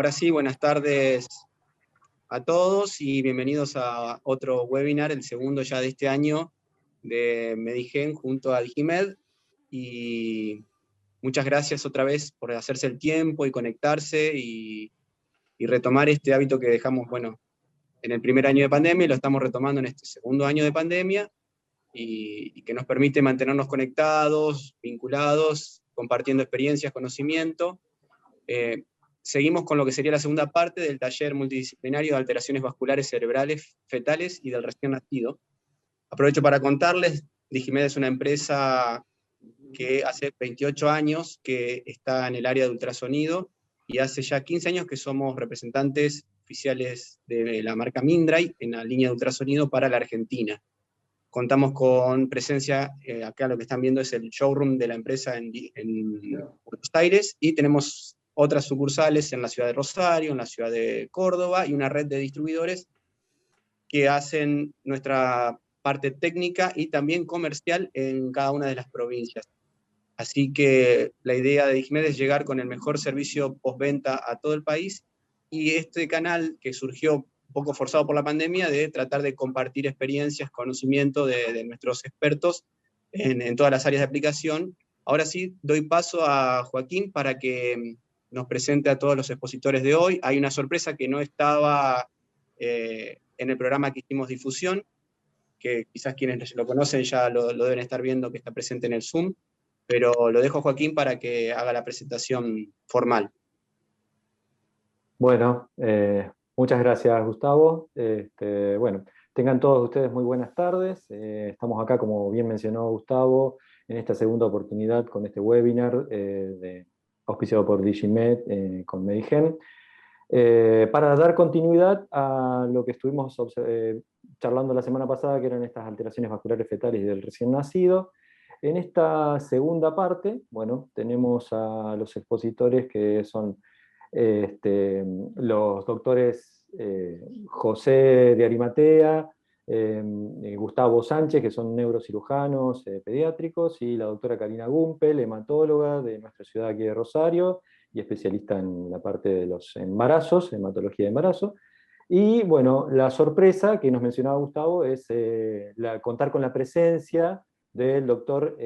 Ahora sí, buenas tardes a todos y bienvenidos a otro webinar, el segundo ya de este año, de Medigen junto a Digimed. Y muchas gracias otra vez por hacerse el tiempo y conectarse y retomar este hábito que dejamos, bueno, en el primer año de pandemia y lo estamos retomando en este segundo año de pandemia y que nos permite mantenernos conectados, vinculados, compartiendo experiencias, conocimiento. Seguimos con lo que sería la segunda parte del taller multidisciplinario de alteraciones vasculares cerebrales fetales y del recién nacido. Aprovecho para contarles, Digimed es una empresa que hace 28 años que está en el área de ultrasonido y hace ya 15 años que somos representantes oficiales de la marca Mindray en la línea de ultrasonido para la Argentina. Contamos con presencia, acá lo que están viendo es el showroom de la empresa en Buenos Aires, y tenemos otras sucursales en la ciudad de Rosario, en la ciudad de Córdoba, y una red de distribuidores que hacen nuestra parte técnica y también comercial en cada una de las provincias. Así que la idea de Digimed es llegar con el mejor servicio postventa a todo el país, y este canal que surgió un poco forzado por la pandemia, de tratar de compartir experiencias, conocimiento de nuestros expertos en todas las áreas de aplicación. Ahora sí, doy paso a Joaquín para que nos presente a todos los expositores de hoy. Hay una sorpresa que no estaba en el programa que hicimos difusión, que quizás quienes lo conocen ya lo deben estar viendo, que está presente en el Zoom, pero lo dejo a Joaquín para que haga la presentación formal. Bueno, muchas gracias, Gustavo. Bueno, tengan todos ustedes muy buenas tardes. Estamos acá, como bien mencionó Gustavo, en esta segunda oportunidad con este webinar auspiciado por Digimed con Medigen, para dar continuidad a lo que estuvimos charlando la semana pasada, que eran estas alteraciones vasculares fetales del recién nacido. En esta segunda parte, bueno, tenemos a los expositores que son los doctores José de Arimatea, Gustavo Sánchez, que son neurocirujanos pediátricos, y la doctora Karina Gumpel, hematóloga de nuestra ciudad aquí de Rosario, y especialista en la parte de los embarazos, hematología de embarazo. Y bueno, la sorpresa que nos mencionaba Gustavo es contar con la presencia del doctor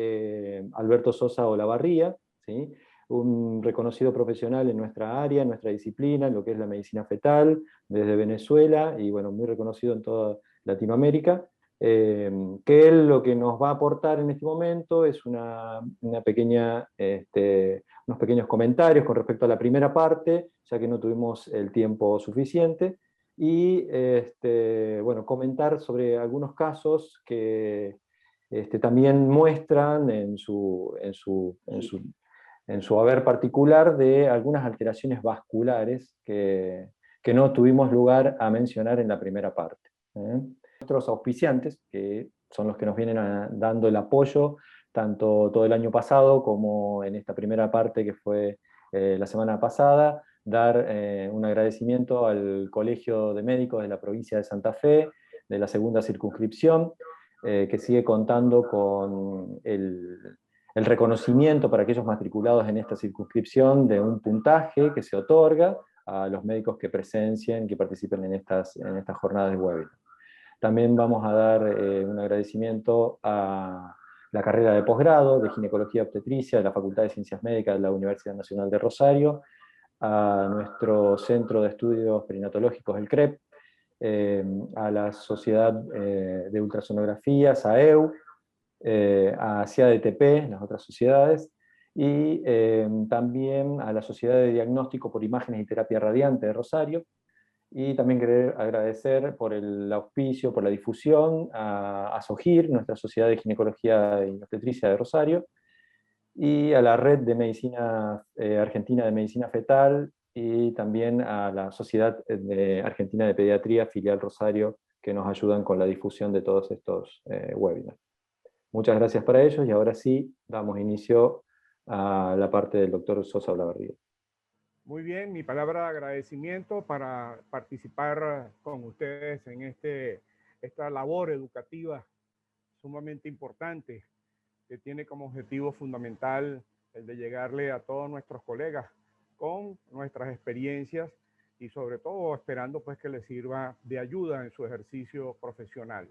Alberto Sosa Olavarría, ¿sí? Un reconocido profesional en nuestra área, en nuestra disciplina, en lo que es la medicina fetal, desde Venezuela, y bueno, muy reconocido en toda Latinoamérica, que él lo que nos va a aportar en este momento es una pequeña, unos pequeños comentarios con respecto a la primera parte, ya que no tuvimos el tiempo suficiente, y bueno, comentar sobre algunos casos que también muestran en su haber particular de algunas alteraciones vasculares que no tuvimos lugar a mencionar en la primera parte. Nuestros auspiciantes, que son los que nos vienen dando el apoyo, tanto todo el año pasado como en esta primera parte que fue la semana pasada, dar un agradecimiento al Colegio de Médicos de la provincia de Santa Fe, de la segunda circunscripción, que sigue contando con el reconocimiento para aquellos matriculados en esta circunscripción de un puntaje que se otorga a los médicos que presencien, que participen en estas jornadas de webinar. También vamos a dar un agradecimiento a la carrera de posgrado de Ginecología Obstetricia de la Facultad de Ciencias Médicas de la Universidad Nacional de Rosario, a nuestro Centro de Estudios Perinatológicos, el CREP, a la Sociedad de Ultrasonografía, SAEU, a CIADTP, las otras sociedades, y también a la Sociedad de Diagnóstico por Imágenes y Terapia Radiante de Rosario, y también querer agradecer por el auspicio, por la difusión, a SOGIR, nuestra Sociedad de Ginecología y Obstetricia de Rosario, y a la Red de Medicina Argentina de Medicina Fetal, y también a la Sociedad Argentina de Pediatría, filial Rosario, que nos ayudan con la difusión de todos estos webinars. Muchas gracias para ellos, y ahora sí, damos inicio a la parte del doctor Sosa Olavarría. Muy bien, mi palabra de agradecimiento para participar con ustedes en esta labor educativa sumamente importante, que tiene como objetivo fundamental el de llegarle a todos nuestros colegas con nuestras experiencias y sobre todo esperando pues que le sirva de ayuda en su ejercicio profesional.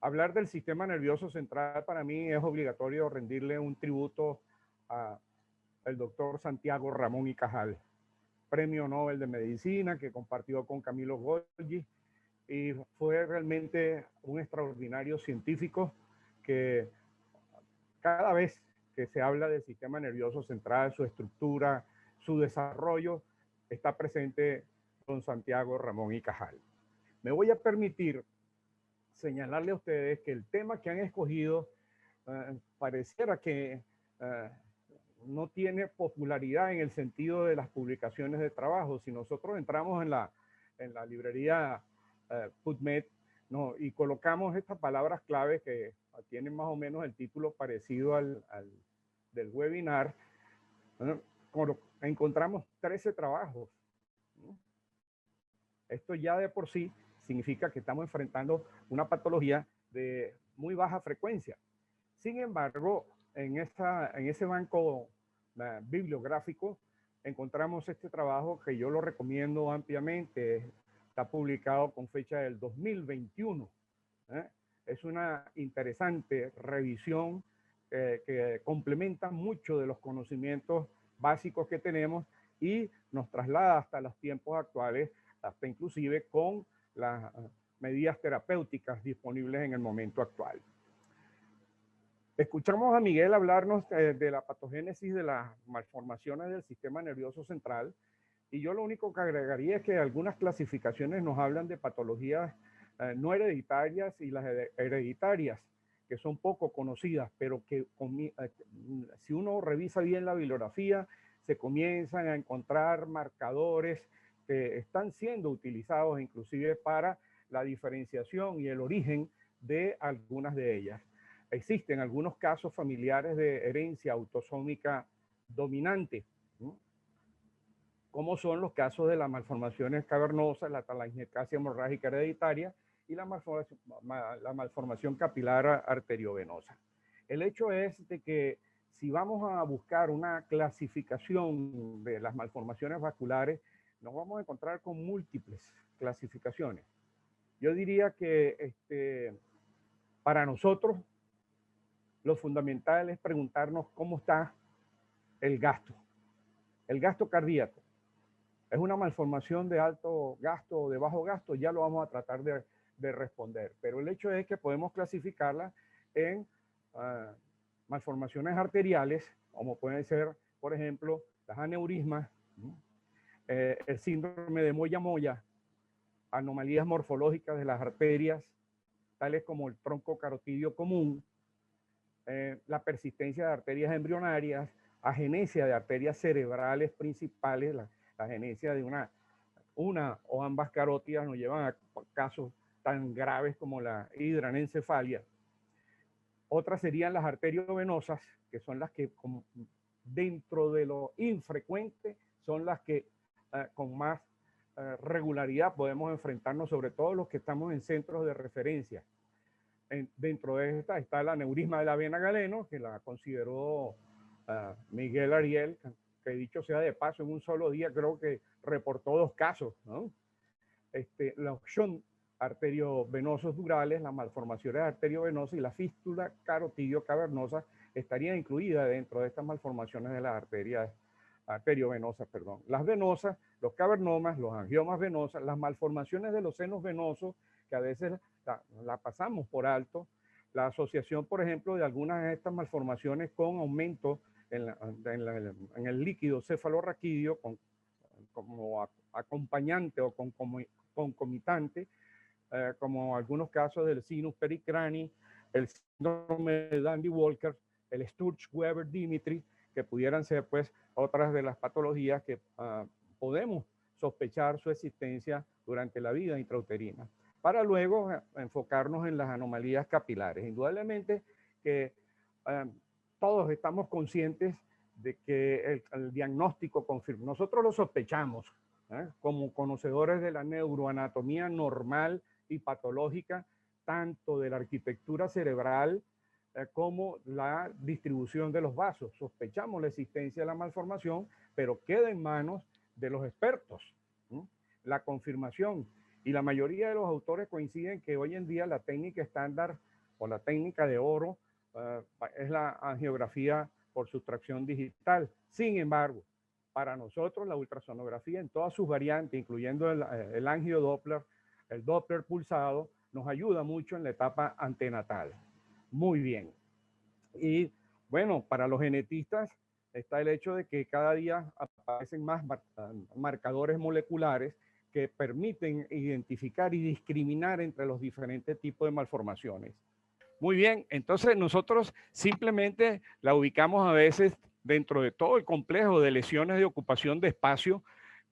Hablar del sistema nervioso central para mí es obligatorio rendirle un tributo al doctor Santiago Ramón y Cajal, Premio Nobel de Medicina que compartió con Camilo Golgi, y fue realmente un extraordinario científico que cada vez que se habla del sistema nervioso central, su estructura, su desarrollo, está presente don Santiago Ramón y Cajal. Me voy a permitir señalarle a ustedes que el tema que han escogido pareciera que no tiene popularidad en el sentido de las publicaciones de trabajo. Si nosotros entramos en la librería PubMed, ¿no?, y colocamos estas palabras clave que tienen más o menos el título parecido al del webinar, ¿no?, encontramos 13 trabajos, ¿no? Esto ya de por sí significa que estamos enfrentando una patología de muy baja frecuencia. Sin embargo, en ese banco bibliográfico encontramos este trabajo que yo lo recomiendo ampliamente. Está publicado con fecha del 2021. Es una interesante revisión que complementa mucho de los conocimientos básicos que tenemos y nos traslada hasta los tiempos actuales, hasta inclusive con las medidas terapéuticas disponibles en el momento actual. Escuchamos a Miguel hablarnos de la patogénesis de las malformaciones del sistema nervioso central, y yo lo único que agregaría es que algunas clasificaciones nos hablan de patologías no hereditarias y las hereditarias, que son poco conocidas, pero que si uno revisa bien la bibliografía, se comienzan a encontrar marcadores que están siendo utilizados inclusive para la diferenciación y el origen de algunas de ellas. Existen algunos casos familiares de herencia autosómica dominante, ¿no?, como son los casos de las malformaciones cavernosas, la telangiectasia hemorrágica hereditaria y la malformación capilar arteriovenosa. El hecho es de que si vamos a buscar una clasificación de las malformaciones vasculares, nos vamos a encontrar con múltiples clasificaciones. Yo diría que para nosotros lo fundamental es preguntarnos cómo está el gasto cardíaco. ¿Es una malformación de alto gasto o de bajo gasto? Ya lo vamos a tratar de responder. Pero el hecho es que podemos clasificarla en malformaciones arteriales, como pueden ser, por ejemplo, las aneurismas, el síndrome de Moya-Moya, anomalías morfológicas de las arterias, tales como el tronco carotidio común, la persistencia de arterias embrionarias, agenesia de arterias cerebrales principales, la agenesia de una o ambas carótidas nos llevan a casos tan graves como la hidranencefalia. Otras serían las arteriovenosas, que son las que dentro de lo infrecuente son las que con más regularidad podemos enfrentarnos, sobre todo los que estamos en centros de referencia. Dentro de esta está el aneurisma de la vena Galeno, que la consideró Miguel Ariel, que dicho sea de paso, en un solo día creo que reportó 2 casos, ¿no? Los shunt arteriovenosos durales, las malformaciones arteriovenosas y la fístula carotidio cavernosa estarían incluidas dentro de estas malformaciones de las arterias arteriovenosas, perdón. Las venosas, los cavernomas, los angiomas venosas, las malformaciones de los senos venosos, que a veces la pasamos por alto, la asociación, por ejemplo, de algunas de estas malformaciones con aumento en el líquido cefalorraquídeo como acompañante o concomitante, como algunos casos del sinus pericrani, el síndrome de Dandy-Walker, el Sturge-Weber-Dimitri, que pudieran ser pues otras de las patologías que podemos sospechar su existencia durante la vida intrauterina, para luego enfocarnos en las anomalías capilares. Indudablemente que todos estamos conscientes de que el diagnóstico confirma. Nosotros lo sospechamos, como conocedores de la neuroanatomía normal y patológica, tanto de la arquitectura cerebral como la distribución de los vasos. Sospechamos la existencia de la malformación, pero queda en manos de los expertos, ¿no? la confirmación. Y la mayoría de los autores coinciden que hoy en día la técnica estándar o la técnica de oro es la angiografía por sustracción digital. Sin embargo, para nosotros la ultrasonografía en todas sus variantes, incluyendo el angiodoppler, el Doppler pulsado, nos ayuda mucho en la etapa antenatal. Muy bien. Y bueno, para los genetistas está el hecho de que cada día aparecen más marcadores moleculares que permiten identificar y discriminar entre los diferentes tipos de malformaciones. Muy bien, entonces nosotros simplemente la ubicamos a veces dentro de todo el complejo de lesiones de ocupación de espacio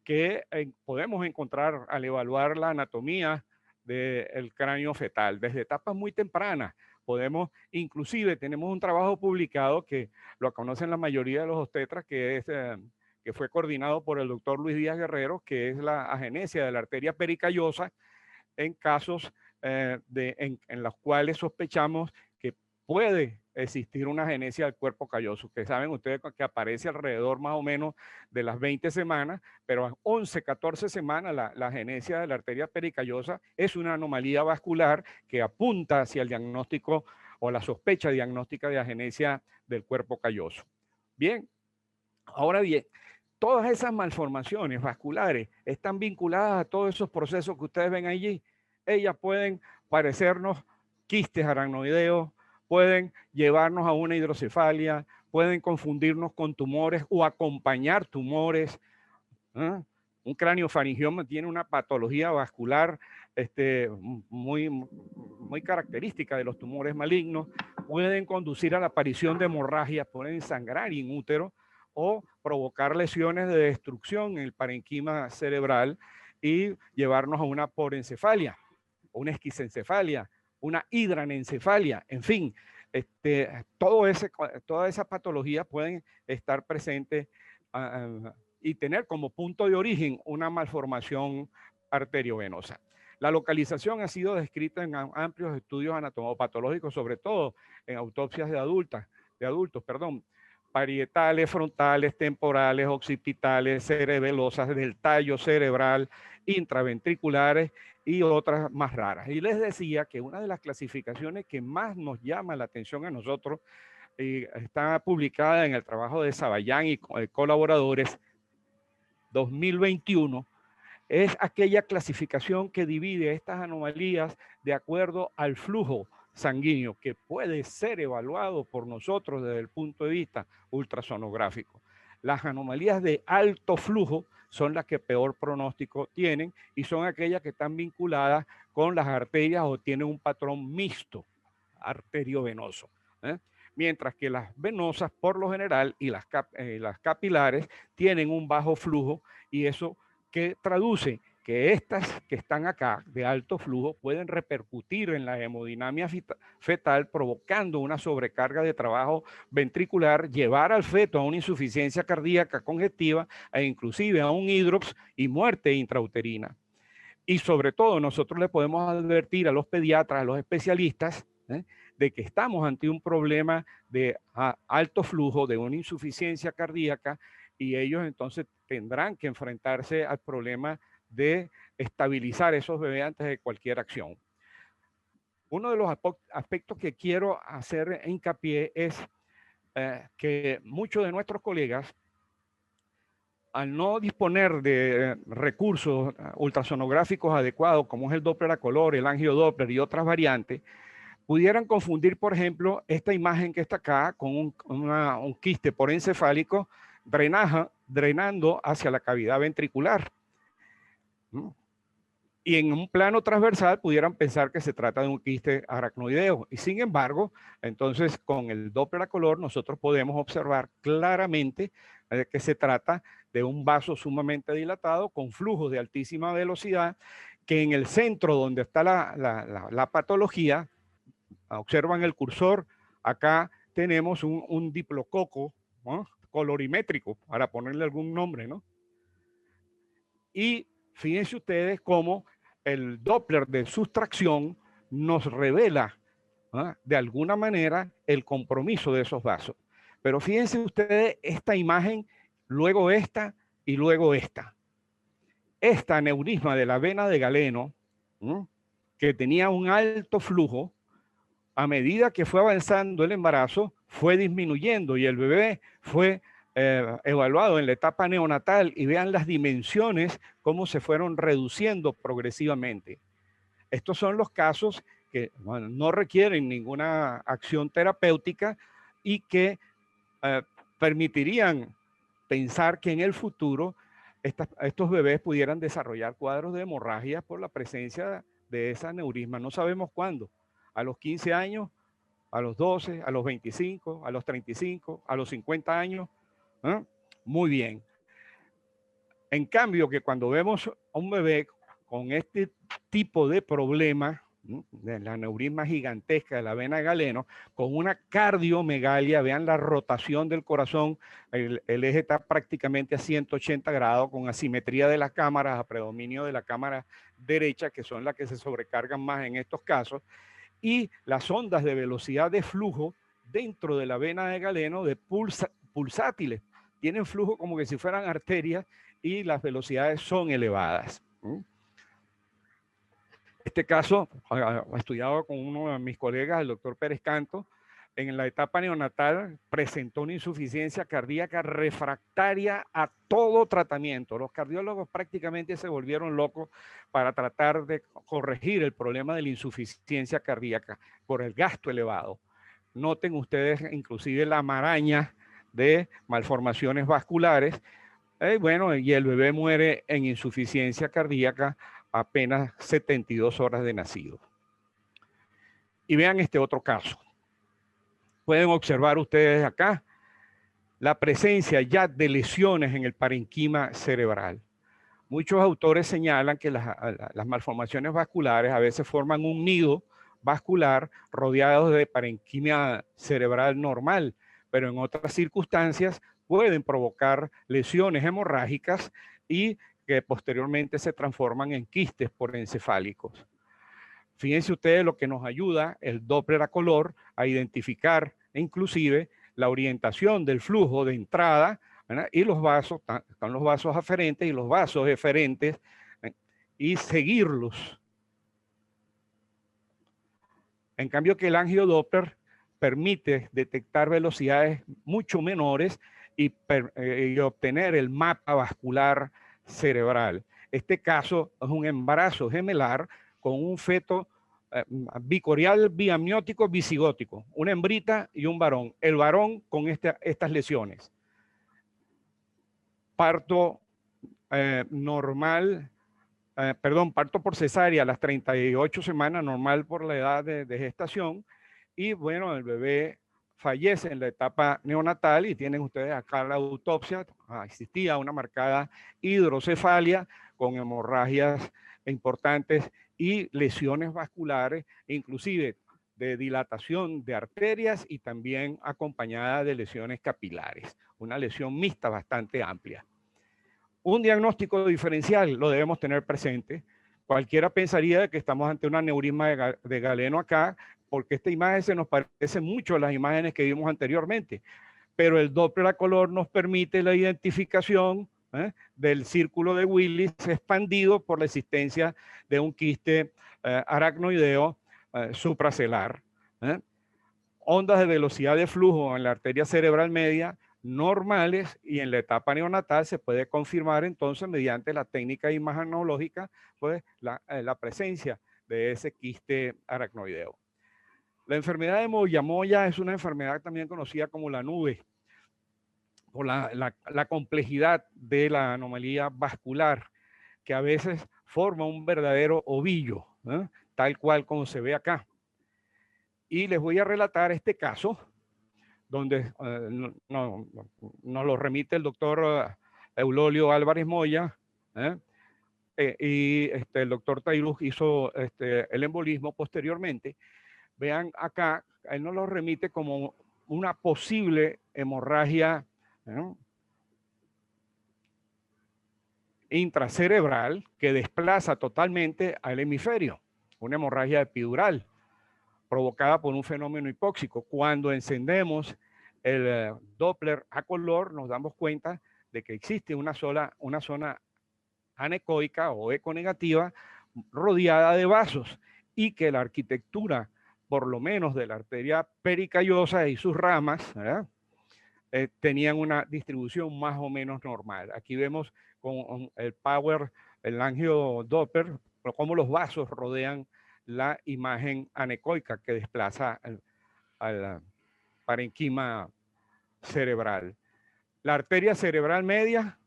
que podemos encontrar al evaluar la anatomía del cráneo fetal desde etapas muy tempranas. Podemos, inclusive tenemos un trabajo publicado que lo conocen la mayoría de los obstetras, que fue coordinado por el doctor Luis Díaz Guerrero, que es la agenesia de la arteria pericallosa en casos en los cuales sospechamos que puede existir una agenesia del cuerpo calloso, que saben ustedes que aparece alrededor más o menos de las 20 semanas, pero a 11, 14 semanas la agenesia de la arteria pericallosa es una anomalía vascular que apunta hacia el diagnóstico o la sospecha diagnóstica de agenesia del cuerpo calloso. Bien, ahora bien, todas esas malformaciones vasculares están vinculadas a todos esos procesos que ustedes ven allí. Ellas pueden parecernos quistes aracnoideos, pueden llevarnos a una hidrocefalia, pueden confundirnos con tumores o acompañar tumores. Un craniofaringioma tiene una patología vascular muy característica de los tumores malignos. Pueden conducir a la aparición de hemorragias, pueden sangrar in útero o provocar lesiones de destrucción en el parenquima cerebral y llevarnos a una porencefalia, una esquisencefalia, una hidranencefalia, en fin, toda esa patología pueden estar presentes y tener como punto de origen una malformación arteriovenosa. La localización ha sido descrita en amplios estudios anatomopatológicos, sobre todo en autopsias de adultos, parietales, frontales, temporales, occipitales, cerebelosas, del tallo cerebral, intraventriculares y otras más raras. Y les decía que una de las clasificaciones que más nos llama la atención a nosotros está publicada en el trabajo de Sabayán y colaboradores 2021, es aquella clasificación que divide estas anomalías de acuerdo al flujo sanguíneo que puede ser evaluado por nosotros desde el punto de vista ultrasonográfico. Las anomalías de alto flujo son las que peor pronóstico tienen y son aquellas que están vinculadas con las arterias o tienen un patrón mixto arteriovenoso. Mientras que las venosas por lo general y las capilares tienen un bajo flujo, y eso que traduce que estas que están acá de alto flujo pueden repercutir en la hemodinamia fetal, provocando una sobrecarga de trabajo ventricular, llevar al feto a una insuficiencia cardíaca congestiva e inclusive a un hidrops y muerte intrauterina. Y sobre todo nosotros le podemos advertir a los pediatras, a los especialistas, de que estamos ante un problema de alto flujo, de una insuficiencia cardíaca, y ellos entonces tendrán que enfrentarse al problema de estabilizar esos bebés antes de cualquier acción. Uno de los aspectos que quiero hacer hincapié es que muchos de nuestros colegas, al no disponer de recursos ultrasonográficos adecuados, como es el Doppler a color, el angiodoppler y otras variantes, pudieran confundir, por ejemplo, esta imagen que está acá con un quiste porencefálico drenando hacia la cavidad ventricular. Y en un plano transversal pudieran pensar que se trata de un quiste aracnoideo. Y sin embargo, entonces con el Doppler a color nosotros podemos observar claramente que se trata de un vaso sumamente dilatado con flujos de altísima velocidad, que en el centro donde está la patología, observan el cursor, acá tenemos un diplococo, ¿no?, colorimétrico, para ponerle algún nombre, ¿no? Y fíjense ustedes cómo el Doppler de sustracción nos revela, ¿no?, de alguna manera el compromiso de esos vasos. Pero fíjense ustedes esta imagen, luego esta y luego esta. Este aneurisma de la vena de Galeno, que tenía un alto flujo, a medida que fue avanzando el embarazo, fue disminuyendo y el bebé fue evaluado en la etapa neonatal y vean las dimensiones, cómo se fueron reduciendo progresivamente. Estos son los casos que bueno, no requieren ninguna acción terapéutica y que permitirían pensar que en el futuro estos bebés pudieran desarrollar cuadros de hemorragia por la presencia de ese aneurisma. No sabemos cuándo, a los 15 años, a los 12, a los 25, a los 35, a los 50 años. ¿Eh? Muy bien. En cambio, que cuando vemos a un bebé con este tipo de problema, de la aneurisma gigantesca de la vena de Galeno, con una cardiomegalia, vean la rotación del corazón, el eje está prácticamente a 180 grados, con asimetría de las cámaras, a predominio de la cámara derecha, que son las que se sobrecargan más en estos casos, y las ondas de velocidad de flujo dentro de la vena de Galeno de pulsátiles. Tienen flujo como que si fueran arterias y las velocidades son elevadas. Este caso, estudiado con uno de mis colegas, el doctor Pérez Canto, en la etapa neonatal presentó una insuficiencia cardíaca refractaria a todo tratamiento. Los cardiólogos prácticamente se volvieron locos para tratar de corregir el problema de la insuficiencia cardíaca por el gasto elevado. Noten ustedes inclusive la maraña de malformaciones vasculares. Bueno, y el bebé muere en insuficiencia cardíaca apenas 72 horas de nacido. Y vean este otro caso. Pueden observar ustedes acá la presencia ya de lesiones en el parenquima cerebral. Muchos autores señalan que las malformaciones vasculares a veces forman un nido vascular rodeado de parenquima cerebral normal, pero en otras circunstancias pueden provocar lesiones hemorrágicas y que posteriormente se transforman en quistes porencefálicos. Fíjense ustedes lo que nos ayuda el Doppler a color a identificar inclusive la orientación del flujo de entrada, ¿verdad? Y los vasos, están los vasos aferentes y los vasos eferentes, y seguirlos. En cambio que el angiodoppler permite detectar velocidades mucho menores y obtener el mapa vascular cerebral. Este caso es un embarazo gemelar con un feto bicorial, biamniótico, bicigótico, una hembrita y un varón. El varón con estas lesiones. Parto normal, parto por cesárea a las 38 semanas, normal por la edad de gestación, y bueno, el bebé fallece en la etapa neonatal y tienen ustedes acá la autopsia. Existía una marcada hidrocefalia con hemorragias importantes y lesiones vasculares, inclusive de dilatación de arterias y también acompañada de lesiones capilares. Una lesión mixta bastante amplia. Un diagnóstico diferencial lo debemos tener presente. Cualquiera pensaría que estamos ante un aneurisma de Galeno acá, porque esta imagen se nos parece mucho a las imágenes que vimos anteriormente. Pero el Doppler a color nos permite la identificación del círculo de Willis expandido por la existencia de un quiste aracnoideo supracelar. Ondas de velocidad de flujo en la arteria cerebral media normales, y en la etapa neonatal se puede confirmar entonces mediante la técnica imagenológica pues la presencia de ese quiste aracnoideo. La enfermedad de Moyamoya es una enfermedad también conocida como la nube, por la complejidad de la anomalía vascular, que a veces forma un verdadero ovillo, tal cual como se ve acá. Y les voy a relatar este caso, donde nos lo remite el doctor Eulolio Álvarez Moya, y el doctor Taylor hizo el embolismo posteriormente. Vean acá, él nos lo remite como una posible hemorragia intracerebral que desplaza totalmente al hemisferio, una hemorragia epidural provocada por un fenómeno hipóxico. Cuando encendemos el Doppler a color nos damos cuenta de que existe una zona anecoica o econegativa rodeada de vasos, y que la arquitectura, por lo menos de la arteria pericallosa y sus ramas, tenían una distribución más o menos normal. Aquí vemos con el angiodoppler, cómo los vasos rodean la imagen anecoica que desplaza al parenquima cerebral. La arteria cerebral media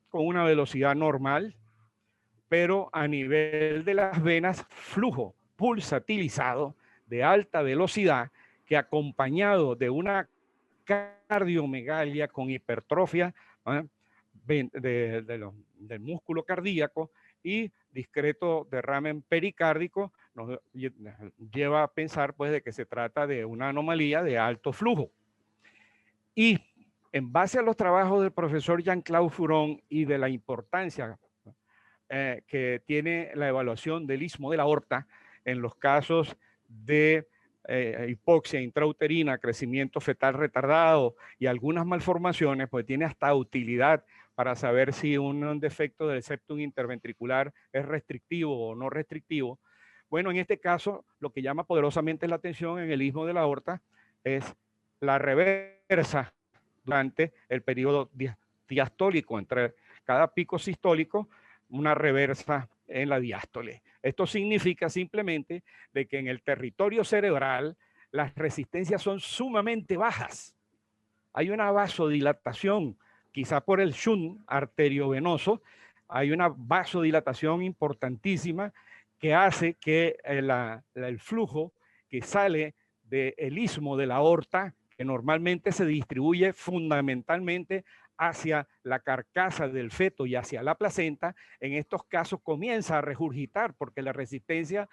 con una velocidad normal, pero a nivel de las venas, flujo pulsatilizado de alta velocidad que, acompañado de una cardiomegalia con hipertrofia del músculo cardíaco y discreto derrame pericárdico, nos lleva a pensar pues de que se trata de una anomalía de alto flujo. Y en base a los trabajos del profesor Jean-Claude Furon y de la importancia que tiene la evaluación del istmo de la aorta en los casos de hipoxia intrauterina, crecimiento fetal retardado y algunas malformaciones, pues tiene hasta utilidad para saber si un defecto del septum interventricular es restrictivo o no restrictivo. Bueno, en este caso, lo que llama poderosamente la atención en el istmo de la aorta es la reversa durante el periodo diastólico, entre cada pico sistólico, una reversa en la diástole. Esto significa simplemente de que en el territorio cerebral las resistencias son sumamente bajas. Hay una vasodilatación, quizá por el shunt arteriovenoso, hay una vasodilatación importantísima que hace que el flujo que sale del istmo de la aorta, que normalmente se distribuye fundamentalmente hacia la carcasa del feto y hacia la placenta, en estos casos comienza a regurgitar porque la resistencia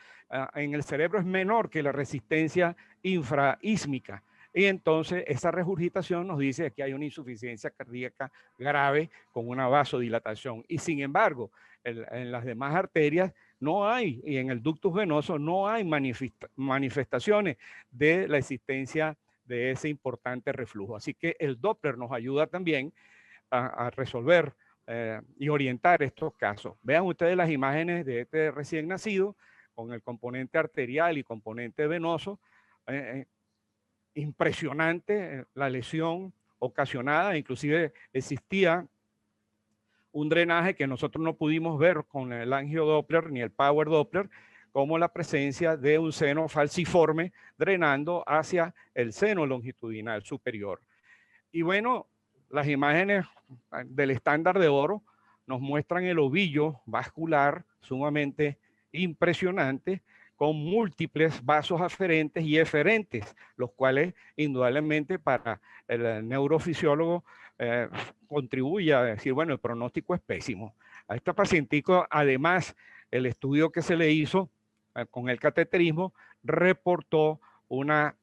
en el cerebro es menor que la resistencia infraísmica. Y entonces esa regurgitación nos dice que hay una insuficiencia cardíaca grave con una vasodilatación. Y sin embargo, en las demás arterias no hay, y en el ductus venoso no hay manifestaciones de la existencia de ese importante reflujo. Así que el Doppler nos ayuda también a resolver y orientar estos casos. Vean ustedes las imágenes de este recién nacido con el componente arterial y componente venoso. Impresionante la lesión ocasionada, inclusive existía un drenaje que nosotros no pudimos ver con el angiodoppler ni el power doppler, como la presencia de un seno falciforme drenando hacia el seno longitudinal superior. Y bueno, las imágenes del estándar de oro nos muestran el ovillo vascular sumamente impresionante, con múltiples vasos aferentes y eferentes, los cuales indudablemente para el neurofisiólogo contribuye a decir, bueno, el pronóstico es pésimo. A esta pacientico, además, el estudio que se le hizo con el cateterismo reportó una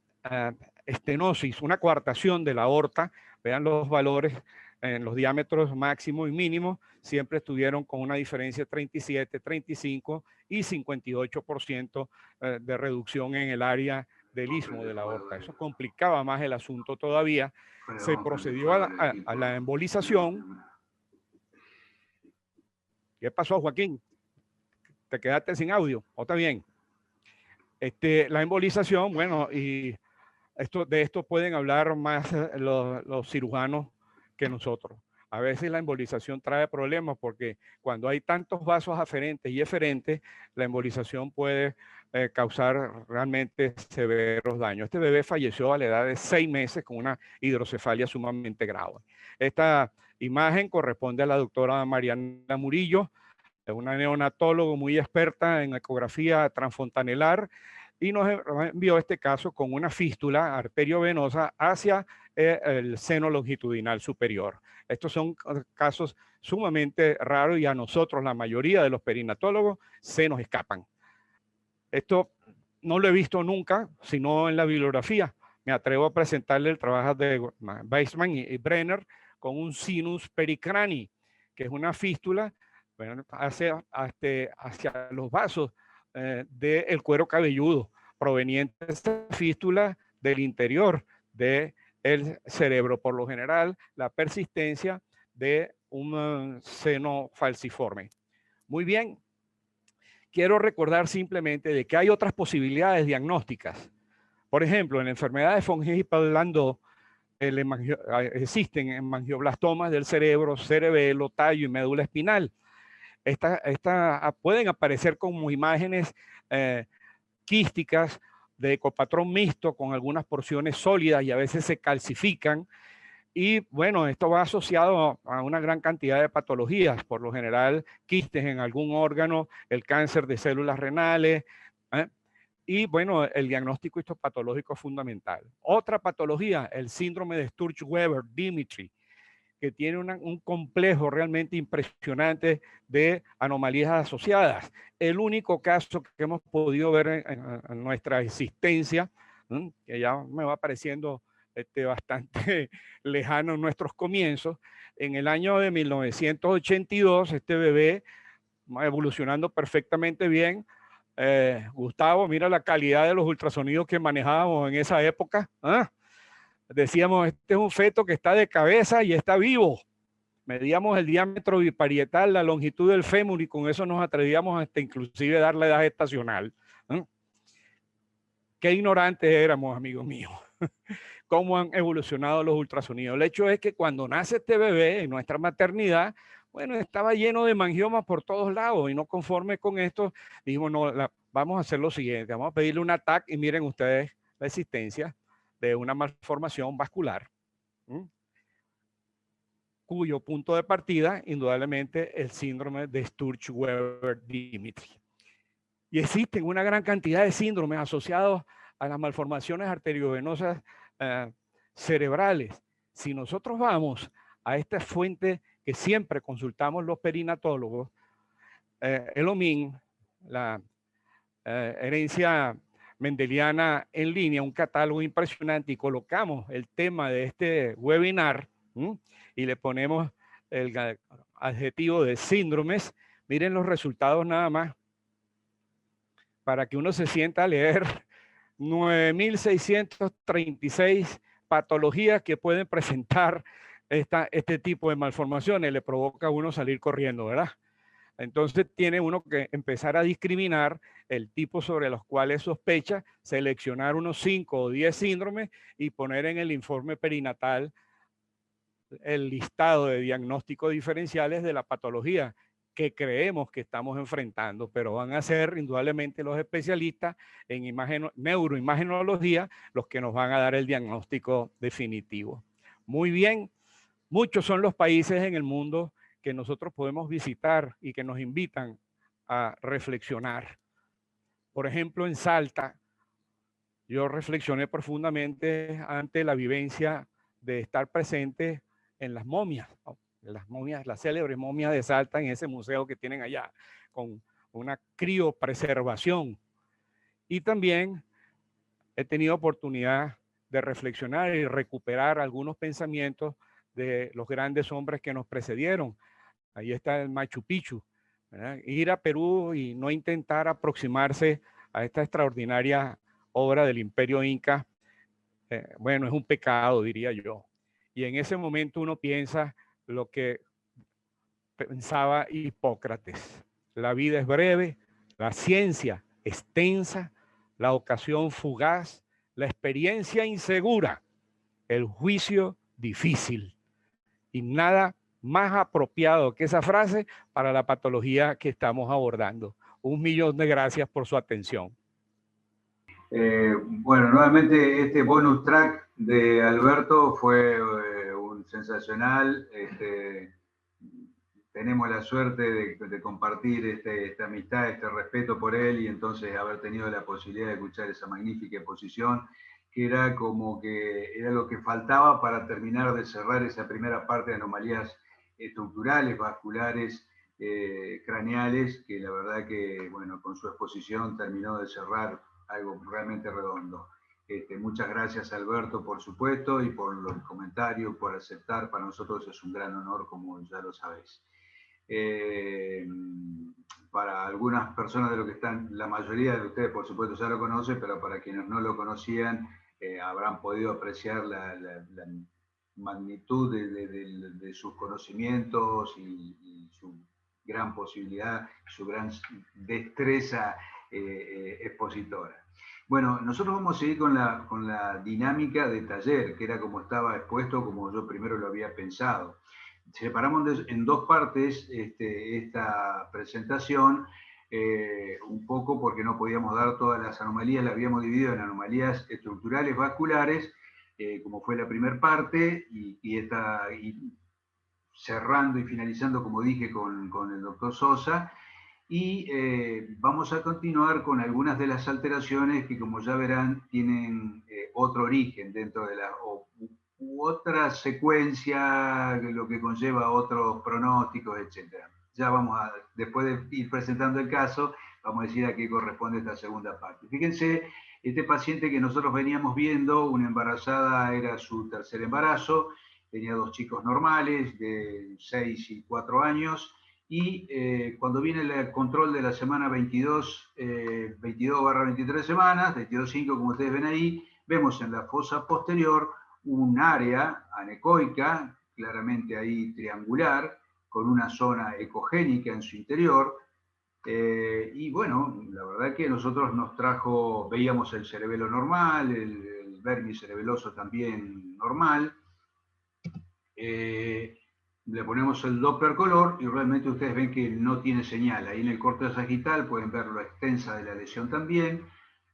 estenosis, una coartación de la aorta. Vean los valores en los diámetros máximo y mínimo, siempre estuvieron con una diferencia de 37, 35 y 58% de reducción en el área del istmo de la aorta. Eso complicaba más el asunto todavía. Se procedió a la embolización. ¿Qué pasó, Joaquín? ¿Te quedaste sin audio? ¿O está bien? La embolización, bueno, y de esto pueden hablar más los cirujanos que nosotros. A veces la embolización trae problemas porque cuando hay tantos vasos aferentes y eferentes, la embolización puede causar realmente severos daños. Este bebé falleció a la edad de 6 meses con una hidrocefalia sumamente grave. Esta imagen corresponde a la doctora Mariana Murillo, una neonatóloga muy experta en ecografía transfontanelar, y nos envió este caso con una fístula arteriovenosa hacia el seno longitudinal superior. Estos son casos sumamente raros y a nosotros, la mayoría de los perinatólogos, se nos escapan. Esto no lo he visto nunca, sino en la bibliografía. Me atrevo a presentarle el trabajo de Weissman y Brenner con un sinus pericranii, que es una fístula hacia los vasos del cuero cabelludo, proveniente de esta fístula del interior del cerebro. Por lo general, la persistencia de un seno falciforme. Muy bien. Quiero recordar simplemente de que hay otras posibilidades diagnósticas. Por ejemplo, en la enfermedad de von Hippel-Lindau existen hemangioblastomas del cerebro, cerebelo, tallo y médula espinal. Pueden aparecer como imágenes quísticas de ecopatrón mixto con algunas porciones sólidas y a veces se calcifican. Y bueno, esto va asociado a una gran cantidad de patologías, por lo general quistes en algún órgano, el cáncer de células renales, ¿eh? Y bueno, el diagnóstico histopatológico es fundamental. Otra patología, el síndrome de Sturge-Weber-Dimitri, que tiene un complejo realmente impresionante de anomalías asociadas. El único caso que hemos podido ver en nuestra existencia, que ya me va pareciendo bastante lejano en nuestros comienzos, en el año de 1982, este bebé evolucionando perfectamente bien. Gustavo, mira la calidad de los ultrasonidos que manejábamos en esa época. Decíamos, este es un feto que está de cabeza y está vivo. Medíamos el diámetro biparietal, la longitud del fémur y con eso nos atrevíamos hasta inclusive dar la edad gestacional. Qué ignorantes éramos, amigos míos. Cómo han evolucionado los ultrasonidos. El hecho es que cuando nace este bebé en nuestra maternidad, bueno, estaba lleno de mangiomas por todos lados y no conforme con esto, dijimos, no, vamos a hacer lo siguiente, vamos a pedirle un TAC y miren ustedes la existencia de una malformación vascular, cuyo punto de partida, indudablemente, el síndrome de Sturge-Weber-Dimitri. Y existen una gran cantidad de síndromes asociados a las malformaciones arteriovenosas cerebrales. Si nosotros vamos a esta fuente que siempre consultamos los perinatólogos, el OMIN, la herencia mendeliana en línea, un catálogo impresionante, y colocamos el tema de este webinar y le ponemos el adjetivo de síndromes, miren los resultados nada más, para que uno se sienta a leer 9.636 patologías que pueden presentar este tipo de malformaciones. Le provoca a uno salir corriendo, ¿verdad? Entonces tiene uno que empezar a discriminar el tipo sobre los cuales sospecha, seleccionar unos 5 o 10 síndromes y poner en el informe perinatal el listado de diagnósticos diferenciales de la patología que creemos que estamos enfrentando, pero van a ser indudablemente los especialistas en neuroimagenología los que nos van a dar el diagnóstico definitivo. Muy bien, muchos son los países en el mundo que nosotros podemos visitar y que nos invitan a reflexionar. Por ejemplo, en Salta, yo reflexioné profundamente ante la vivencia de estar presente en las momias, las célebres momias de Salta, en ese museo que tienen allá, con una criopreservación. Y también he tenido oportunidad de reflexionar y recuperar algunos pensamientos de los grandes hombres que nos precedieron. Ahí está el Machu Picchu, ¿verdad? Ir a Perú y no intentar aproximarse a esta extraordinaria obra del Imperio Inca, bueno, es un pecado, diría yo. Y en ese momento uno piensa lo que pensaba Hipócrates. La vida es breve, la ciencia extensa, la ocasión fugaz, la experiencia insegura, el juicio difícil. Y nada más apropiado que esa frase para la patología que estamos abordando. 1.000.000 de gracias por su atención. Bueno, nuevamente este bonus track de Alberto fue un sensacional. Tenemos la suerte de compartir esta amistad, este respeto por él y entonces haber tenido la posibilidad de escuchar esa magnífica exposición, que era como que era lo que faltaba para terminar de cerrar esa primera parte de anomalías estructurales, vasculares, craneales, que la verdad que, bueno, con su exposición terminó de cerrar algo realmente redondo. Muchas gracias, Alberto, por supuesto, y por los comentarios, por aceptar. Para nosotros es un gran honor, como ya lo sabéis. Para algunas personas de lo que están, la mayoría de ustedes, por supuesto, ya lo conocen, pero para quienes no lo conocían, habrán podido apreciar la magnitud de sus conocimientos y su gran posibilidad, su gran destreza expositora. Bueno, nosotros vamos a seguir con la dinámica de taller, que era como estaba expuesto, como yo primero lo había pensado. Separamos en dos partes esta presentación, un poco porque no podíamos dar todas las anomalías, la habíamos dividido en anomalías estructurales vasculares, como fue la primera parte, y cerrando y finalizando, como dije, con el doctor Sosa. Y vamos a continuar con algunas de las alteraciones que, como ya verán, tienen otro origen dentro de u otra secuencia, lo que conlleva otros pronósticos, etc. Ya vamos a, después de ir presentando el caso, vamos a decir a qué corresponde esta segunda parte. Fíjense, este paciente que nosotros veníamos viendo, una embarazada, era su tercer embarazo, tenía 2 chicos normales de 6 y 4 años, y cuando viene el control de la semana 22, 22/23 semanas, 22.5 como ustedes ven ahí, vemos en la fosa posterior un área anecoica, claramente ahí triangular, con una zona ecogénica en su interior. Y bueno, la verdad que nosotros nos trajo, veíamos el cerebelo normal, el vermis cerebeloso también normal. Le ponemos el Doppler color y realmente ustedes ven que no tiene señal. Ahí en el corte sagital pueden ver lo extensa de la lesión también.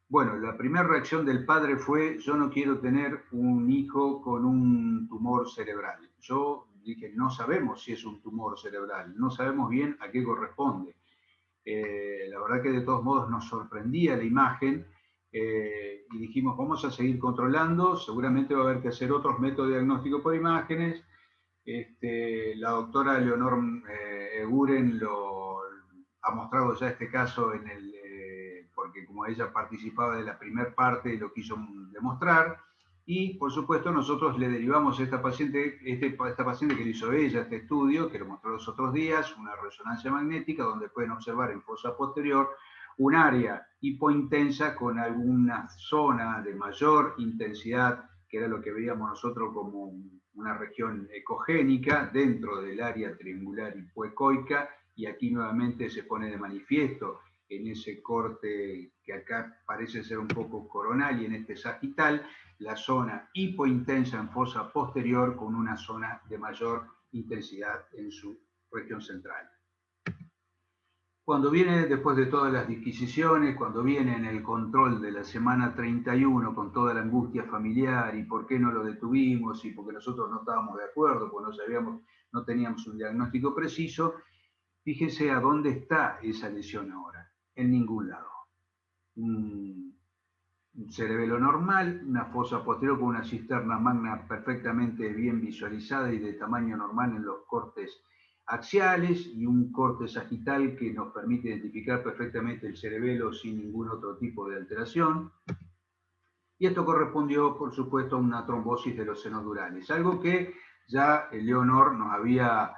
Bueno, la primera reacción del padre fue: yo no quiero tener un hijo con un tumor cerebral. Yo dije, no sabemos si es un tumor cerebral, no sabemos bien a qué corresponde. La verdad que de todos modos nos sorprendía la imagen, y dijimos, vamos a seguir controlando, seguramente va a haber que hacer otros métodos de diagnóstico por imágenes. La doctora Leonor Eguren ha mostrado ya este caso porque como ella participaba de la primera parte lo quiso demostrar, y por supuesto nosotros le derivamos a esta paciente que le hizo ella este estudio, que lo mostró los otros días, una resonancia magnética donde pueden observar en fosa posterior un área hipointensa con alguna zona de mayor intensidad, que era lo que veíamos nosotros como una región ecogénica dentro del área triangular hipoecoica, y aquí nuevamente se pone de manifiesto en ese corte que acá parece ser un poco coronal y en este sagital, la zona hipointensa en fosa posterior con una zona de mayor intensidad en su región central. Cuando viene, después de todas las disquisiciones, cuando viene en el control de la semana 31 con toda la angustia familiar y por qué no lo detuvimos y porque nosotros no estábamos de acuerdo, porque no teníamos un diagnóstico preciso, fíjese a dónde está esa lesión ahora. En ningún lado. Un cerebelo normal, una fosa posterior con una cisterna magna perfectamente bien visualizada y de tamaño normal en los cortes axiales, y un corte sagital que nos permite identificar perfectamente el cerebelo sin ningún otro tipo de alteración. Y esto correspondió, por supuesto, a una trombosis de los senos durales, algo que ya Leonor nos había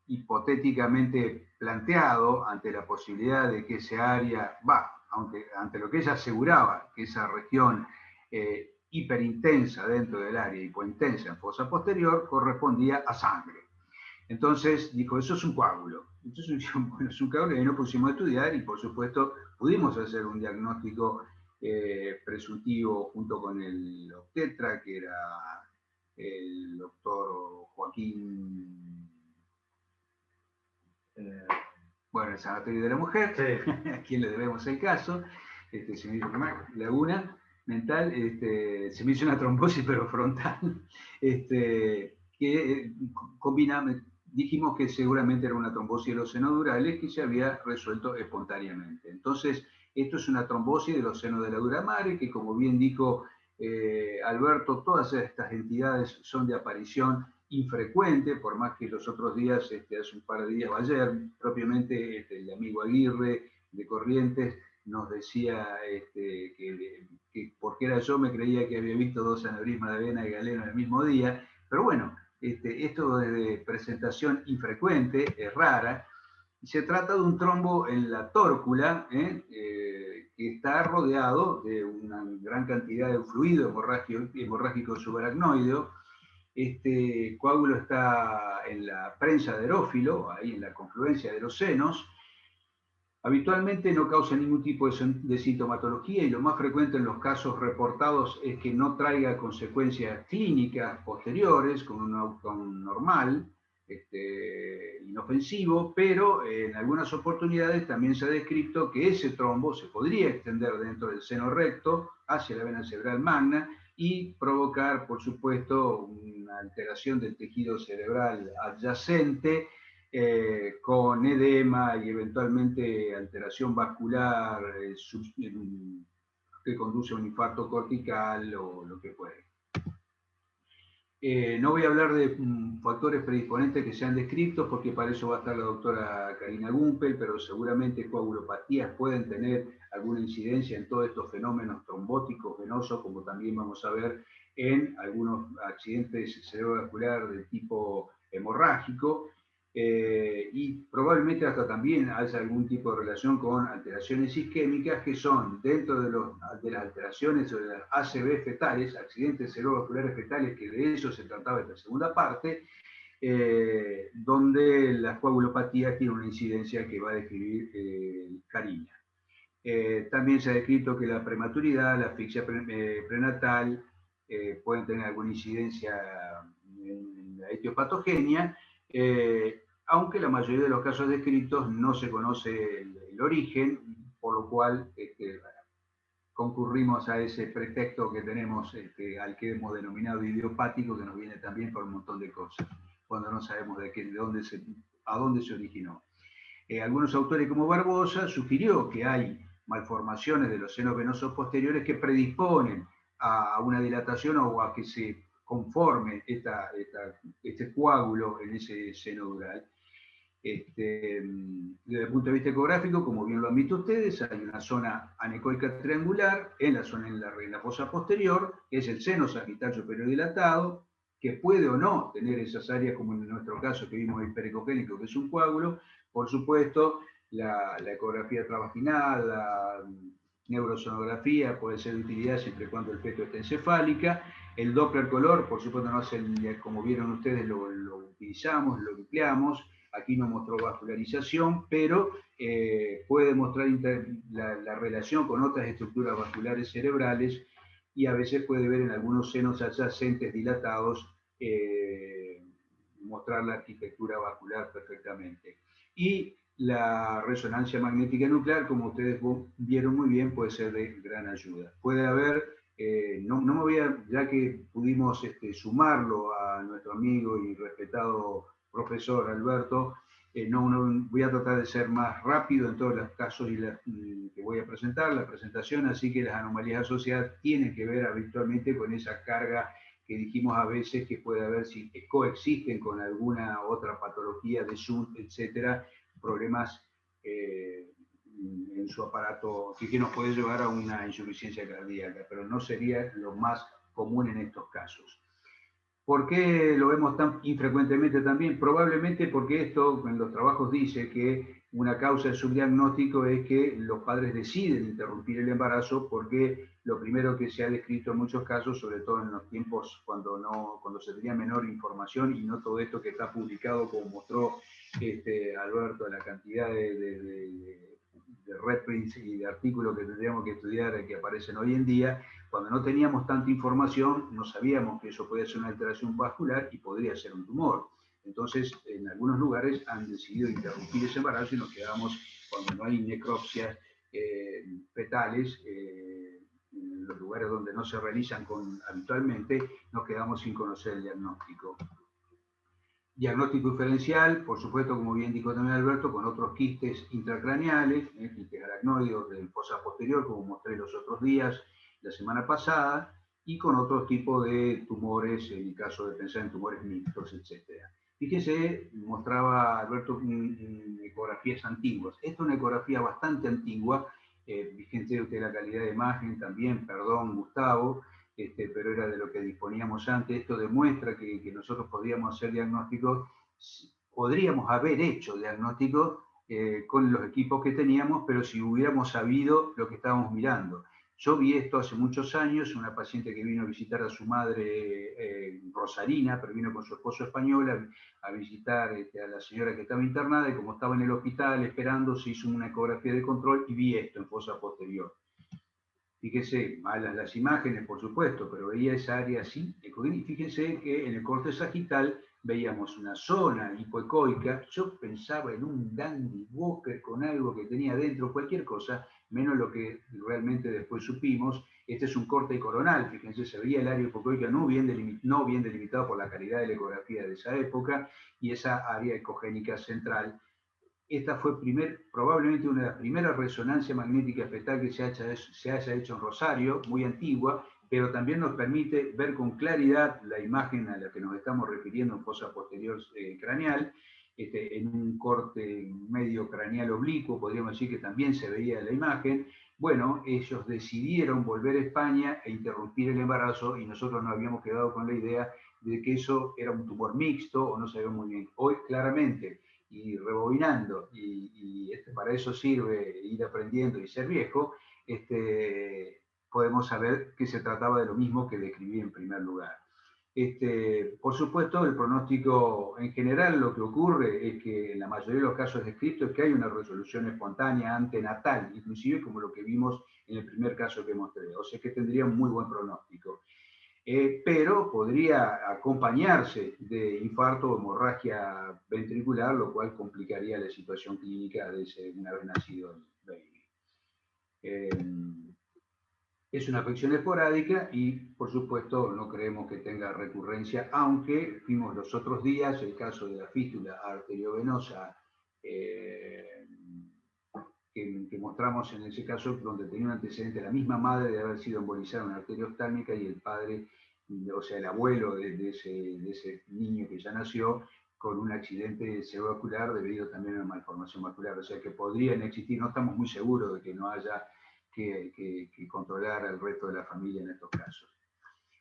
hipotéticamente planteado ante la posibilidad de que ese área, ante lo que ella aseguraba, que esa región hiperintensa dentro del área hipointensa en fosa posterior correspondía a sangre. Entonces dijo, eso es un coágulo. Entonces dijimos, bueno, es un coágulo, y nos pusimos a estudiar y por supuesto pudimos hacer un diagnóstico presuntivo junto con el obstetra, que era el doctor Joaquín, el Sanatorio de la Mujer, sí. A quien le debemos el caso, se me hizo una laguna mental, se me hizo una trombosis pero frontal, que combinamos. Dijimos que seguramente era una trombosis de los senos durales que se había resuelto espontáneamente. Entonces, esto es una trombosis de los senos de la dura madre, que como bien dijo Alberto, todas estas entidades son de aparición infrecuente, por más que los otros días, hace un par de días o ayer, propiamente el amigo Aguirre de Corrientes nos decía que porque era yo me creía que había visto 2 aneurismas de vena y galeno en el mismo día, pero bueno, esto de presentación infrecuente, es rara, y se trata de un trombo en la tórcula, que está rodeado de una gran cantidad de fluido hemorrágico subaracnoideo, Este coágulo está en la prensa de aerófilo, ahí en la confluencia de los senos. Habitualmente no causa ningún tipo de sintomatología y lo más frecuente en los casos reportados es que no traiga consecuencias clínicas posteriores con un outcome normal, inofensivo, pero en algunas oportunidades también se ha descrito que ese trombo se podría extender dentro del seno recto hacia la vena cerebral magna y provocar, por supuesto, una alteración del tejido cerebral adyacente, con edema y eventualmente alteración vascular que conduce a un infarto cortical o lo que fuere. No voy a hablar de factores predisponentes que sean descritos porque para eso va a estar la doctora Karina Gumpel, pero seguramente coagulopatías pueden tener alguna incidencia en todos estos fenómenos trombóticos venosos, como también vamos a ver en algunos accidentes cerebrovasculares de tipo hemorrágico, y probablemente hasta también haya algún tipo de relación con alteraciones isquémicas que son dentro de las alteraciones o de las ACV fetales, accidentes cerebrovasculares fetales, que de eso se trataba esta segunda parte, donde la coagulopatía tiene una incidencia que va a describir Karina. También se ha descrito que la prematuridad, la asfixia prenatal, pueden tener alguna incidencia en la etiopatogenia, aunque la mayoría de los casos descritos no se conoce el origen, por lo cual concurrimos a ese pretexto que tenemos, al que hemos denominado idiopático, que nos viene también por un montón de cosas, cuando no sabemos a dónde se originó. Algunos autores como Barbosa sugirió que hay malformaciones de los senos venosos posteriores que predisponen a una dilatación o a que se conforme este coágulo en ese seno dural. Desde el punto de vista ecográfico, como bien lo han visto ustedes, hay una zona anecoica triangular en la fosa posterior, que es el seno sagital superior dilatado, que puede o no tener esas áreas, como en nuestro caso que vimos hiperecogénico, que es un coágulo. Por supuesto, la ecografía transvaginal, la neurosonografía puede ser de utilidad siempre y cuando el feto esté encefálica. El Doppler color, por supuesto, no hace, como vieron ustedes, lo utilizamos, lo empleamos. Aquí no mostró vascularización, pero puede mostrar la relación con otras estructuras vasculares cerebrales y a veces puede ver en algunos senos adyacentes dilatados mostrar la arquitectura vascular perfectamente. Y la resonancia magnética nuclear, como ustedes vieron muy bien, puede ser de gran ayuda. Puede haber, no me voy a, ya que pudimos sumarlo a nuestro amigo y respetado profesor Alberto, no voy a tratar de ser más rápido en todos los casos que voy a presentar, la presentación, así que las anomalías asociadas tienen que ver habitualmente con esa carga que dijimos a veces que puede haber si coexisten con alguna otra patología de SUD, etcétera, problemas en su aparato que nos puede llevar a una insuficiencia cardíaca, pero no sería lo más común en estos casos. ¿Por qué lo vemos tan infrecuentemente también? Probablemente porque esto en los trabajos dice que una causa de subdiagnóstico es que los padres deciden interrumpir el embarazo porque lo primero que se ha descrito en muchos casos, sobre todo en los tiempos cuando se tenía menor información y no todo esto que está publicado como mostró Alberto, la cantidad de reprints y de artículos que tendríamos que estudiar que aparecen hoy en día. Cuando no teníamos tanta información, no sabíamos que eso podía ser una alteración vascular y podría ser un tumor. Entonces, en algunos lugares han decidido interrumpir ese embarazo y nos quedamos, cuando no hay necropsias fetales, en los lugares donde no se realizan habitualmente, nos quedamos sin conocer el diagnóstico. Diagnóstico diferencial, por supuesto, como bien dijo también Alberto, con otros quistes intracraneales, quistes aracnoides de fosa posterior, como mostré los otros días, la semana pasada, y con otro tipo de tumores, en el caso de pensar en tumores mixtos, etc. Fíjese, mostraba Alberto ecografías antiguas. Esta es una ecografía bastante antigua, fíjense usted la calidad de imagen también, perdón Gustavo, pero era de lo que disponíamos antes. Esto demuestra que nosotros podríamos hacer diagnósticos, podríamos haber hecho diagnósticos con los equipos que teníamos, pero si hubiéramos sabido lo que estábamos mirando. Yo vi esto hace muchos años, una paciente que vino a visitar a su madre rosarina, pero vino con su esposo español a visitar a la señora que estaba internada, y como estaba en el hospital esperando, se hizo una ecografía de control y vi esto en fosa posterior. Fíjense, malas las imágenes, por supuesto, pero veía esa área así. Y fíjense que en el corte sagital veíamos una zona hipoecoica. Yo pensaba en un Dandy Walker con algo que tenía dentro, cualquier cosa, menos lo que realmente después supimos. Este es un corte coronal, fíjense, se veía el área hipoecoica no bien delimitado por la calidad de la ecografía de esa época, y esa área ecogénica central. Esta fue probablemente una de las primeras resonancias magnéticas fetal que se haya hecho en Rosario, muy antigua, pero también nos permite ver con claridad la imagen a la que nos estamos refiriendo en fosa posterior craneal, en un corte medio craneal oblicuo, podríamos decir que también se veía la imagen. Bueno, ellos decidieron volver a España e interrumpir el embarazo, y nosotros nos habíamos quedado con la idea de que eso era un tumor mixto, o no sabíamos muy bien. Hoy claramente, y rebobinando, y para eso sirve ir aprendiendo y ser viejo, podemos saber que se trataba de lo mismo que describí en primer lugar. Por supuesto, el pronóstico en general, lo que ocurre es que en la mayoría de los casos descritos es que hay una resolución espontánea antenatal, inclusive como lo que vimos en el primer caso que mostré, o sea que tendría un muy buen pronóstico. Pero podría acompañarse de infarto o hemorragia ventricular, lo cual complicaría la situación clínica de ese una vez nacido el baby. Es una afección esporádica y, por supuesto, no creemos que tenga recurrencia, aunque vimos los otros días el caso de la fístula arteriovenosa que mostramos en ese caso, donde tenía un antecedente la misma madre de haber sido embolizada en una arteria oftálmica, y el padre, o sea, el abuelo de ese niño que ya nació, con un accidente cerebrovascular debido también a una malformación vascular. O sea que podrían existir, no estamos muy seguros de que no haya que controlar al resto de la familia en estos casos.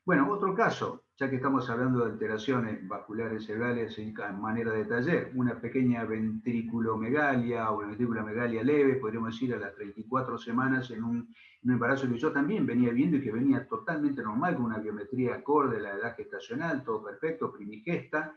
Bueno, otro caso, ya que estamos hablando de alteraciones vasculares cerebrales en manera de taller, una pequeña ventriculomegalia o una ventriculomegalia leve, podríamos decir, a las 34 semanas en un embarazo que yo también venía viendo y que venía totalmente normal, con una biometría acorde a la edad gestacional, todo perfecto, primigesta.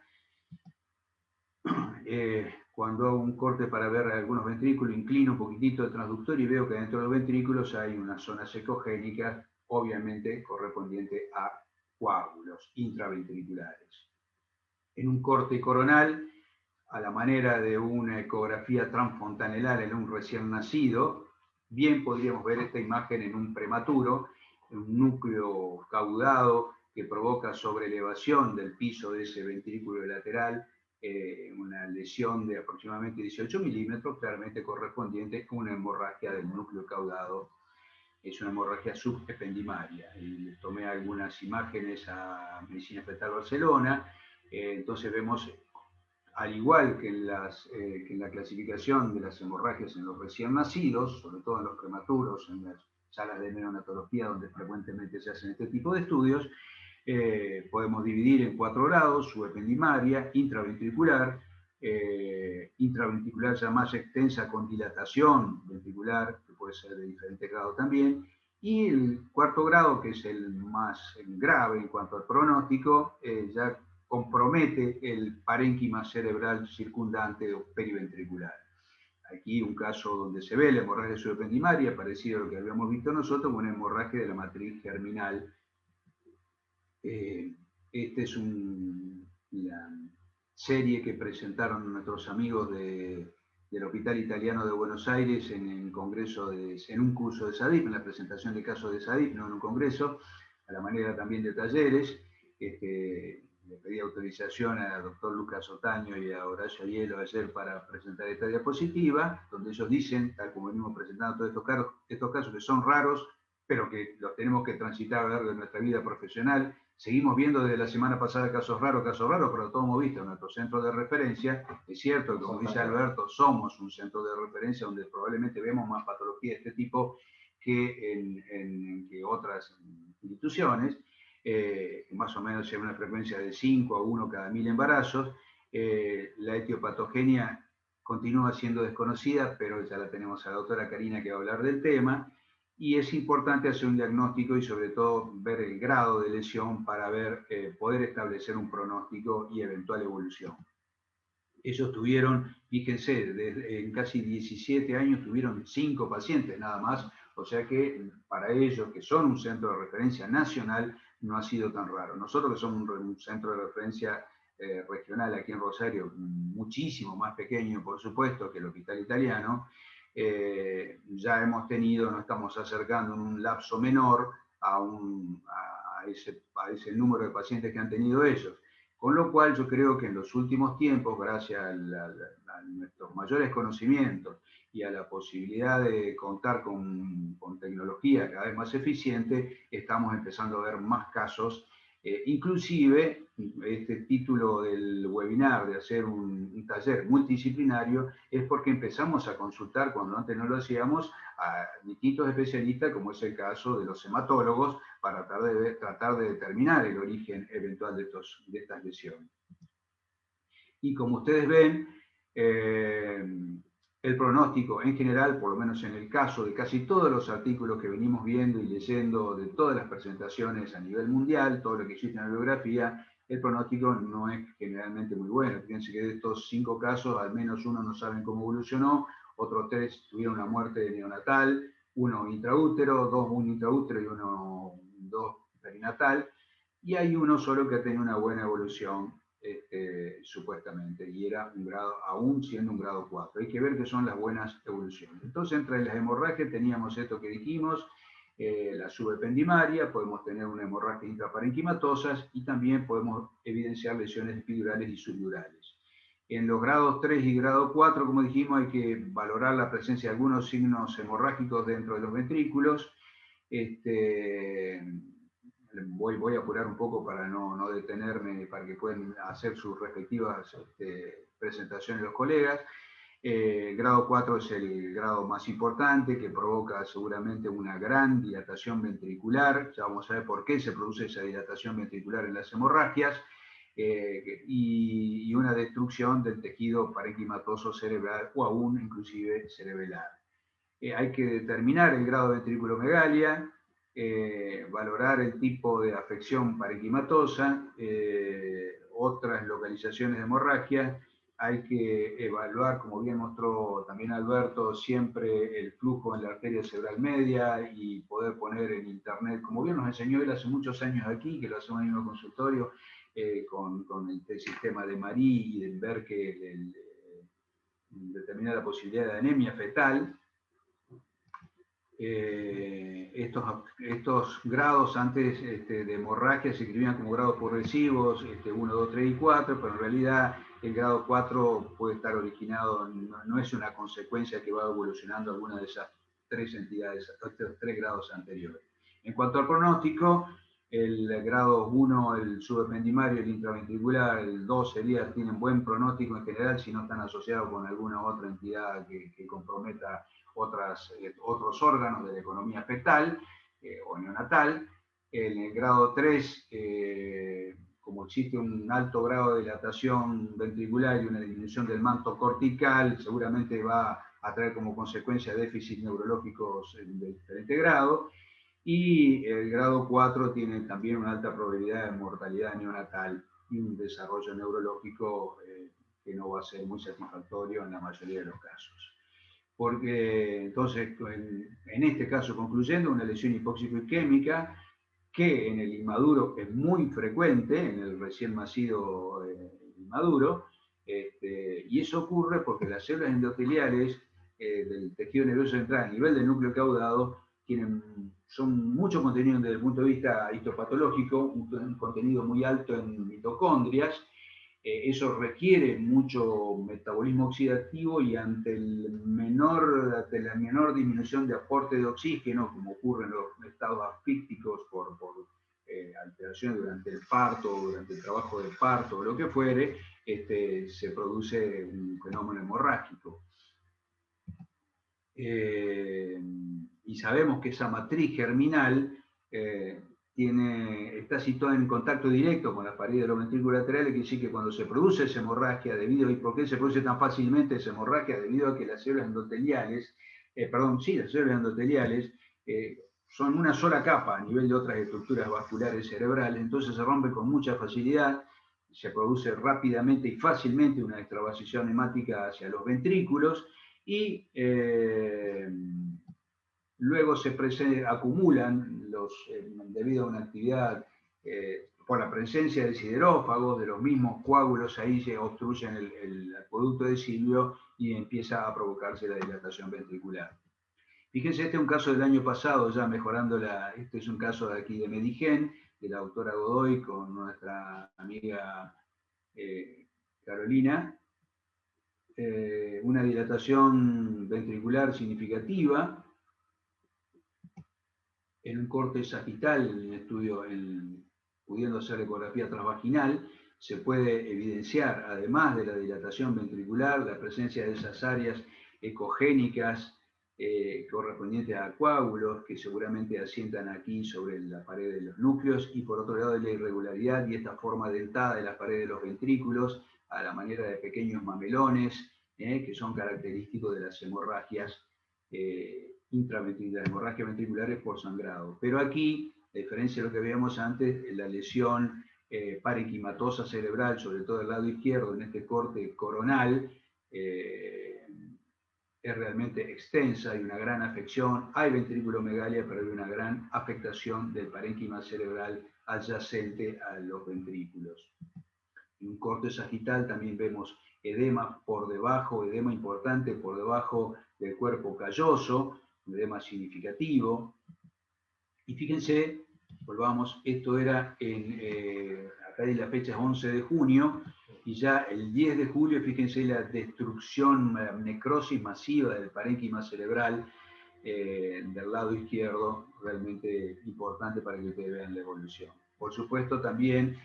Cuando hago un corte para ver algunos ventrículos, inclino un poquitito el transductor y veo que dentro de los ventrículos hay unas zonas ecogénicas, obviamente correspondiente a coágulos intraventriculares. En un corte coronal, a la manera de una ecografía transfontanelar en un recién nacido, bien podríamos ver esta imagen en un prematuro, en un núcleo caudado que provoca sobreelevación del piso de ese ventrículo lateral, una lesión de aproximadamente 18 milímetros, claramente correspondiente a una hemorragia del núcleo caudado. Es una hemorragia subependimaria. Y tomé algunas imágenes a Medicina Fetal Barcelona, entonces vemos, al igual que en la clasificación de las hemorragias en los recién nacidos, sobre todo en los prematuros, en las salas de neonatología donde frecuentemente se hacen este tipo de estudios, podemos dividir en 4 grados: subependimaria, intraventricular, intraventricular ya más extensa con dilatación ventricular, que puede ser de diferente grado también, y el 4º grado, que es el más grave en cuanto al pronóstico, ya compromete el parénquima cerebral circundante o periventricular. Aquí un caso donde se ve la hemorragia subependimaria, parecido a lo que habíamos visto nosotros, con una hemorragia de la matriz germinal. Esta es la serie que presentaron nuestros amigos del Hospital Italiano de Buenos Aires en un curso de SADIP, en la presentación de casos de SADIP, no en un congreso, a la manera también de talleres. Le pedí autorización al doctor Lucas Otaño y a Horacio Hielo ayer para presentar esta diapositiva, donde ellos dicen, tal como venimos presentando todos estos casos que son raros, pero que los tenemos que transitar a lo largo de nuestra vida profesional. Seguimos viendo desde la semana pasada casos raros, pero todos hemos visto en nuestro centro de referencia. Es cierto que, como dice Alberto, somos un centro de referencia donde probablemente vemos más patología de este tipo que en otras instituciones, más o menos en una frecuencia de 5 a 1 cada 1000 embarazos. La etiopatogenia continúa siendo desconocida, pero ya la tenemos a la doctora Karina que va a hablar del tema. y es importante hacer un diagnóstico y sobre todo ver el grado de lesión para poder establecer un pronóstico y eventual evolución. Ellos tuvieron, fíjense, en casi 17 años tuvieron 5 pacientes nada más, o sea que para ellos, que son un centro de referencia nacional, no ha sido tan raro. Nosotros que somos un centro de referencia regional aquí en Rosario, muchísimo más pequeño, por supuesto, que el Hospital Italiano, ya hemos tenido, nos estamos acercando en un lapso menor a ese número de pacientes que han tenido ellos. Con lo cual yo creo que en los últimos tiempos, gracias a nuestros mayores conocimientos y a la posibilidad de contar con tecnología cada vez más eficiente, estamos empezando a ver más casos. Inclusive, este título del webinar de hacer un taller multidisciplinario es porque empezamos a consultar, cuando antes no lo hacíamos, a distintos especialistas, como es el caso de los hematólogos, para tratar de determinar el origen eventual de estas lesiones. Y como ustedes ven, el pronóstico en general, por lo menos en el caso de casi todos los artículos que venimos viendo y leyendo de todas las presentaciones a nivel mundial, todo lo que existe en la bibliografía, el pronóstico no es generalmente muy bueno. Fíjense que de estos 5 casos, al menos uno no saben cómo evolucionó, otros 3 tuvieron una muerte neonatal, uno intraútero, 2 un intraútero y 2 perinatal, y hay uno solo que ha tenido una buena evolución, supuestamente, y era un grado, aún siendo un grado 4. Hay que ver qué son las buenas evoluciones. Entonces, entre las hemorragias teníamos esto que dijimos, la subependimaria, podemos tener una hemorragia intraparenquimatosas y también podemos evidenciar lesiones epidurales y subdurales. En los grados 3 y grado 4, como dijimos, hay que valorar la presencia de algunos signos hemorrágicos dentro de los ventrículos. Voy a apurar un poco para no detenerme, para que puedan hacer sus respectivas presentaciones los colegas. Grado 4 es el grado más importante, que provoca seguramente una gran dilatación ventricular. Ya vamos a ver por qué se produce esa dilatación ventricular en las hemorragias, y una destrucción del tejido parenquimatoso cerebral o aún inclusive cerebelar. Hay que determinar el grado de ventriculomegalia, valorar el tipo de afección parenquimatosa, otras localizaciones de hemorragia. Hay que evaluar, como bien mostró también Alberto, siempre el flujo en la arteria cerebral media y poder poner en internet, como bien nos enseñó él hace muchos años aquí, que lo hacemos en el mismo consultorio, con el sistema de Marie, y de ver que determina la posibilidad de anemia fetal. Estos grados antes de hemorragia se escribían como grados progresivos, 1, 2, 3 y 4, pero en realidad el grado 4 puede estar originado, no es una consecuencia que va evolucionando alguna de esas 3 entidades, estos 3 grados anteriores. En cuanto al pronóstico, el grado 1, el subependimario, el intraventricular, el 2 tienen buen pronóstico en general si no están asociados con alguna otra entidad que comprometa otros órganos de la economía fetal o neonatal. En el grado 3, como existe un alto grado de dilatación ventricular y una disminución del manto cortical, seguramente va a traer como consecuencia déficits neurológicos de diferente grado. Y el grado 4 tiene también una alta probabilidad de mortalidad neonatal y un desarrollo neurológico que no va a ser muy satisfactorio en la mayoría de los casos. Porque entonces, en este caso, concluyendo, una lesión hipóxico-isquémica que en el inmaduro es muy frecuente, en el recién nacido inmaduro, y eso ocurre porque las células endoteliales del tejido nervioso central a nivel del núcleo caudado son mucho contenido desde el punto de vista histopatológico, un contenido muy alto en mitocondrias. Eso requiere mucho metabolismo oxidativo y ante la menor disminución de aporte de oxígeno, como ocurre en los estados asfícticos por alteraciones durante el parto, durante el trabajo de parto o lo que fuere, se produce un fenómeno hemorrágico. Y sabemos que esa matriz germinal está situada en contacto directo con las paredes de los ventrículos laterales, que decir que cuando se produce esa hemorragia, ¿y por qué se produce tan fácilmente esa hemorragia? Debido a que las células endoteliales, las células endoteliales son una sola capa a nivel de otras estructuras vasculares cerebrales, entonces se rompe con mucha facilidad, se produce rápidamente y fácilmente una extravasión hemática hacia los ventrículos y luego se acumulan debido a una actividad por la presencia de siderófagos, de los mismos coágulos, ahí se obstruyen el acueducto de Silvio y empieza a provocarse la dilatación ventricular. Fíjense, este es un caso del año pasado, ya mejorando este es un caso de aquí de Medigen, de la doctora Godoy con nuestra amiga Carolina. Una dilatación ventricular significativa en un corte sagital, en un estudio pudiendo hacer ecografía transvaginal, se puede evidenciar, además de la dilatación ventricular, la presencia de esas áreas ecogénicas correspondientes a coágulos que seguramente asientan aquí sobre la pared de los núcleos, y por otro lado la irregularidad y esta forma dentada de la pared de los ventrículos a la manera de pequeños mamelones que son característicos de las hemorragias intraventriculares, hemorragias ventriculares por sangrado. Pero aquí, a diferencia de lo que veíamos antes, la lesión parenquimatosa cerebral, sobre todo del lado izquierdo, en este corte coronal, es realmente extensa, hay una gran afección, hay ventriculomegalia, pero hay una gran afectación del parénquima cerebral adyacente a los ventrículos. En un corte sagital también vemos edema por debajo, edema importante por debajo del cuerpo calloso, un edema significativo. Y fíjense, volvamos, esto era acá la fecha es 11 de junio, y ya el 10 de julio, fíjense la destrucción, la necrosis masiva del parénquima cerebral del lado izquierdo, realmente importante para que ustedes vean la evolución. Por supuesto, también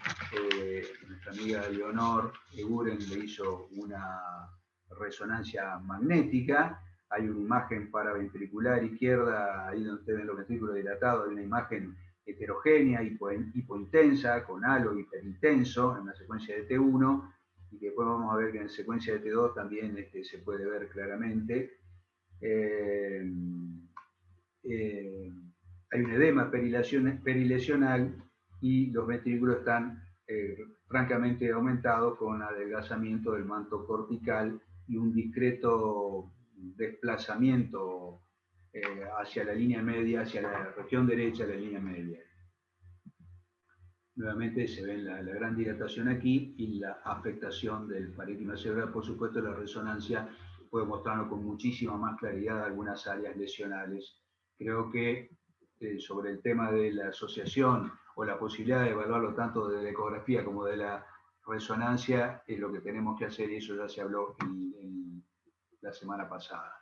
nuestra amiga Leonor Eguren le hizo una resonancia magnética. Hay una imagen paraventricular izquierda, ahí donde ustedes ven los ventrículos dilatados, hay una imagen heterogénea, hipointensa, con halo hiperintenso en la secuencia de T1, y que después vamos a ver que en la secuencia de T2 también se puede ver claramente. Hay un edema perilesional y los ventrículos están francamente aumentados con adelgazamiento del manto cortical y un discreto desplazamiento hacia la línea media, hacia la región derecha de la línea media. Nuevamente se ve la gran dilatación aquí y la afectación del parénquima cerebral. Por supuesto, la resonancia puede mostrarnos con muchísima más claridad algunas áreas lesionales. Creo que sobre el tema de la asociación o la posibilidad de evaluarlo tanto de la ecografía como de la resonancia es lo que tenemos que hacer, y eso ya se habló en la semana pasada.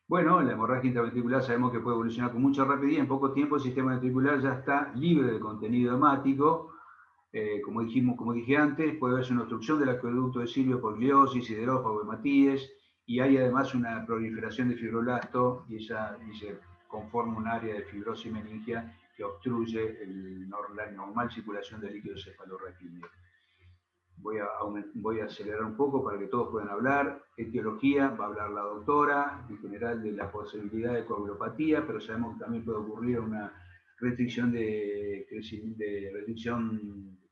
Bueno, la hemorragia intraventricular sabemos que puede evolucionar con mucha rapidez. En poco tiempo el sistema ventricular ya está libre de contenido hemático. Como dije antes, puede haberse una obstrucción del acueducto de Silvio por gliosis, siderófago, hematíes, y hay además una proliferación de fibroblasto y se conforma un área de fibrosis meningia que obstruye la normal circulación del líquido cefalorraquídeo. Voy a acelerar un poco para que todos puedan hablar. Etiología, va a hablar la doctora, en general de la posibilidad de coagulopatía, pero sabemos que también puede ocurrir una restricción de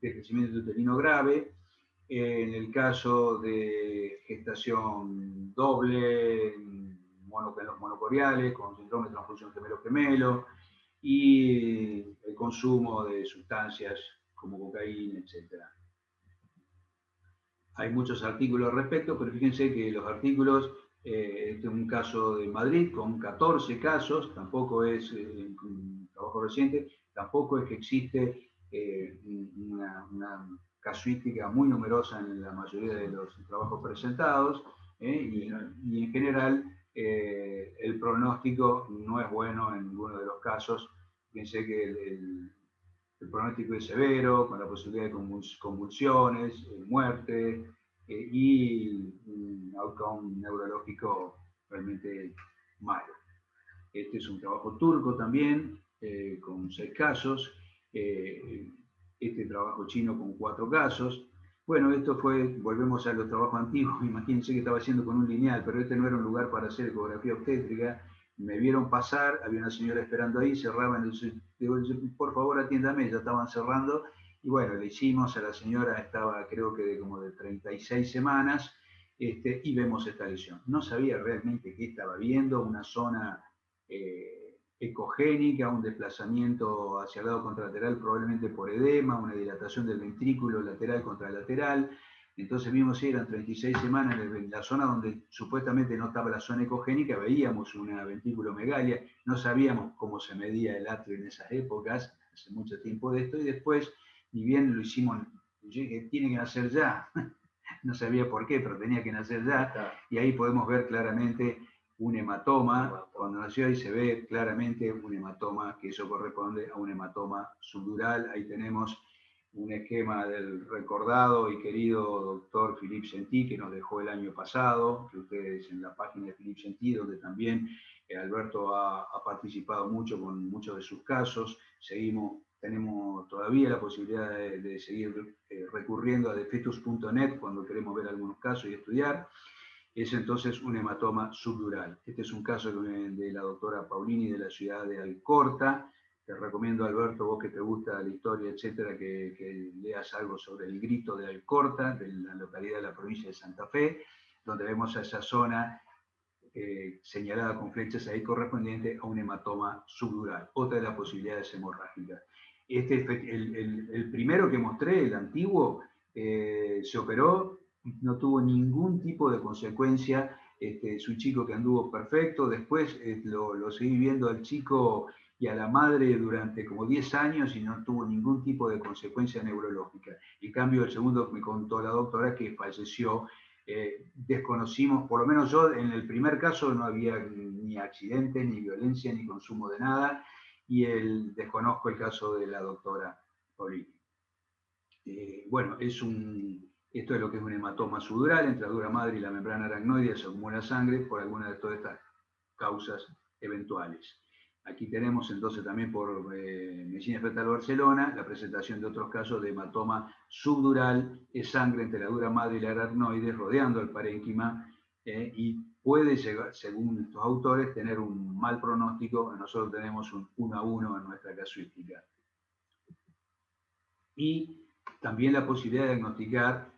crecimiento uterino grave. En el caso de gestación doble, en los monocoriales, con síndrome de transfusión gemelo-gemelo, y el consumo de sustancias como cocaína, etc. Hay muchos artículos al respecto, pero fíjense que los artículos, este es un caso de Madrid con 14 casos, tampoco es un trabajo reciente, tampoco es que existe una casuística muy numerosa en la mayoría de los trabajos presentados, y en general el pronóstico no es bueno en ninguno de los casos. Fíjense que el pronóstico es severo, con la posibilidad de convulsiones, muerte y un outcome neurológico realmente malo. Este es un trabajo turco también, con 6 casos. Este trabajo chino con 4 casos. Bueno, esto volvemos a los trabajos antiguos. Imagínense que estaba haciendo con un lineal, pero este no era un lugar para hacer ecografía obstétrica. me vieron pasar, había una señora esperando ahí, cerraban, entonces digo, por favor atiéndame, ya estaban cerrando, y bueno, le hicimos, a la señora estaba creo que como de 36 semanas, y vemos esta lesión. No sabía realmente qué estaba viendo, una zona ecogénica, un desplazamiento hacia el lado contralateral probablemente por edema, una dilatación del ventrículo lateral contralateral. Entonces vimos si eran 36 semanas en la zona donde supuestamente no estaba la zona ecogénica, veíamos una ventrículomegalia, no sabíamos cómo se medía el atrio en esas épocas, hace mucho tiempo de esto, y después, ni bien lo hicimos, yo dije, tiene que nacer ya, no sabía por qué, pero tenía que nacer ya, y ahí podemos ver claramente un hematoma, cuando nació ahí se ve claramente un hematoma, que eso corresponde a un hematoma subdural, ahí tenemos un esquema del recordado y querido doctor Philippe Gentil, que nos dejó el año pasado, que ustedes en la página de Philippe Gentil, donde también Alberto ha participado mucho con muchos de sus casos. Tenemos todavía la posibilidad de seguir recurriendo a defetus.net cuando queremos ver algunos casos y estudiar. Es entonces un hematoma subdural. Este es un caso de la doctora Paulini de la ciudad de Alcorta. Te recomiendo, Alberto, vos que te gusta la historia, etcétera, que leas algo sobre el grito de Alcorta, de la localidad de la provincia de Santa Fe, donde vemos a esa zona señalada con flechas ahí correspondiente a un hematoma subdural, otra de las posibilidades hemorrágicas. El primero que mostré, el antiguo, se operó, no tuvo ningún tipo de consecuencia, es un chico que anduvo perfecto, después lo seguí viendo al chico y a la madre durante como 10 años y no tuvo ningún tipo de consecuencia neurológica. En cambio, el segundo me contó la doctora que falleció. Desconocimos, por lo menos yo en el primer caso no había ni accidente, ni violencia, ni consumo de nada, y desconozco el caso de la doctora Paulini. Bueno, esto es lo que es un hematoma subdural, entre la dura madre y la membrana aracnoidea se acumula sangre por alguna de todas estas causas eventuales. Aquí tenemos entonces también por Medicina Fetal Barcelona la presentación de otros casos de hematoma subdural, es sangre entre la dura madre y la aracnoide rodeando el parénquima y puede llegar, según estos autores, tener un mal pronóstico. Nosotros tenemos un 1-1 en nuestra casuística. Y también la posibilidad de diagnosticar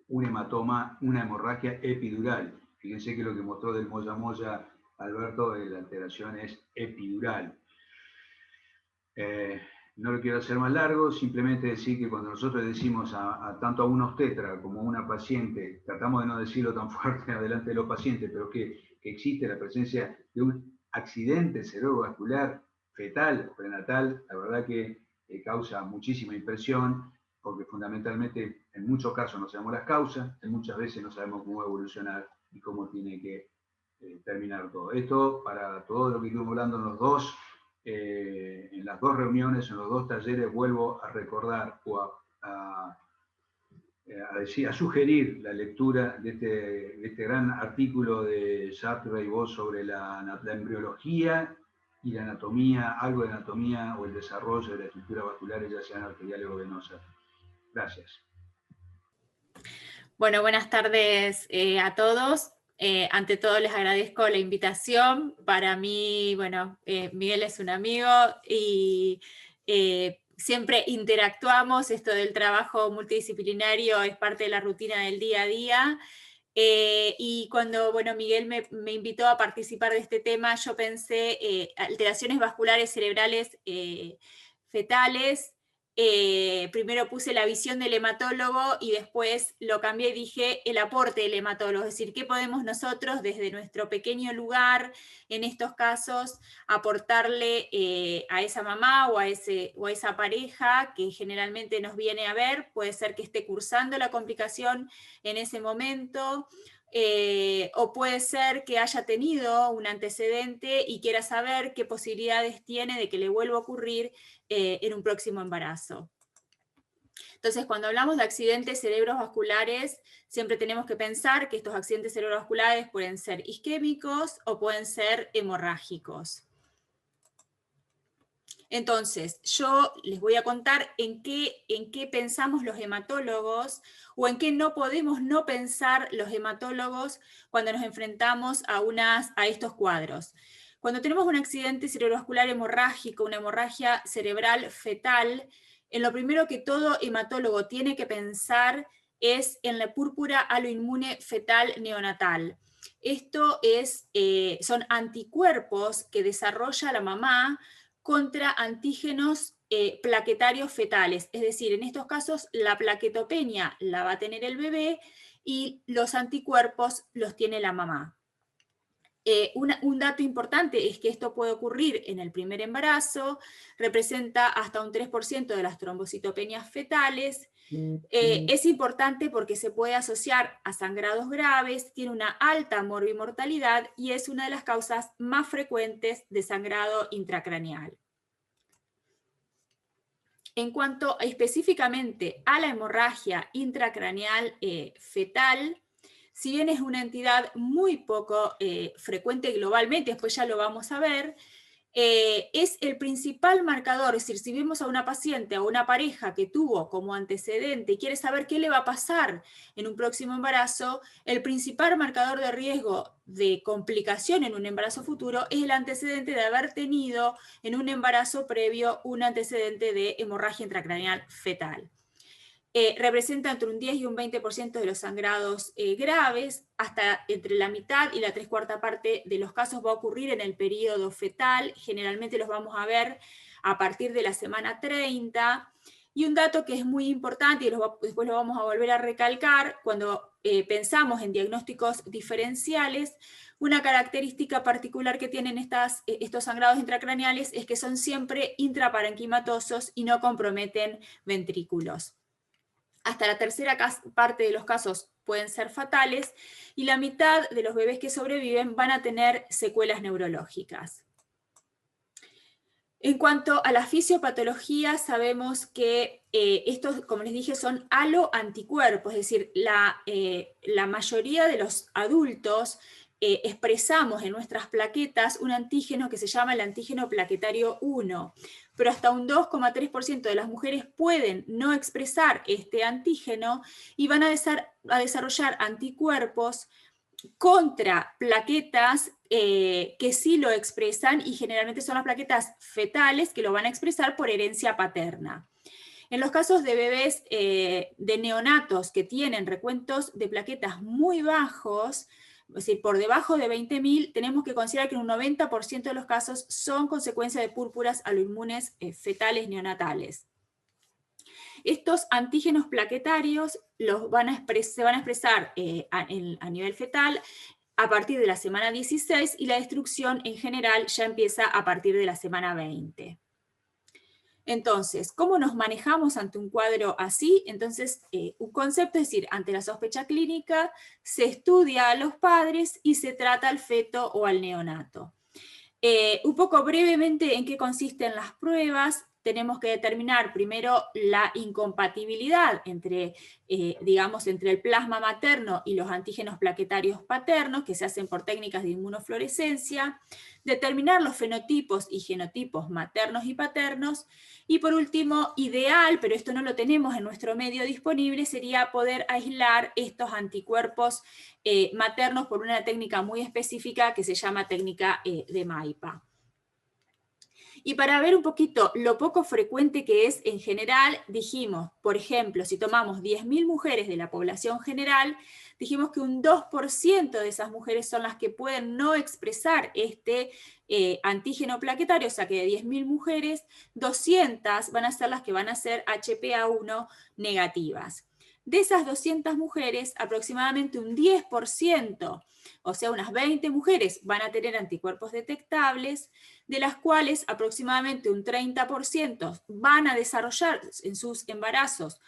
un hematoma, una hemorragia epidural. Fíjense que lo que mostró del moya-moya Alberto, la alteración es epidural. No lo quiero hacer más largo, simplemente decir que cuando nosotros decimos tanto a un obstetra como a una paciente, tratamos de no decirlo tan fuerte delante de los pacientes, pero que existe la presencia de un accidente cerebrovascular fetal, prenatal, la verdad que causa muchísima impresión, porque fundamentalmente en muchos casos no sabemos las causas, en muchas veces no sabemos cómo evolucionar y cómo tiene que terminar todo. Esto, para todo lo que estuvimos hablando en las dos reuniones, en los dos talleres, vuelvo a recordar o a sugerir la lectura de este gran artículo de Sartre y Vos sobre la embriología y la anatomía, algo de anatomía o el desarrollo de la estructura vascular, ya sean arteriales o venosas. Gracias. Bueno, buenas tardes a todos. Ante todo les agradezco la invitación. Para mí, bueno, Miguel es un amigo y siempre interactuamos. Esto del trabajo multidisciplinario es parte de la rutina del día a día. Y cuando, bueno, Miguel me invitó a participar de este tema, yo pensé alteraciones vasculares cerebrales fetales. Primero puse la visión del hematólogo y después lo cambié y dije el aporte del hematólogo, es decir, qué podemos nosotros desde nuestro pequeño lugar, en estos casos, aportarle a esa mamá o a esa pareja que generalmente nos viene a ver. Puede ser que esté cursando la complicación en ese momento, o puede ser que haya tenido un antecedente y quiera saber qué posibilidades tiene de que le vuelva a ocurrir en un próximo embarazo. Entonces, cuando hablamos de accidentes cerebrovasculares, siempre tenemos que pensar que estos accidentes cerebrovasculares pueden ser isquémicos o pueden ser hemorrágicos. Entonces, yo les voy a contar en qué pensamos los hematólogos o en qué no podemos no pensar los hematólogos cuando nos enfrentamos a estos cuadros. Cuando tenemos un accidente cerebrovascular hemorrágico, una hemorragia cerebral fetal, en lo primero que todo hematólogo tiene que pensar es en la púrpura aloinmune fetal neonatal. Esto son anticuerpos que desarrolla la mamá contra antígenos plaquetarios fetales. Es decir, en estos casos la plaquetopenia la va a tener el bebé y los anticuerpos los tiene la mamá. Un dato importante es que esto puede ocurrir en el primer embarazo, representa hasta un 3% de las trombocitopenias fetales. Es importante porque se puede asociar a sangrados graves, tiene una alta morbimortalidad y es una de las causas más frecuentes de sangrado intracraneal. En cuanto específicamente a la hemorragia intracraneal fetal, si bien es una entidad muy poco frecuente globalmente, después ya lo vamos a ver, es el principal marcador. Es decir, si vemos a una paciente o una pareja que tuvo como antecedente y quiere saber qué le va a pasar en un próximo embarazo, el principal marcador de riesgo de complicación en un embarazo futuro es el antecedente de haber tenido en un embarazo previo un antecedente de hemorragia intracraneal fetal. Representa entre un 10 y un 20% de los sangrados graves, hasta entre la mitad y la 3/4 parte de los casos va a ocurrir en el periodo fetal, generalmente los vamos a ver a partir de la semana 30, y un dato que es muy importante, y después lo vamos a volver a recalcar, cuando pensamos en diagnósticos diferenciales, una característica particular que tienen estos sangrados intracraneales es que son siempre intraparenquimatosos y no comprometen ventrículos. Hasta la tercera parte de los casos pueden ser fatales y la mitad de los bebés que sobreviven van a tener secuelas neurológicas. En cuanto a la fisiopatología, sabemos que estos, como les dije, son aloanticuerpos, es decir, la mayoría de los adultos expresamos en nuestras plaquetas un antígeno que se llama el antígeno plaquetario 1, pero hasta un 2,3% de las mujeres pueden no expresar este antígeno y van a desarrollar anticuerpos contra plaquetas que sí lo expresan, y generalmente son las plaquetas fetales que lo van a expresar por herencia paterna. En los casos de bebés de neonatos que tienen recuentos de plaquetas muy bajos, es decir, por debajo de 20.000, tenemos que considerar que en un 90% de los casos son consecuencia de púrpuras aloinmunes fetales neonatales. Estos antígenos plaquetarios se van a expresar a nivel fetal a partir de la semana 16 y la destrucción en general ya empieza a partir de la semana 20. Entonces, ¿cómo nos manejamos ante un cuadro así? Entonces, un concepto es decir, ante la sospecha clínica se estudia a los padres y se trata al feto o al neonato. Un poco brevemente en qué consisten las pruebas. Tenemos que determinar primero la incompatibilidad entre el plasma materno y los antígenos plaquetarios paternos, que se hacen por técnicas de inmunofluorescencia, determinar los fenotipos y genotipos maternos y paternos, y por último, ideal, pero esto no lo tenemos en nuestro medio disponible, sería poder aislar estos anticuerpos maternos por una técnica muy específica que se llama técnica de MAIPA. Y para ver un poquito lo poco frecuente que es en general, dijimos, por ejemplo, si tomamos 10.000 mujeres de la población general, dijimos que un 2% de esas mujeres son las que pueden no expresar este antígeno plaquetario, o sea que de 10.000 mujeres, 200 van a ser las que van a ser HPA1 negativas. De esas 200 mujeres, aproximadamente un 10%, o sea, unas 20 mujeres van a tener anticuerpos detectables, de las cuales aproximadamente un 30% van a desarrollar en sus embarazos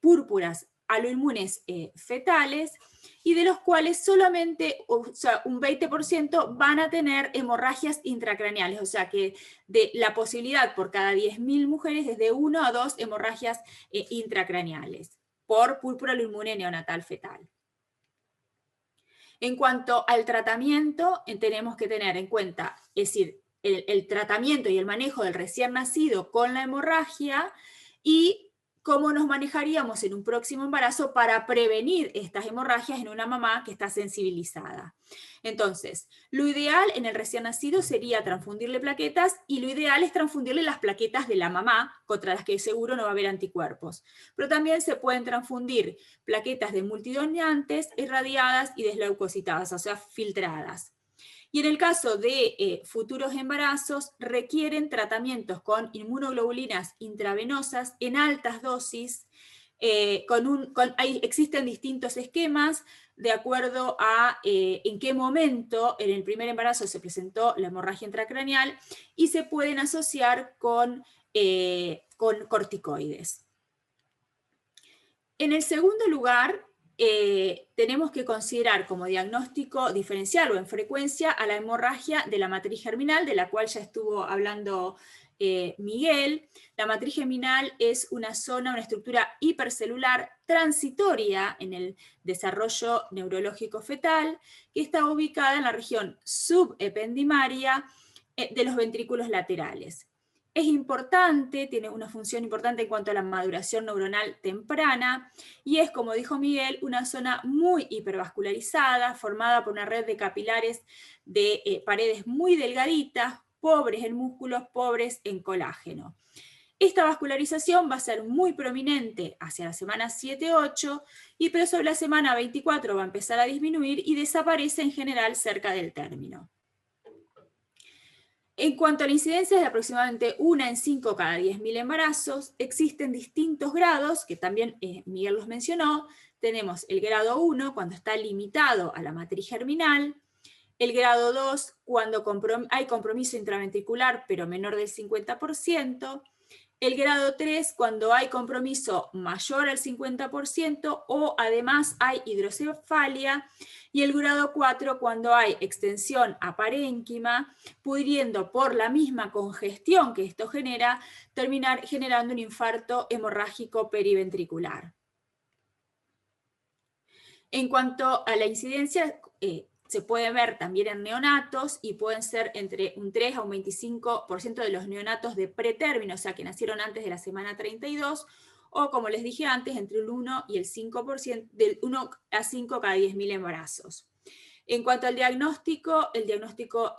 púrpuras aloinmunes fetales, y de los cuales solamente, o sea, un 20% van a tener hemorragias intracraneales, o sea que de la posibilidad por cada 10.000 mujeres es de 1 a 2 hemorragias intracraneales por púrpura aloinmune neonatal fetal. En cuanto al tratamiento, tenemos que tener en cuenta, es decir, el tratamiento y el manejo del recién nacido con la hemorragia, y cómo nos manejaríamos en un próximo embarazo para prevenir estas hemorragias en una mamá que está sensibilizada. Entonces, lo ideal en el recién nacido sería transfundirle plaquetas, y lo ideal es transfundirle las plaquetas de la mamá, contra las que seguro no va a haber anticuerpos. Pero también se pueden transfundir plaquetas de multidonantes irradiadas y desleucocitadas, o sea, filtradas. Y en el caso de futuros embarazos, requieren tratamientos con inmunoglobulinas intravenosas en altas dosis. Existen distintos esquemas de acuerdo a en qué momento en el primer embarazo se presentó la hemorragia intracraneal, y se pueden asociar con corticoides. En el segundo lugar, tenemos que considerar como diagnóstico diferencial o en frecuencia a la hemorragia de la matriz germinal, de la cual ya estuvo hablando Miguel. La matriz germinal es una zona, una estructura hipercelular transitoria en el desarrollo neurológico fetal, que está ubicada en la región subependimaria de los ventrículos laterales. Es importante, tiene una función importante en cuanto a la maduración neuronal temprana, y es, como dijo Miguel, una zona muy hipervascularizada, formada por una red de capilares de paredes muy delgaditas, pobres en músculos, pobres en colágeno. Esta vascularización va a ser muy prominente hacia la semana 7-8, pero sobre la semana 24 va a empezar a disminuir y desaparece en general cerca del término. En cuanto a la incidencia, es de aproximadamente 1 en 5 cada 10.000 embarazos. Existen distintos grados, que también Miguel los mencionó. Tenemos el grado 1, cuando está limitado a la matriz germinal. El grado 2, cuando hay compromiso intraventricular, pero menor del 50%. El grado 3, cuando hay compromiso mayor al 50% o además hay hidrocefalia. Y el grado 4, cuando hay extensión a parénquima, pudiendo por la misma congestión que esto genera, terminar generando un infarto hemorrágico periventricular. En cuanto a la incidencia, se puede ver también en neonatos, y pueden ser entre un 3 a un 25% de los neonatos de pretérmino, o sea, que nacieron antes de la semana 32, o como les dije antes, entre el 1 y el 5%, del 1 a 5 cada 10.000 embarazos. En cuanto al diagnóstico, el diagnóstico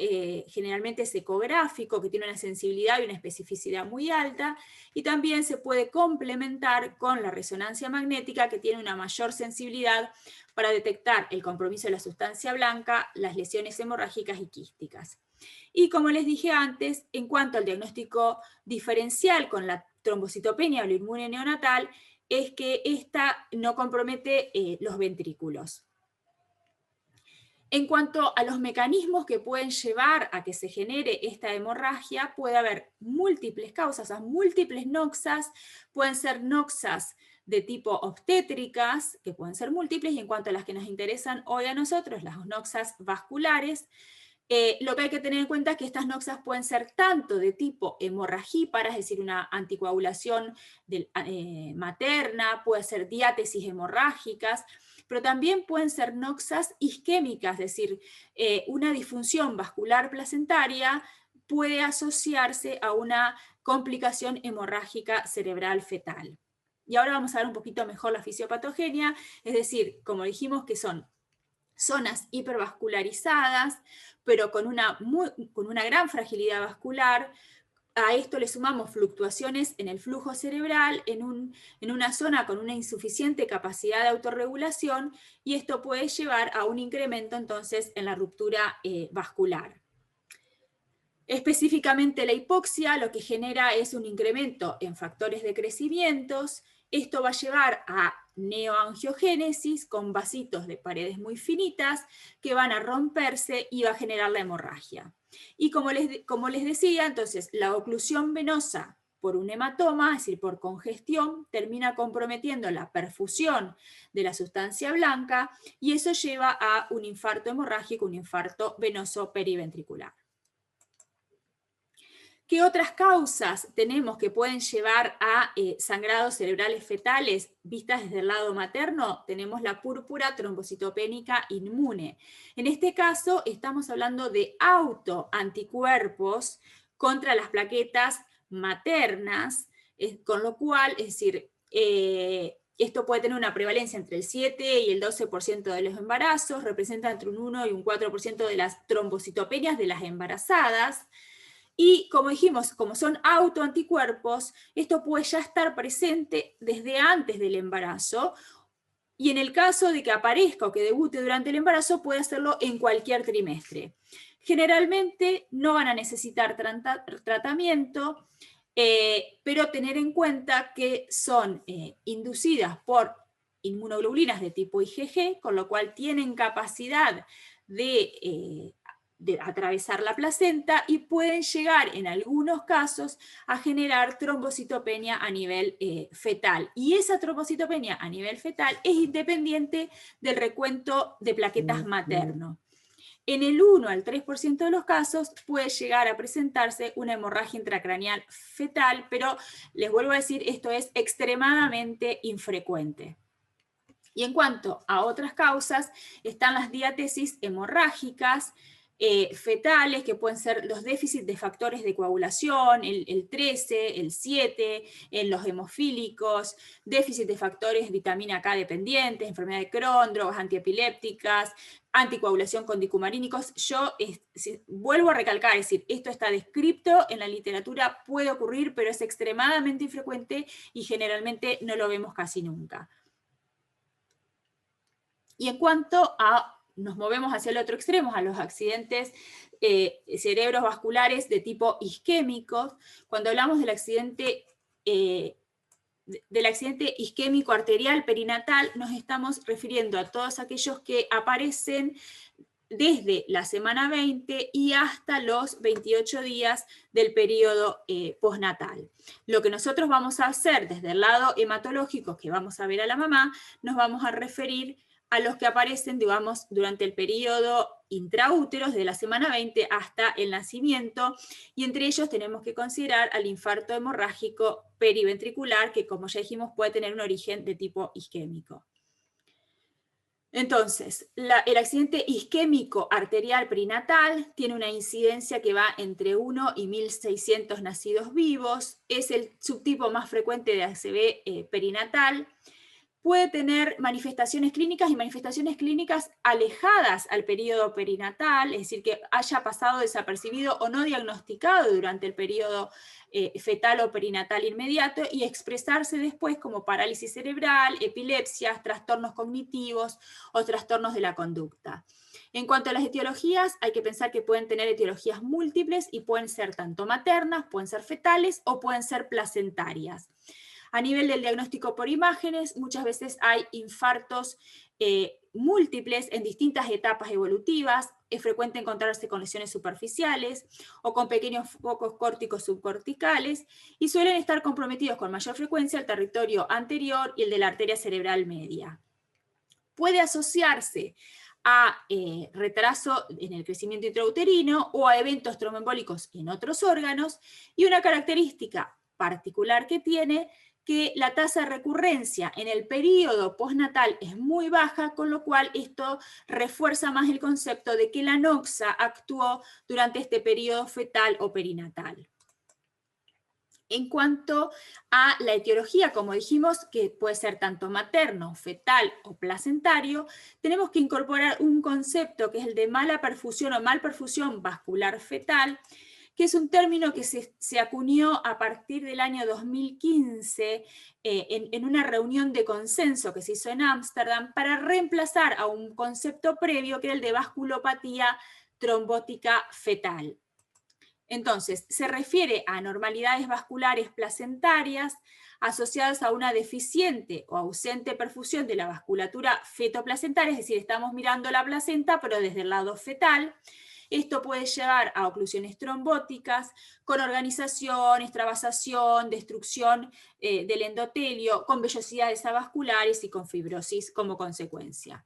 generalmente es ecográfico, que tiene una sensibilidad y una especificidad muy alta, y también se puede complementar con la resonancia magnética, que tiene una mayor sensibilidad para detectar el compromiso de la sustancia blanca, las lesiones hemorrágicas y quísticas. Y como les dije antes, en cuanto al diagnóstico diferencial con la trombocitopenia o la inmune neonatal, es que esta no compromete los ventrículos. En cuanto a los mecanismos que pueden llevar a que se genere esta hemorragia, puede haber múltiples causas, o sea, múltiples noxas. Pueden ser noxas de tipo obstétricas, que pueden ser múltiples, y en cuanto a las que nos interesan hoy a nosotros, las noxas vasculares, lo que hay que tener en cuenta es que estas noxas pueden ser tanto de tipo hemorragípara, es decir, una anticoagulación materna, puede ser diátesis hemorrágicas, pero también pueden ser noxas isquémicas, es decir, una disfunción vascular placentaria puede asociarse a una complicación hemorrágica cerebral fetal. Y ahora vamos a ver un poquito mejor la fisiopatogenia, es decir, como dijimos, que son zonas hipervascularizadas, pero con una gran fragilidad vascular. A esto le sumamos fluctuaciones en el flujo cerebral, en una zona con una insuficiente capacidad de autorregulación, y esto puede llevar a un incremento entonces en la ruptura vascular. Específicamente la hipoxia lo que genera es un incremento en factores de crecimiento. Esto va a llevar a neoangiogénesis con vasitos de paredes muy finitas que van a romperse y va a generar la hemorragia. Y como les decía, entonces la oclusión venosa por un hematoma, es decir, por congestión, termina comprometiendo la perfusión de la sustancia blanca, y eso lleva a un infarto hemorrágico, un infarto venoso periventricular. ¿Qué otras causas tenemos que pueden llevar a sangrados cerebrales fetales vistas desde el lado materno? Tenemos la púrpura trombocitopénica inmune. En este caso estamos hablando de autoanticuerpos contra las plaquetas maternas, con lo cual, es decir, esto puede tener una prevalencia entre el 7 y el 12% de los embarazos, representa entre un 1 y un 4% de las trombocitopenias de las embarazadas, y como dijimos, como son autoanticuerpos, esto puede ya estar presente desde antes del embarazo, y en el caso de que aparezca o que debute durante el embarazo, puede hacerlo en cualquier trimestre. Generalmente no van a necesitar tratamiento, pero tener en cuenta que son inducidas por inmunoglobulinas de tipo IgG, con lo cual tienen capacidad de atravesar la placenta y pueden llegar en algunos casos a generar trombocitopenia a nivel fetal. Y esa trombocitopenia a nivel fetal es independiente del recuento de plaquetas materno. En el 1 al 3% de los casos puede llegar a presentarse una hemorragia intracraneal fetal, pero les vuelvo a decir, esto es extremadamente infrecuente. Y en cuanto a otras causas, están las diátesis hemorrágicas fetales, que pueden ser los déficits de factores de coagulación, el 13, el 7, en los hemofílicos, déficit de factores vitamina K dependientes, enfermedad de Crohn, drogas antiepilépticas, anticoagulación con dicumarínicos. Yo vuelvo a recalcar, es decir, esto está descrito en la literatura, puede ocurrir, pero es extremadamente infrecuente y generalmente no lo vemos casi nunca. Y en cuanto a, nos movemos hacia el otro extremo, a los accidentes cerebrovasculares de tipo isquémicos, cuando hablamos del accidente isquémico arterial perinatal, nos estamos refiriendo a todos aquellos que aparecen desde la semana 20 y hasta los 28 días del periodo postnatal. Lo que nosotros vamos a hacer desde el lado hematológico, que vamos a ver a la mamá, nos vamos a referir a los que aparecen, digamos, durante el periodo intraútero, de la semana 20 hasta el nacimiento, y entre ellos tenemos que considerar al infarto hemorrágico periventricular, que como ya dijimos puede tener un origen de tipo isquémico. Entonces, el accidente isquémico arterial perinatal tiene una incidencia que va entre 1 y 1.600 nacidos vivos, es el subtipo más frecuente de ACV perinatal. Puede tener manifestaciones clínicas y manifestaciones clínicas alejadas al periodo perinatal, es decir, que haya pasado desapercibido o no diagnosticado durante el periodo fetal o perinatal inmediato, y expresarse después como parálisis cerebral, epilepsias, trastornos cognitivos o trastornos de la conducta. En cuanto a las etiologías, hay que pensar que pueden tener etiologías múltiples y pueden ser tanto maternas, pueden ser fetales o pueden ser placentarias. A nivel del diagnóstico por imágenes, muchas veces hay infartos múltiples en distintas etapas evolutivas. Es frecuente encontrarse con lesiones superficiales o con pequeños focos córticos subcorticales, y suelen estar comprometidos con mayor frecuencia el territorio anterior y el de la arteria cerebral media. Puede asociarse a retraso en el crecimiento intrauterino o a eventos tromboembólicos en otros órganos, y una característica particular que tiene que la tasa de recurrencia en el periodo postnatal es muy baja, con lo cual esto refuerza más el concepto de que la noxa actuó durante este periodo fetal o perinatal. En cuanto a la etiología, como dijimos, que puede ser tanto materno, fetal o placentario, tenemos que incorporar un concepto que es el de mala perfusión o malperfusión vascular fetal, que es un término que se acuñó a partir del año 2015 en una reunión de consenso que se hizo en Ámsterdam para reemplazar a un concepto previo que era el de vasculopatía trombótica fetal. Entonces, se refiere a anormalidades vasculares placentarias asociadas a una deficiente o ausente perfusión de la vasculatura fetoplacentaria, es decir, estamos mirando la placenta pero desde el lado fetal. Esto puede llevar a oclusiones trombóticas con organización, extravasación, destrucción del endotelio, con vellosidades avasculares y con fibrosis como consecuencia.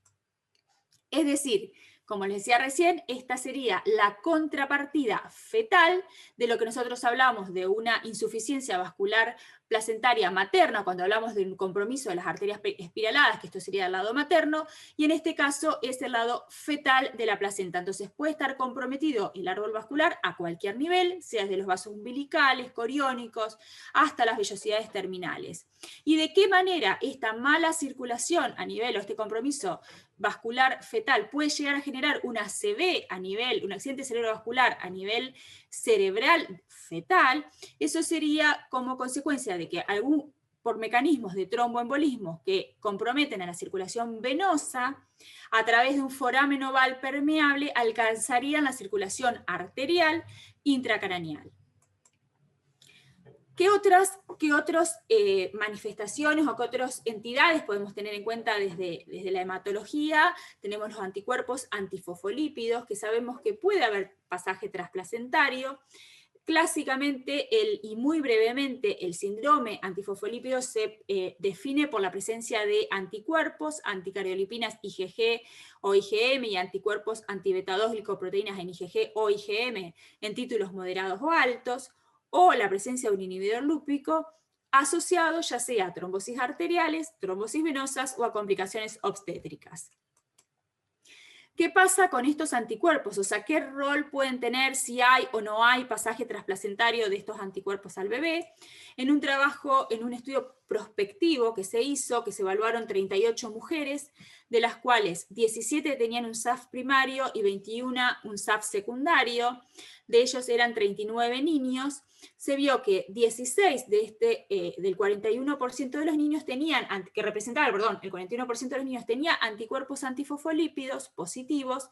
Es decir, como les decía recién, esta sería la contrapartida fetal de lo que nosotros hablamos de una insuficiencia vascular placentaria materna, cuando hablamos de un compromiso de las arterias espiraladas, que esto sería el lado materno, y en este caso es el lado fetal de la placenta. Entonces puede estar comprometido el árbol vascular a cualquier nivel, sea desde los vasos umbilicales, coriónicos, hasta las vellosidades terminales. ¿Y de qué manera esta mala circulación a nivel, o este compromiso vascular fetal, puede llegar a generar una ACV a nivel, un accidente cerebrovascular a nivel cerebral fetal? Eso sería como consecuencia de que por mecanismos de tromboembolismo que comprometen a la circulación venosa, a través de un foramen oval permeable alcanzarían la circulación arterial intracraneal. ¿Qué otras manifestaciones o qué otras entidades podemos tener en cuenta desde la hematología? Tenemos los anticuerpos antifosfolípidos, que sabemos que puede haber pasaje transplacentario. Clásicamente, y muy brevemente, el síndrome antifosfolípido se define por la presencia de anticuerpos, anticariolipinas IgG o IgM y anticuerpos antibeta-2 glicoproteínas en IgG o IgM en títulos moderados o altos, o la presencia de un inhibidor lúpico asociado ya sea a trombosis arteriales, trombosis venosas o a complicaciones obstétricas. ¿Qué pasa con estos anticuerpos? O sea, ¿qué rol pueden tener si hay o no hay pasaje transplacentario de estos anticuerpos al bebé? En un trabajo, en un estudio prospectivo que se hizo, que se evaluaron 38 mujeres, de las cuales 17 tenían un SAF primario y 21 un SAF secundario, de ellos eran 39 niños, se vio que 16 del 41% de los niños tenían, que representaba, perdón, el 41% de los niños tenía anticuerpos antifosfolípidos positivos,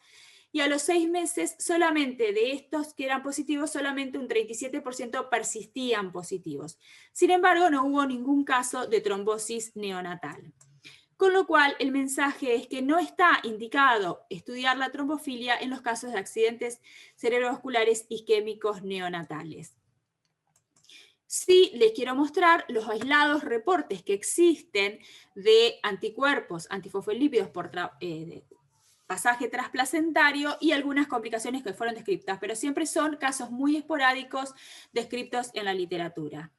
y a los 6 meses solamente de estos que eran positivos, solamente un 37% persistían positivos. Sin embargo, no hubo ningún caso de trombosis neonatal. Con lo cual, el mensaje es que no está indicado estudiar la trombofilia en los casos de accidentes cerebrovasculares isquémicos neonatales. Sí, les quiero mostrar los aislados reportes que existen de anticuerpos antifosfolípidos por pasaje transplacentario y algunas complicaciones que fueron descritas, pero siempre son casos muy esporádicos descritos en la literatura.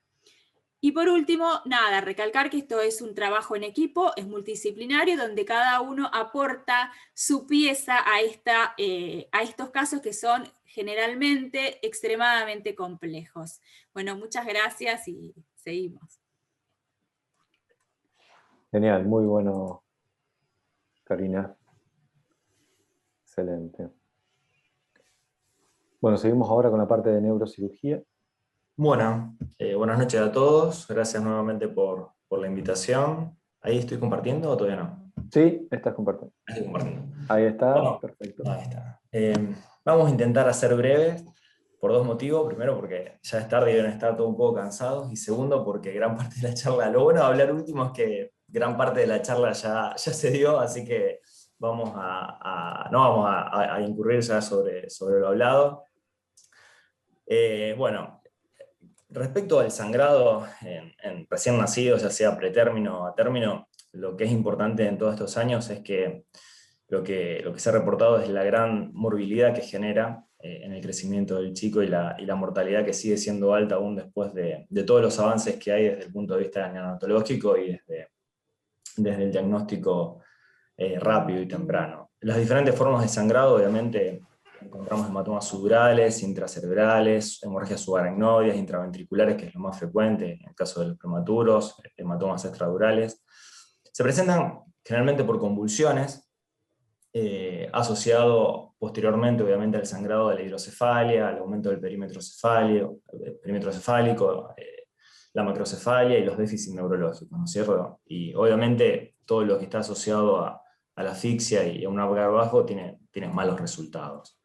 Y por último, nada, recalcar que esto es un trabajo en equipo, es multidisciplinario, donde cada uno aporta su pieza a estos casos que son generalmente extremadamente complejos. Bueno, muchas gracias y seguimos. Genial, muy bueno, Karina. Excelente. Bueno, seguimos ahora con la parte de neurocirugía. Bueno, buenas noches a todos. Gracias nuevamente por la invitación. ¿Ahí estoy compartiendo o todavía no? Sí, estás compartiendo. Estoy compartiendo. Ahí está, bueno, perfecto. Ahí está. Vamos a intentar hacer breves por dos motivos. Primero, porque ya es tarde y deben estar todos un poco cansados. Y segundo, porque gran parte de la charla, lo bueno de hablar último es que gran parte de la charla ya se dio, así que no vamos a incurrir ya sobre lo hablado. Bueno, respecto al sangrado en recién nacidos, ya sea pretérmino o a término, lo que es importante en todos estos años es que lo que se ha reportado es la gran morbilidad que genera en el crecimiento del chico y la mortalidad que sigue siendo alta aún después de todos los avances que hay desde el punto de vista neonatológico y desde el diagnóstico rápido y temprano. Las diferentes formas de sangrado, obviamente, encontramos hematomas subdurales, intracerebrales, hemorragias subaracnoides, intraventriculares, que es lo más frecuente en el caso de los prematuros, hematomas extradurales. Se presentan generalmente por convulsiones, asociado posteriormente, obviamente, al sangrado de la hidrocefalia, al aumento del perímetro cefálico, la macrocefalia y los déficits neurológicos, ¿no es cierto? Y obviamente todo lo que está asociado a la asfixia y a un agarro bajo tiene malos resultados.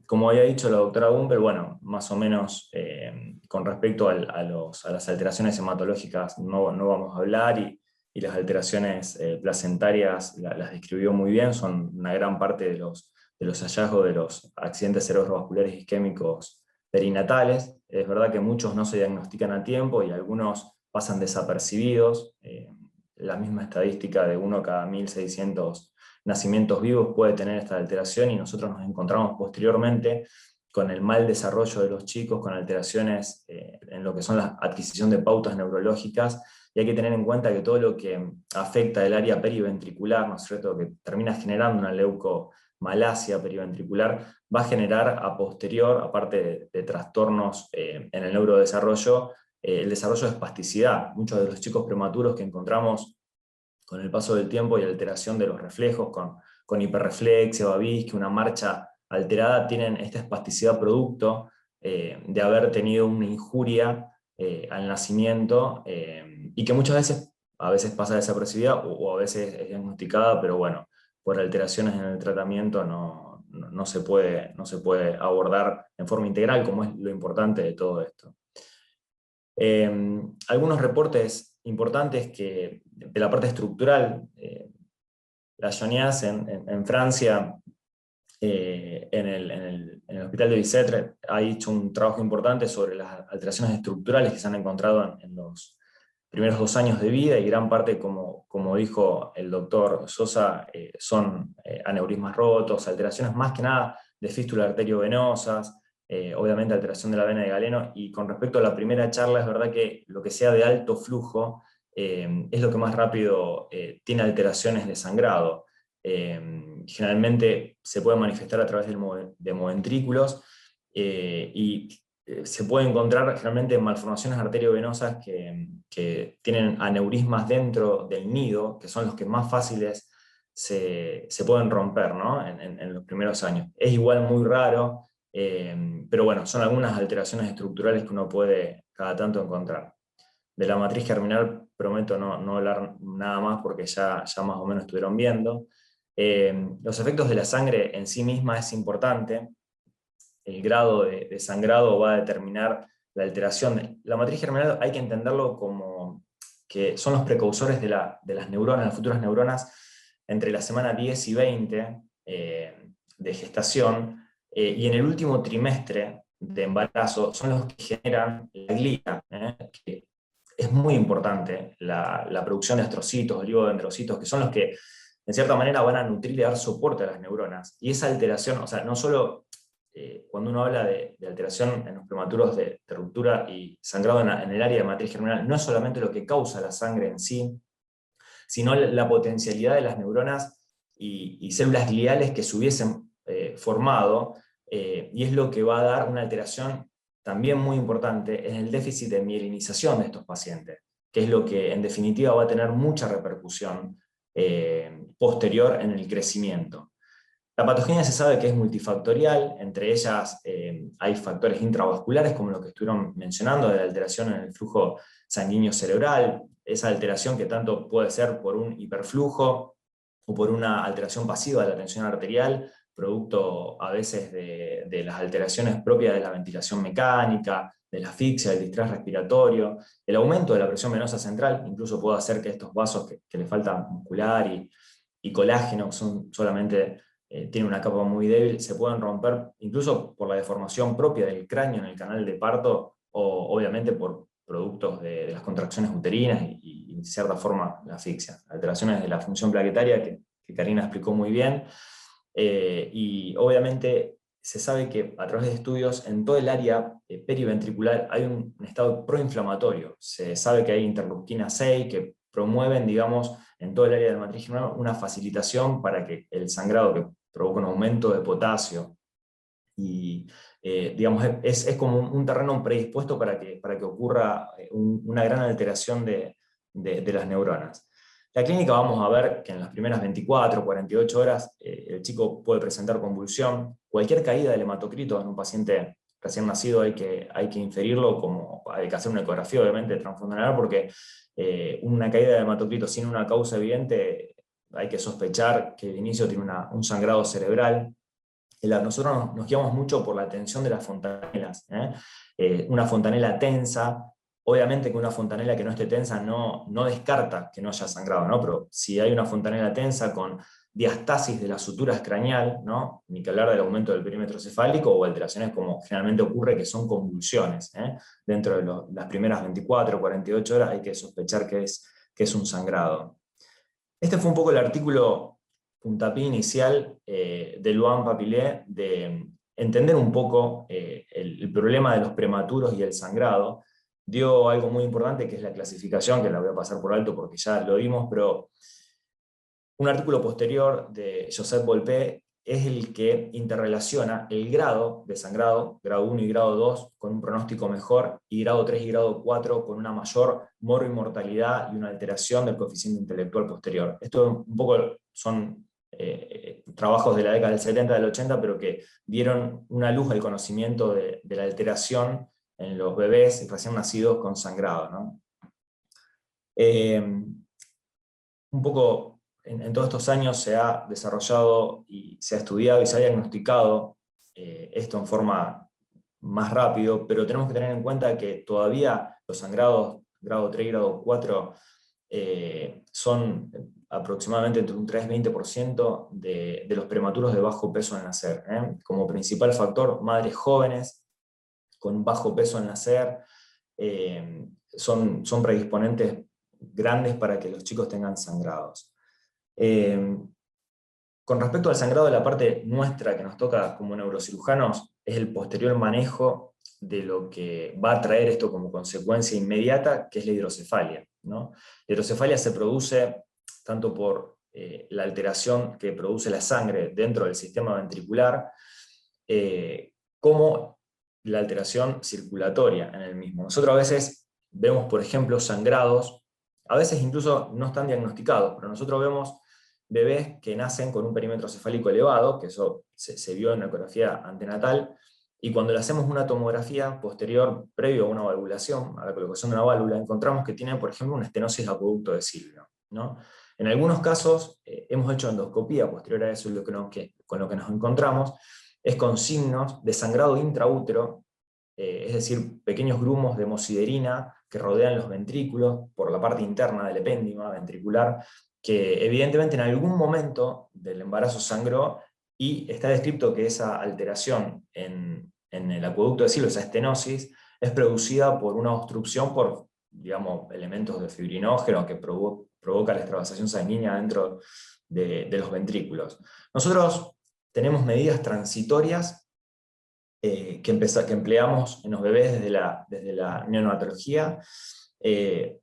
Como había dicho la doctora Gumbel, bueno, más o menos con respecto a las alteraciones hematológicas no vamos a hablar, y las alteraciones placentarias las describió muy bien, son una gran parte de los hallazgos de los accidentes cerebrovasculares isquémicos perinatales. Es verdad que muchos no se diagnostican a tiempo y algunos pasan desapercibidos. La misma estadística de 1 cada 1.600 nacimientos vivos puede tener esta alteración, y nosotros nos encontramos posteriormente con el mal desarrollo de los chicos, con alteraciones en lo que son la adquisición de pautas neurológicas, y hay que tener en cuenta que todo lo que afecta el área periventricular, ¿no es cierto?, que termina generando una leucomalacia periventricular, va a generar a posterior, aparte de trastornos en el neurodesarrollo, el desarrollo de espasticidad. Muchos de los chicos prematuros que encontramos con el paso del tiempo y alteración de los reflejos, con hiperreflexia, babisquia, una marcha alterada, tienen esta espasticidad producto de haber tenido una injuria al nacimiento, y que muchas veces, a veces pasa desapercibida o a veces es diagnosticada, pero bueno, por alteraciones en el tratamiento no se puede abordar en forma integral, como es lo importante de todo esto. Algunos reportes importantes de la parte estructural, la Jonias en Francia, en el hospital de Bicêtre, ha hecho un trabajo importante sobre las alteraciones estructurales que se han encontrado en los primeros 2 años de vida, y gran parte, como dijo el doctor Sosa, son aneurismas rotos, alteraciones más que nada de fístulas arteriovenosas, obviamente alteración de la vena de Galeno. Y con respecto a la primera charla, es verdad que lo que sea de alto flujo es lo que más rápido tiene alteraciones de sangrado. Generalmente se puede manifestar a través de moventrículos, y se puede encontrar generalmente malformaciones arteriovenosas que tienen aneurismas dentro del nido, que son los que más fáciles se pueden romper, ¿no?, en los primeros años. Es igual muy raro, pero bueno, son algunas alteraciones estructurales que uno puede cada tanto encontrar. De la matriz germinal prometo no hablar nada más, porque ya más o menos estuvieron viendo. Los efectos de la sangre en sí misma es importante. El grado de sangrado va a determinar la alteración. La matriz germinal hay que entenderlo como que son los precursores de las neuronas, las futuras neuronas, entre la semana 10 y 20 de gestación, y en el último trimestre de embarazo son los que generan la glía, que es muy importante, la producción de astrocitos, oligodendrocitos, que son los que en cierta manera van a nutrir y dar soporte a las neuronas. Y esa alteración, o sea, no solo cuando uno habla de alteración en los prematuros de ruptura y sangrado en el área de matriz germinal, no es solamente lo que causa la sangre en sí, sino la potencialidad de las neuronas y células gliales que se hubiesen formado, y es lo que va a dar una alteración también muy importante en el déficit de mielinización de estos pacientes, que es lo que en definitiva va a tener mucha repercusión posterior en el crecimiento. La patogenia se sabe que es multifactorial, entre ellas hay factores intravasculares, como lo que estuvieron mencionando, de la alteración en el flujo sanguíneo cerebral, esa alteración que tanto puede ser por un hiperflujo o por una alteración pasiva de la tensión arterial, producto a veces de las alteraciones propias de la ventilación mecánica, de la asfixia, del distrés respiratorio. El aumento de la presión venosa central incluso puede hacer que estos vasos que le faltan muscular y colágeno, que son solamente tienen una capa muy débil, se pueden romper incluso por la deformación propia del cráneo en el canal de parto, o obviamente por productos de las contracciones uterinas y de cierta forma la asfixia. Alteraciones de la función plaquetaria que Karina explicó muy bien, y obviamente se sabe que a través de estudios en todo el área periventricular hay un estado proinflamatorio. Se sabe que hay interleuquina 6 que promueven, digamos, en todo el área del matriz germinal una facilitación para que el sangrado, que provoca un aumento de potasio, y digamos, es como un terreno predispuesto para que ocurra una gran alteración de las neuronas. La clínica vamos a ver que en las primeras 24 o 48 horas el chico puede presentar convulsión. Cualquier caída del hematocrito en un paciente recién nacido hay que inferirlo, como hay que hacer una ecografía obviamente transfuncional, porque una caída de hematocrito sin una causa evidente hay que sospechar que el inicio tiene un sangrado cerebral. Nosotros nos guiamos mucho por la tensión de las fontanelas. Una fontanela tensa, obviamente que una fontanela que no esté tensa no descarta que no haya sangrado, ¿no? Pero si hay una fontanela tensa con diastasis de la sutura craneal, ¿no?, ni que hablar del aumento del perímetro cefálico o alteraciones como generalmente ocurre, que son convulsiones, dentro de las primeras 24 o 48 horas hay que sospechar que es un sangrado. Este fue un poco el artículo puntapié inicial de Luan Papilé, de entender un poco el problema de los prematuros y el sangrado, dio algo muy importante que es la clasificación, que la voy a pasar por alto porque ya lo vimos, pero un artículo posterior de Josep Volpe es el que interrelaciona el grado de sangrado, grado 1 y grado 2, con un pronóstico mejor, y grado 3 y grado 4 con una mayor mortalidad y una alteración del coeficiente intelectual posterior. Esto un poco son trabajos de la década del 70, del 80, pero que dieron una luz al conocimiento de la alteración en los bebés recién nacidos con sangrado, ¿no? Un poco en todos estos años se ha desarrollado y se ha estudiado y se ha diagnosticado esto en forma más rápido, pero tenemos que tener en cuenta que todavía los sangrados grado 3 y grado 4 son aproximadamente entre un 3-20% de los prematuros de bajo peso al nacer. Como principal factor, madres jóvenes con bajo peso al nacer son predisponentes grandes para que los chicos tengan sangrados. Con respecto al sangrado, la parte nuestra que nos toca como neurocirujanos es el posterior manejo de lo que va a traer esto como consecuencia inmediata, que es la hidrocefalia, ¿no? La hidrocefalia se produce tanto por la alteración que produce la sangre dentro del sistema ventricular, como la alteración circulatoria en el mismo. Nosotros a veces vemos, por ejemplo, sangrados, a veces incluso no están diagnosticados, pero nosotros vemos bebés que nacen con un perímetro cefálico elevado, que eso se vio en la ecografía antenatal, y cuando le hacemos una tomografía posterior, previo a una valvulación, a la colocación de una válvula, encontramos que tienen, por ejemplo, una estenosis de acueducto de Silvio, ¿no? En algunos casos hemos hecho endoscopía posterior a eso, y con lo que nos encontramos es con signos de sangrado intraútero, es decir, pequeños grumos de hemosiderina que rodean los ventrículos por la parte interna del epéndima ventricular, que evidentemente en algún momento del embarazo sangró, y está descrito que esa alteración en el acueducto de Silvio, esa estenosis, es producida por una obstrucción por, digamos, elementos de fibrinógeno que provoca la extravasación sanguínea dentro de los ventrículos. Nosotros tenemos medidas transitorias que empleamos en los bebés desde la neonatología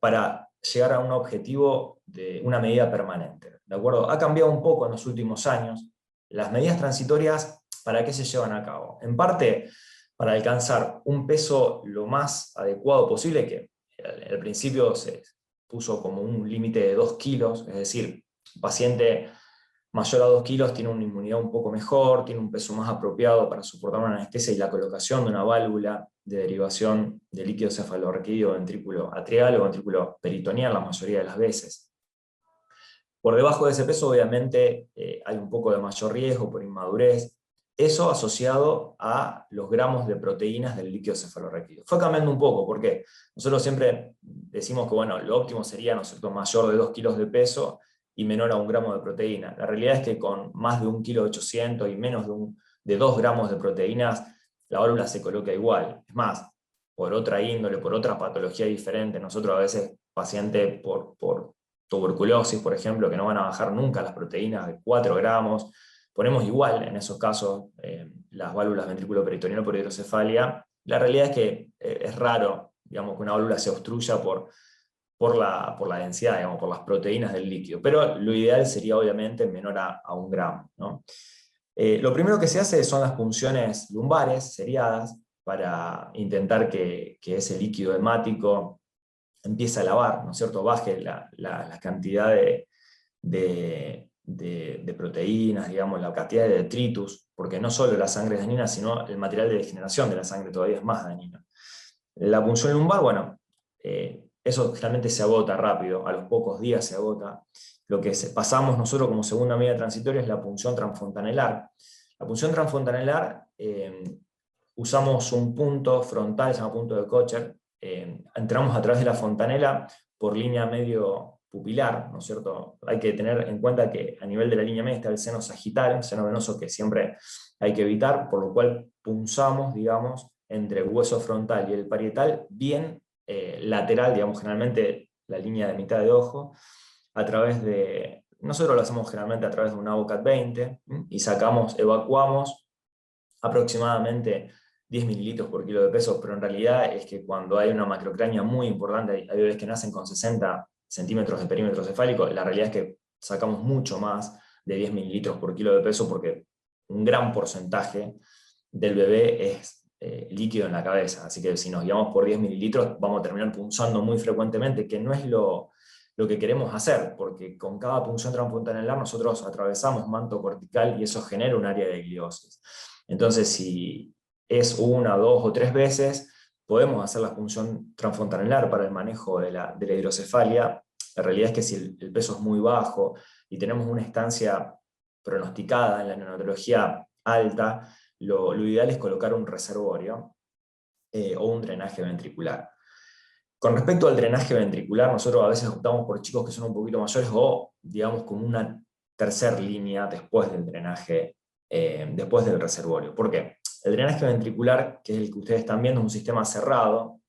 para llegar a un objetivo de una medida permanente, ¿de acuerdo? Ha cambiado un poco en los últimos años. Las medidas transitorias, ¿para qué se llevan a cabo? En parte, para alcanzar un peso lo más adecuado posible, que al principio se puso como un límite de 2 kilos, es decir, un paciente mayor a 2 kilos tiene una inmunidad un poco mejor, tiene un peso más apropiado para soportar una anestesia y la colocación de una válvula de derivación de líquido cefalorraquídeo ventrículo atrial o ventrículo peritoneal la mayoría de las veces. Por debajo de ese peso, obviamente, hay un poco de mayor riesgo por inmadurez. Eso asociado a los gramos de proteínas del líquido cefalorraquídeo. Fue cambiando un poco, ¿por qué? Nosotros siempre decimos que bueno, lo óptimo sería, ¿no es cierto?, mayor de 2 kilos de peso y menor a 1 gramo de proteína. La realidad es que con más de 1,8 kg y menos de 2 gramos de proteínas, la válvula se coloca igual. Es más, por otra índole, por otra patología diferente, nosotros a veces pacientes por tuberculosis, por ejemplo, que no van a bajar nunca las proteínas de 4 gramos, ponemos igual en esos casos las válvulas ventrículo-peritoneal por hidrocefalia. La realidad es que es raro, digamos, que una válvula se obstruya por la densidad, digamos, por las proteínas del líquido, pero lo ideal sería obviamente menor a 1 gramo, ¿no? Lo primero que se hace son las punciones lumbares seriadas para intentar que ese líquido hemático empiece a lavar, ¿no es cierto?, baje la cantidad de proteínas, digamos, la cantidad de detritus, porque no solo la sangre es dañina, sino el material de degeneración de la sangre todavía es más dañino. La punción lumbar, bueno, eso generalmente se agota rápido, a los pocos días se agota. Lo que pasamos nosotros como segunda medida transitoria es la punción transfontanelar. La punción transfontanelar, usamos un punto frontal, se llama punto de Kocher, entramos a través de la fontanela por línea medio pupilar, ¿no es cierto? Hay que tener en cuenta que a nivel de la línea media está el seno sagital, el seno venoso que siempre hay que evitar, por lo cual punzamos, digamos, entre el hueso frontal y el parietal, bien lateral, digamos, generalmente la línea de mitad de ojo, a través de, nosotros lo hacemos generalmente a través de un AVOCAT 20, y evacuamos aproximadamente 10 mililitros por kilo de peso, pero en realidad es que cuando hay una macrocrania muy importante, hay bebés que nacen con 60 centímetros de perímetro cefálico, la realidad es que sacamos mucho más de 10 mililitros por kilo de peso porque un gran porcentaje del bebé es líquido en la cabeza, así que si nos guiamos por 10 mililitros vamos a terminar punzando muy frecuentemente, que no es lo que queremos hacer, porque con cada punción transfrontanelar nosotros atravesamos manto cortical y eso genera un área de gliosis. Entonces, si es 1, 2 o 3 veces, podemos hacer la punción transfrontanelar para el manejo de la hidrocefalia. La realidad es que si el peso es muy bajo y tenemos una estancia pronosticada en la neonatología alta, lo ideal es colocar un reservorio o un drenaje ventricular. Con respecto al drenaje ventricular, nosotros a veces optamos por chicos que son un poquito mayores o, digamos, como una tercera línea después del drenaje, después del reservorio. ¿Por qué? El drenaje ventricular, que es el que ustedes están viendo, es un sistema cerrado.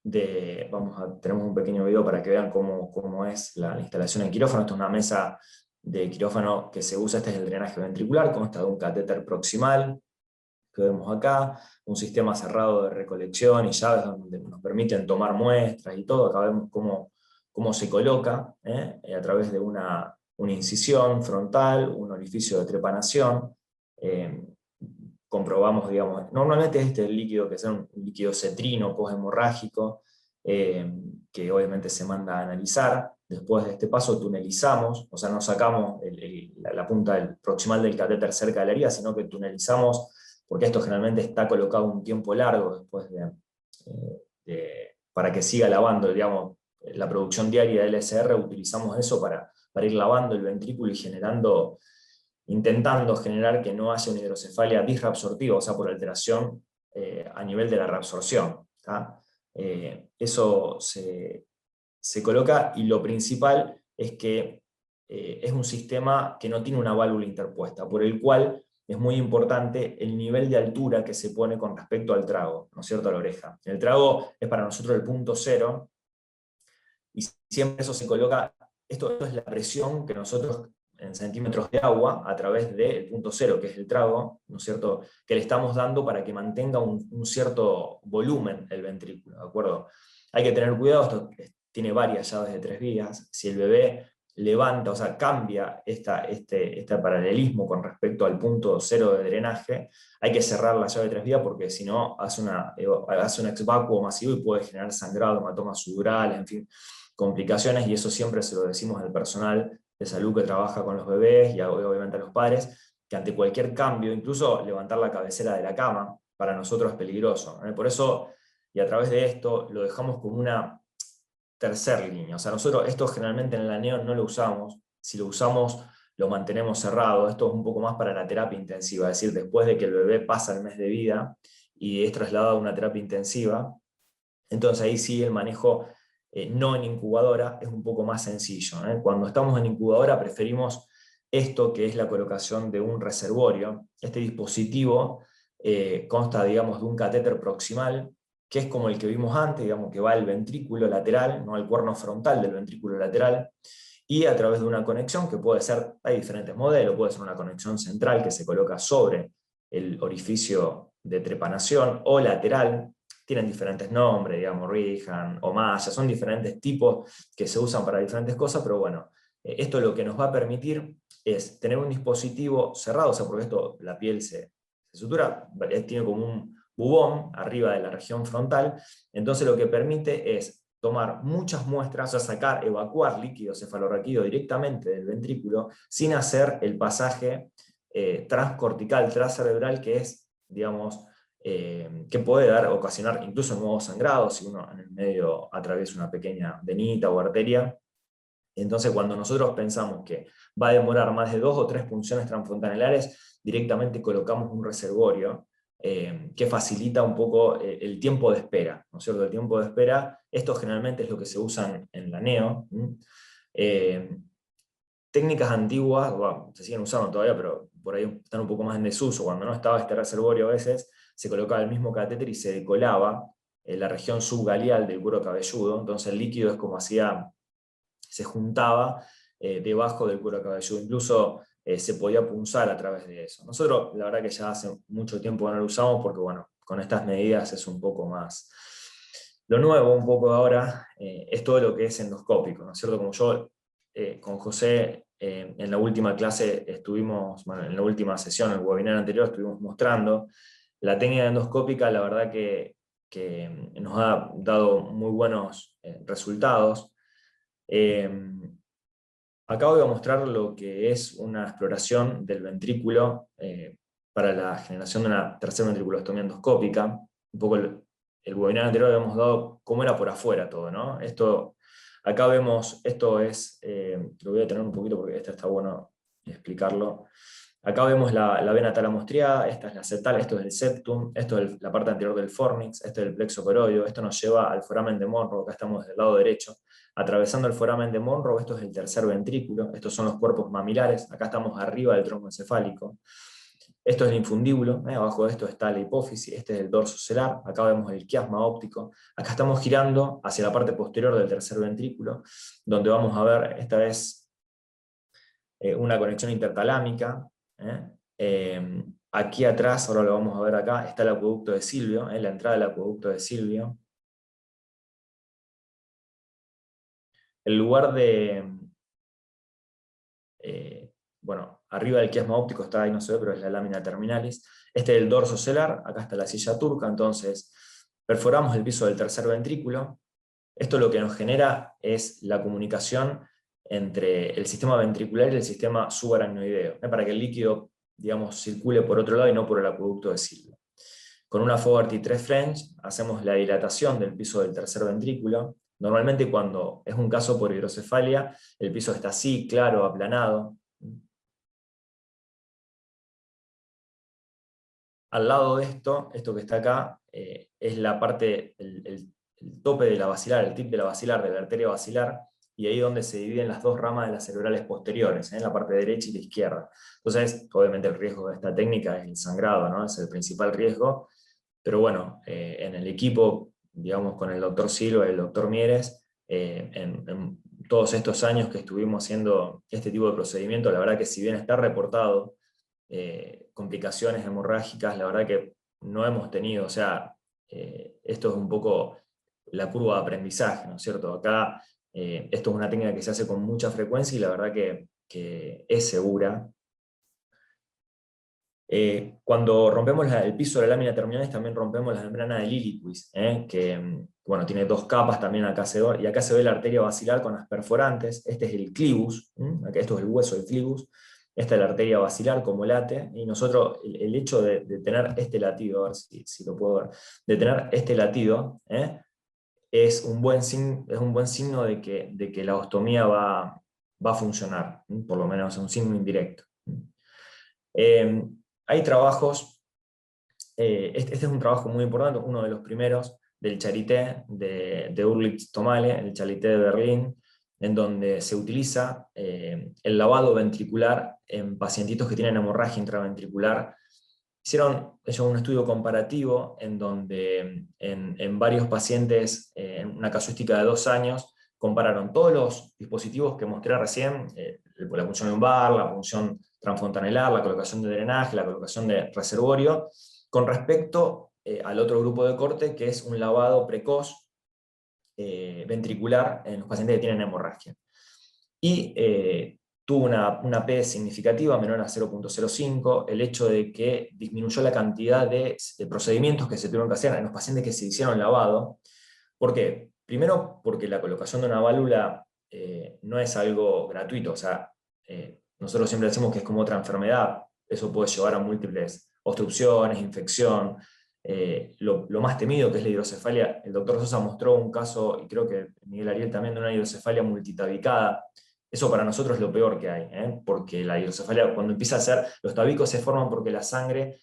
Tenemos un pequeño video para que vean cómo es la instalación en quirófano. Esta es una mesa de quirófano que se usa, este es el drenaje ventricular, consta de un catéter proximal, que vemos acá, un sistema cerrado de recolección y llaves donde nos permiten tomar muestras y todo. Acá vemos cómo se coloca a través de una incisión frontal, un orificio de trepanación. Comprobamos, digamos, normalmente este es el líquido que es un líquido cetrino, poshemorrágico, que obviamente se manda a analizar. Después de este paso tunelizamos, o sea, no sacamos la punta proximal del catéter cerca de la herida, sino que tunelizamos, porque esto generalmente está colocado un tiempo largo después para que siga lavando, digamos, la producción diaria del LSR, utilizamos eso para ir lavando el ventrículo y intentando generar que no haya una hidrocefalia disreabsortiva, o sea, por alteración a nivel de la reabsorción. Eso se coloca, y lo principal es que es un sistema que no tiene una válvula interpuesta, por el cual es muy importante el nivel de altura que se pone con respecto al trago, ¿no es cierto?, a la oreja. El trago es para nosotros el punto cero, y siempre eso se coloca, esto es la presión que nosotros en centímetros de agua a través del punto cero, que es el trago, ¿no es cierto?, que le estamos dando para que mantenga un cierto volumen el ventrículo, ¿de acuerdo? Hay que tener cuidado, esto tiene varias llaves de 3 vías, si el bebé levanta, o sea, cambia este paralelismo con respecto al punto cero de drenaje, hay que cerrar la llave de 3 vías porque si no hace un ex-vacuo masivo y puede generar sangrado, hematomas sudurales, en fin, complicaciones, y eso siempre se lo decimos al personal de salud que trabaja con los bebés y obviamente a los padres, que ante cualquier cambio, incluso levantar la cabecera de la cama, para nosotros es peligroso. Por eso, y a través de esto, lo dejamos como una tercera línea. O sea, nosotros esto generalmente en la neo no lo usamos, si lo usamos lo mantenemos cerrado. Esto es un poco más para la terapia intensiva, es decir, después de que el bebé pasa el mes de vida y es trasladado a una terapia intensiva, entonces ahí sí el manejo no en incubadora es un poco más sencillo. Cuando estamos en incubadora preferimos esto, que es la colocación de un reservorio. Este dispositivo consta, digamos, de un catéter proximal, que es como el que vimos antes, digamos, que va al ventrículo lateral, no al cuerno frontal del ventrículo lateral, y a través de una conexión que puede ser, hay diferentes modelos, puede ser una conexión central que se coloca sobre el orificio de trepanación, o lateral, tienen diferentes nombres, digamos, Rihan o Maya, son diferentes tipos que se usan para diferentes cosas, pero bueno, esto lo que nos va a permitir es tener un dispositivo cerrado, o sea, porque esto, la piel se sutura, tiene como un bubón arriba de la región frontal, entonces lo que permite es tomar muchas muestras, o sea, evacuar líquido cefalorraquídeo directamente del ventrículo, sin hacer el pasaje transcortical, transcerebral, que es, digamos, que puede ocasionar incluso nuevos sangrados si uno en el medio atraviesa una pequeña venita o arteria. Entonces, cuando nosotros pensamos que va a demorar más de 2 o 3 punciones transfrontanelares, directamente colocamos un reservorio que facilita un poco el tiempo de espera, ¿no es cierto? El tiempo de espera, esto generalmente es lo que se usa en la neo. Técnicas antiguas, bueno, se siguen usando todavía, pero por ahí están un poco más en desuso. Cuando no estaba este reservorio, a veces se colocaba el mismo catéter y se decolaba la región subgaleal del cuero cabelludo, entonces el líquido es como se juntaba debajo del cuero cabelludo. Incluso se podía punzar a través de eso. Nosotros, la verdad que ya hace mucho tiempo que no lo usamos porque, bueno, con estas medidas es un poco más... Lo nuevo un poco ahora es todo lo que es endoscópico, ¿no es cierto? Como yo con José en la última clase estuvimos, bueno, en la última sesión, el webinar anterior, estuvimos mostrando la técnica endoscópica, la verdad que nos ha dado muy buenos resultados. Acá voy a mostrar lo que es una exploración del ventrículo para la generación de una tercera ventriculostomía endoscópica. Un poco el webinar anterior habíamos dado cómo era por afuera todo, ¿no? Acá vemos, esto es, lo voy a tener un poquito porque está bueno explicarlo. Acá vemos la vena talamostriada, esta es la septal, esto es el septum, esto es la parte anterior del fornix, esto es el plexo coroideo, esto nos lleva al foramen de Monro, acá estamos del lado derecho, atravesando el foramen de Monro, esto es el tercer ventrículo, estos son los cuerpos mamilares, acá estamos arriba del tronco encefálico, esto es el infundíbulo, abajo de esto está la hipófisis, este es el dorso celar, acá vemos el quiasma óptico, acá estamos girando hacia la parte posterior del tercer ventrículo, donde vamos a ver esta vez una conexión intertalámica. Aquí atrás, ahora lo vamos a ver acá, está el acueducto de Silvio, la entrada del acueducto de Silvio. El lugar de... bueno, arriba del quiasma óptico está, ahí no se ve, pero es la lámina terminalis. Este es el dorso celar, acá está la silla turca, entonces perforamos el piso del tercer ventrículo. Esto lo que nos genera es la comunicación entre el sistema ventricular y el sistema subaracnoideo, para que el líquido, digamos, circule por otro lado y no por el acueducto de Silvio. Con una Fogarty 3 French hacemos la dilatación del piso del tercer ventrículo. Normalmente cuando es un caso por hidrocefalia, el piso está así, claro, aplanado. Al lado de esto que está acá, es la parte, el tope de la basilar, el tip de la basilar, de la arteria basilar, y ahí donde se dividen las dos ramas de las cerebrales posteriores, en la parte derecha y la izquierda. Entonces, obviamente el riesgo de esta técnica es el sangrado, ¿no? Es el principal riesgo, pero bueno, en el equipo, digamos, con el doctor Silva y el doctor Mieres, en todos estos años que estuvimos haciendo este tipo de procedimiento, la verdad que si bien está reportado complicaciones hemorrágicas, la verdad que no hemos tenido, o sea, esto es un poco la curva de aprendizaje, ¿no es cierto? Acá esto es una técnica que se hace con mucha frecuencia y la verdad que es segura. Cuando rompemos el piso de la lámina terminalis también rompemos la membrana del iliquis, que bueno, tiene dos capas también acá y acá se ve la arteria basilar con las perforantes. Este es el clivus, esto es el hueso del clivus, esta es la arteria basilar como late, y nosotros el hecho de tener este latido, a ver si lo puedo ver, de tener este latido, es un buen signo de que la ostomía va a funcionar, por lo menos es un signo indirecto. Hay trabajos, este es un trabajo muy importante, uno de los primeros del Charité de Ulrich Tomale, el Charité de Berlín, en donde se utiliza el lavado ventricular en pacientitos que tienen hemorragia intraventricular. Hicieron ellos un estudio comparativo en donde en varios pacientes, en una casuística de 2 años, compararon todos los dispositivos que mostré recién, la punción lumbar, la punción transfontanelar, la colocación de drenaje, la colocación de reservorio, con respecto al otro grupo de corte, que es un lavado precoz ventricular en los pacientes que tienen hemorragia. Y tuvo una P significativa, menor a 0.05, el hecho de que disminuyó la cantidad de procedimientos que se tuvieron que hacer en los pacientes que se hicieron lavado. ¿Por qué? Primero, porque la colocación de una válvula no es algo gratuito, o sea, nosotros siempre decimos que es como otra enfermedad, eso puede llevar a múltiples obstrucciones, infección. Lo más temido que es la hidrocefalia, el doctor Sosa mostró un caso, y creo que Miguel Ariel también, de una hidrocefalia multitabicada. Eso para nosotros es lo peor que hay, porque la hidrocefalia, cuando empieza a ser, los tabicos se forman porque la sangre,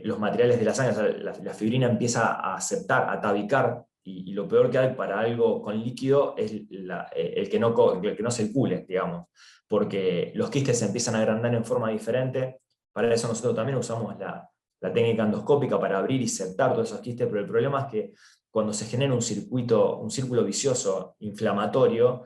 los materiales de la sangre, o sea, la fibrina empieza a aceptar, a tabicar, y lo peor que hay para algo con líquido es el que no circule, digamos, porque los quistes se empiezan a agrandar en forma diferente. Para eso nosotros también usamos la técnica endoscópica para abrir y septar todos esos quistes, pero el problema es que cuando se genera un círculo vicioso inflamatorio,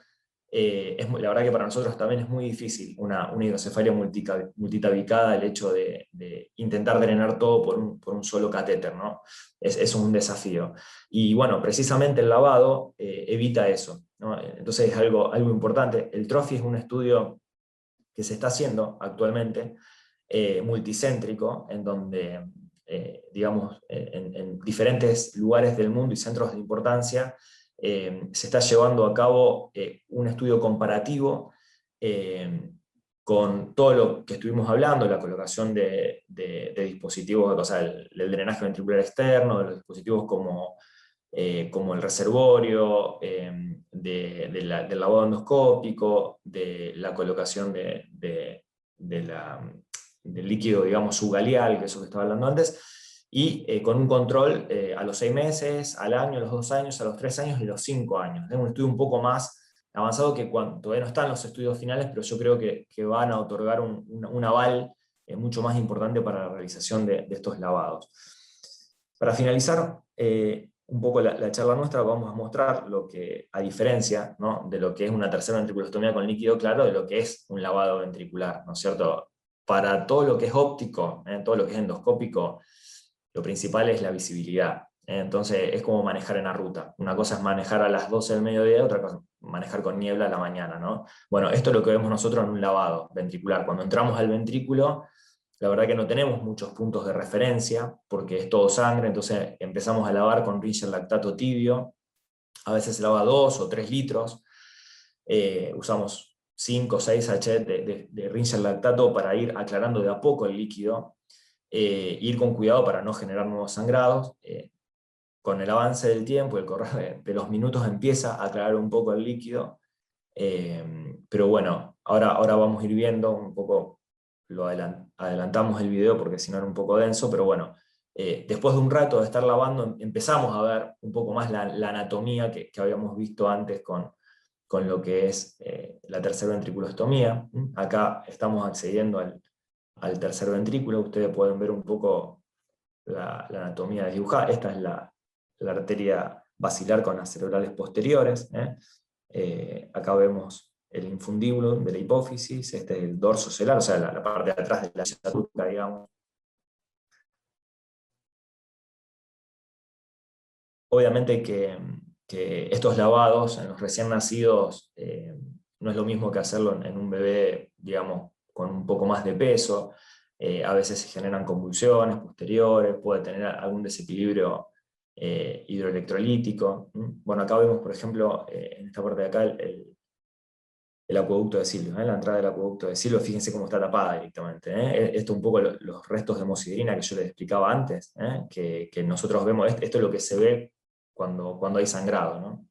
la verdad que para nosotros también es muy difícil una hidrocefalia multitabicada, el hecho de intentar drenar todo por un solo catéter, ¿no? Es un desafío. Y bueno, precisamente el lavado evita eso, ¿no? Entonces es algo importante. El TROFI es un estudio que se está haciendo actualmente, multicéntrico, en donde, digamos, en diferentes lugares del mundo y centros de importancia, se está llevando a cabo un estudio comparativo con todo lo que estuvimos hablando, la colocación de dispositivos, o sea, el drenaje ventricular externo, de los dispositivos como el reservorio, del lavado endoscópico, de la colocación del líquido, digamos, subgaleal, que es eso que estaba hablando antes, y con un control a los 6 meses, al año, a los 2 años, a los 3 años y a los 5 años. Es un estudio un poco más avanzado que todavía no están los estudios finales, pero yo creo que van a otorgar un aval mucho más importante para la realización de estos lavados. Para finalizar, un poco la charla nuestra, vamos a mostrar lo que, a diferencia, ¿no?, de lo que es una tercera ventriculostomía con líquido claro, de lo que es un lavado ventricular, ¿no es cierto? Para todo lo que es óptico, todo lo que es endoscópico, lo principal es la visibilidad. Entonces es como manejar en la ruta. Una cosa es manejar a las 12 del mediodía, otra cosa es manejar con niebla a la mañana, ¿no? Bueno, esto es lo que vemos nosotros en un lavado ventricular. Cuando entramos al ventrículo, la verdad que no tenemos muchos puntos de referencia, porque es todo sangre, entonces empezamos a lavar con Ringer lactato tibio, a veces se lava 2 o 3 litros, usamos 5 o 6 sachets de Ringer lactato para ir aclarando de a poco el líquido, ir con cuidado para no generar nuevos sangrados. Con el avance del tiempo, el correr de los minutos empieza a aclarar un poco el líquido, pero bueno, ahora vamos a ir viendo un poco. Adelantamos el video porque si no era un poco denso, pero bueno, después de un rato de estar lavando empezamos a ver un poco más la anatomía que habíamos visto antes con lo que es la tercera ventriculostomía. Acá estamos accediendo al tercer ventrículo, ustedes pueden ver un poco la anatomía dibujada. Esta es la arteria basilar con las cerebrales posteriores. Acá vemos el infundíbulo de la hipófisis, este es el dorso celar, o sea, la parte de atrás de la ciática, digamos. Obviamente que estos lavados en los recién nacidos no es lo mismo que hacerlo en un bebé, digamos, con un poco más de peso. A veces se generan convulsiones posteriores, puede tener algún desequilibrio hidroelectrolítico. Bueno, acá vemos, por ejemplo, en esta parte de acá, el acueducto de Silvio, la entrada del acueducto de Silvio, fíjense cómo está tapada directamente. Esto un poco los restos de hemosiderina que yo les explicaba antes, que nosotros vemos, esto es lo que se ve cuando hay sangrado, ¿no?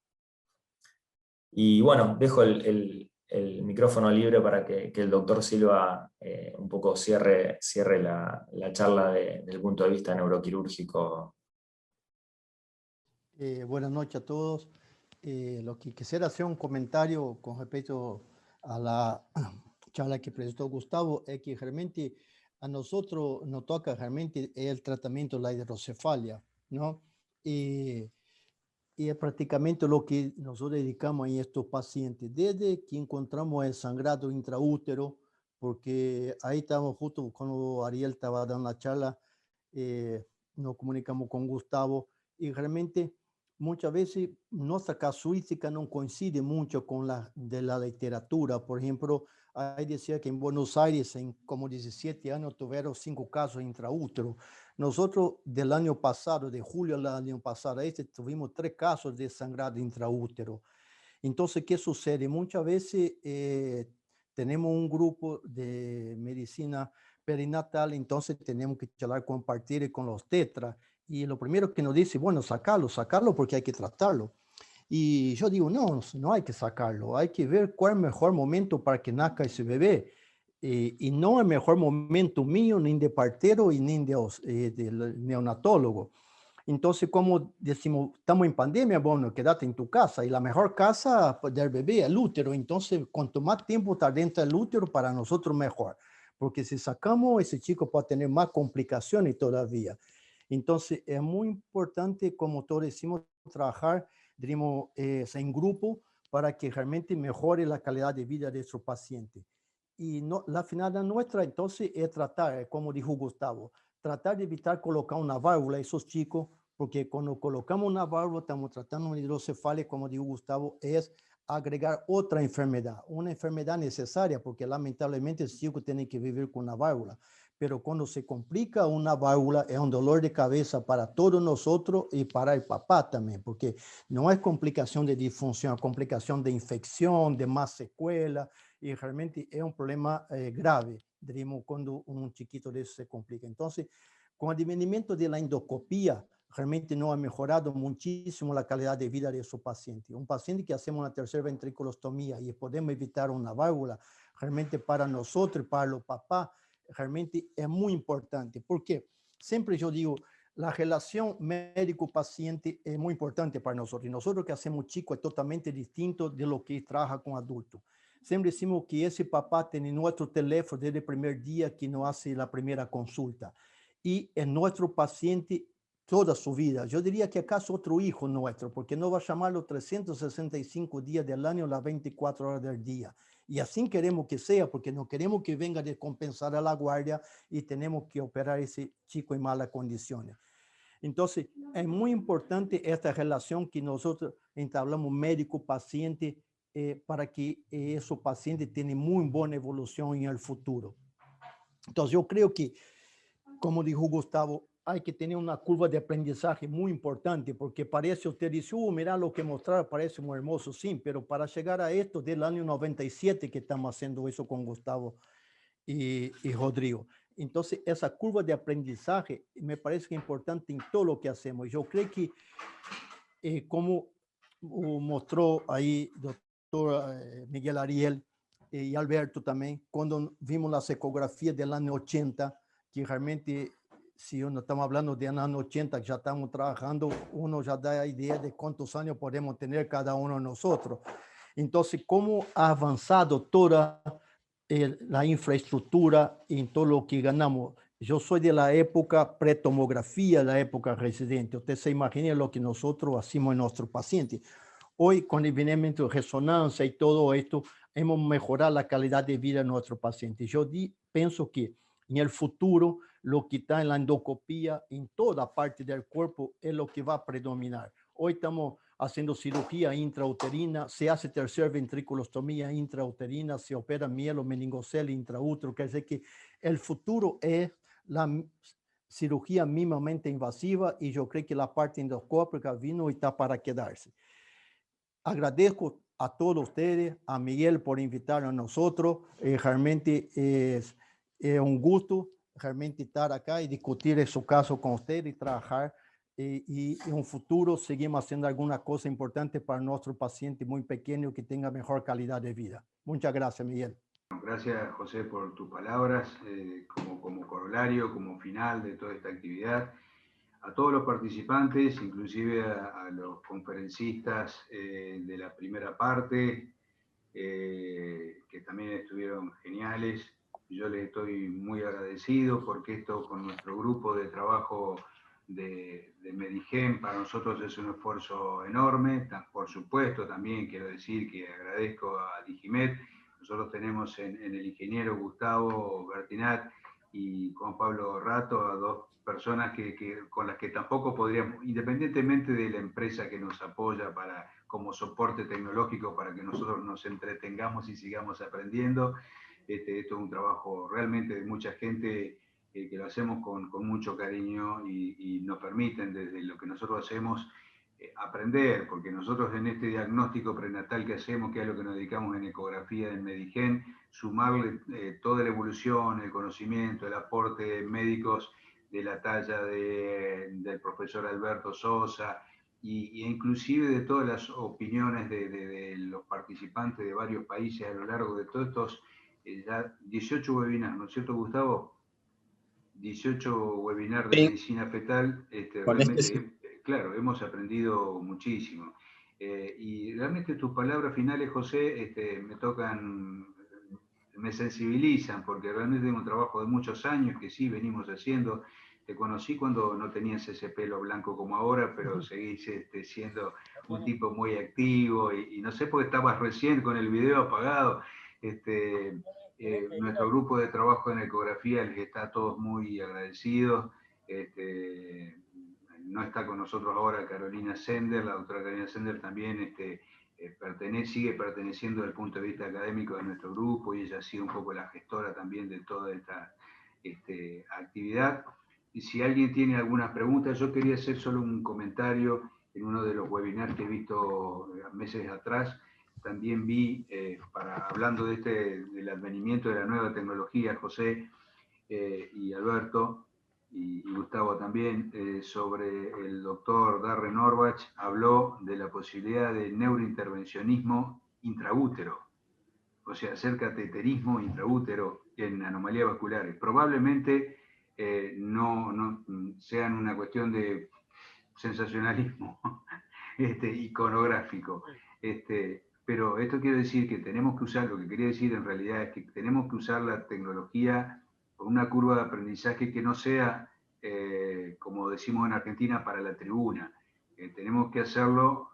Y bueno, dejo el micrófono libre para que el doctor Silva un poco cierre la charla desde el punto de vista neuroquirúrgico. Buenas noches a todos. Lo que quisiera hacer un comentario con respecto a la charla que presentó Gustavo es que realmente a nosotros nos toca realmente el tratamiento de la hidrocefalia, ¿no? Y es prácticamente lo que nosotros dedicamos a estos pacientes, desde que encontramos el sangrado intraútero, porque ahí estamos justo cuando Ariel estaba dando la charla, nos comunicamos con Gustavo y realmente muchas veces nuestra casuística no coincide mucho con la de la literatura. Por ejemplo, ahí decía que en Buenos Aires, en como 17 años, tuvieron 5 casos intraútero. Nosotros del año pasado, de julio del año pasado, tuvimos 3 casos de sangrado intraútero. Entonces, ¿qué sucede? Muchas veces tenemos un grupo de medicina perinatal, entonces tenemos que charlar, compartir con los tetras. Y lo primero que nos dice, bueno, sacarlo porque hay que tratarlo. Y yo digo, no hay que sacarlo, hay que ver cuál es el mejor momento para que nazca ese bebé. Y no el mejor momento mío, ni de partero y ni del neonatólogo. Entonces, como decimos, estamos en pandemia, bueno, quédate en tu casa. Y la mejor casa del bebé es el útero. Entonces, cuanto más tiempo está dentro del útero, para nosotros mejor. Porque si sacamos, ese chico puede tener más complicaciones todavía. Entonces, es muy importante, como todos decimos, trabajar, diríamos, en grupo, para que realmente mejore la calidad de vida de su paciente. Y no, la finalidad nuestra entonces es tratar, como dijo Gustavo, tratar de evitar colocar una válvula a esos chicos, porque cuando colocamos una válvula estamos tratando una hidrocefalia, como dijo Gustavo, es agregar otra enfermedad, una enfermedad necesaria, porque lamentablemente el chico tiene que vivir con una válvula. Pero cuando se complica una válvula es un dolor de cabeza para todos nosotros y para el papá también, porque no es complicación de disfunción, es complicación de infección, de más secuela, y realmente es un problema grave, diríamos, cuando un chiquito de eso se complica. Entonces, con el disminuimiento de la endoscopía, realmente no ha mejorado muchísimo la calidad de vida de su paciente. Un paciente que hacemos una tercera ventriculostomía y podemos evitar una válvula, realmente para nosotros y para los papás, realmente es muy importante. Porque siempre yo digo, la relación médico-paciente es muy importante para nosotros. Y nosotros que hacemos chicos es totalmente distinto de lo que trabaja con adultos. Siempre decimos que ese papá tiene nuestro teléfono desde el primer día que nos hace la primera consulta. Y es nuestro paciente toda su vida. Yo diría que acaso otro hijo nuestro, porque no va a llamar los 365 días del año, las 24 horas del día. Y así queremos que sea, porque no queremos que venga a descompensar a la guardia y tenemos que operar ese chico en malas condiciones. Entonces, es muy importante esta relación que nosotros entablamos médico-paciente para que esos pacientes tengan muy buena evolución en el futuro. Entonces, yo creo que, como dijo Gustavo, hay que tener una curva de aprendizaje muy importante, porque parece, usted dice, mira lo que mostrar, parece muy hermoso, sí, pero para llegar a esto del año 97 que estamos haciendo eso con Gustavo y Rodrigo. Entonces, esa curva de aprendizaje me parece que es importante en todo lo que hacemos. Yo creo que, como mostró ahí doctor Miguel Ariel y Alberto también, cuando vimos las ecografías del año 80, que realmente, si uno estamos hablando de año 80, que ya estamos trabajando, uno ya da idea de cuántos años podemos tener cada uno de nosotros. Entonces, cómo ha avanzado toda la infraestructura en todo lo que ganamos. Yo soy de la época pretomografía, la época residente. Usted se imagina lo que nosotros hacemos en nuestros pacientes. Hoy, con el venimiento de resonancia y todo esto, hemos mejorado la calidad de vida de nuestros pacientes. Yo pienso que en el futuro, lo que está en la endoscopía, en toda parte del cuerpo, es lo que va a predominar. Hoy estamos haciendo cirugía intrauterina, se hace tercera ventriculostomía intrauterina, se opera mielo meningocele intraútero, quiere decir que el futuro es la cirugía mínimamente invasiva y yo creo que la parte endoscópica vino y está para quedarse. Agradezco a todos ustedes, a Miguel por invitarnos a nosotros, realmente es un gusto realmente estar acá y discutir su caso con ustedes y trabajar y en un futuro seguimos haciendo alguna cosa importante para nuestro paciente muy pequeño que tenga mejor calidad de vida. Muchas gracias, Miguel. Gracias, José, por tus palabras, como corolario, como final de toda esta actividad. A todos los participantes, inclusive a los conferencistas de la primera parte, que también estuvieron geniales. Yo les estoy muy agradecido porque esto con nuestro grupo de trabajo de Medigen para nosotros es un esfuerzo enorme. Por supuesto, también quiero decir que agradezco a Digimed. Nosotros tenemos en el ingeniero Gustavo Bertinat y Juan Pablo Rato a dos personas con las que tampoco podríamos, independientemente de la empresa que nos apoya como soporte tecnológico para que nosotros nos entretengamos y sigamos aprendiendo. Esto es un trabajo realmente de mucha gente que lo hacemos con mucho cariño y nos permiten desde lo que nosotros hacemos aprender, porque nosotros en este diagnóstico prenatal que hacemos, que es lo que nos dedicamos en ecografía en Medigen, sumarle toda la evolución, el conocimiento, el aporte de médicos de la talla del profesor Alberto Sosa, y inclusive de todas las opiniones de los participantes de varios países a lo largo de todos estos ya 18 webinars, ¿no es cierto, Gustavo? 18 webinars de medicina fetal, realmente, claro, hemos aprendido muchísimo. Y realmente tus palabras finales, José, me tocan, me sensibilizan, porque realmente es un trabajo de muchos años que sí venimos haciendo. Te conocí cuando no tenías ese pelo blanco como ahora, pero seguís siendo un tipo muy activo y no sé por qué estabas recién con el video apagado. Nuestro grupo de trabajo en ecografía les está a todos muy agradecidos. No está con nosotros ahora Carolina Sender, la doctora Carolina Sender también sigue perteneciendo desde el punto de vista académico de nuestro grupo y ella ha sido un poco la gestora también de toda esta actividad. Y si alguien tiene alguna pregunta, yo quería hacer solo un comentario en uno de los webinars que he visto meses atrás. También vi, hablando del advenimiento de la nueva tecnología, José y Alberto, y Gustavo también, sobre el doctor Darren Orbach, habló de la posibilidad de neurointervencionismo intraútero, o sea, hacer cateterismo intraútero en anomalías vasculares. Probablemente no sean una cuestión de sensacionalismo iconográfico. Pero esto quiere decir que tenemos que usar, lo que quería decir en realidad es que tenemos que usar la tecnología con una curva de aprendizaje que no sea, como decimos en Argentina, para la tribuna. Tenemos que hacerlo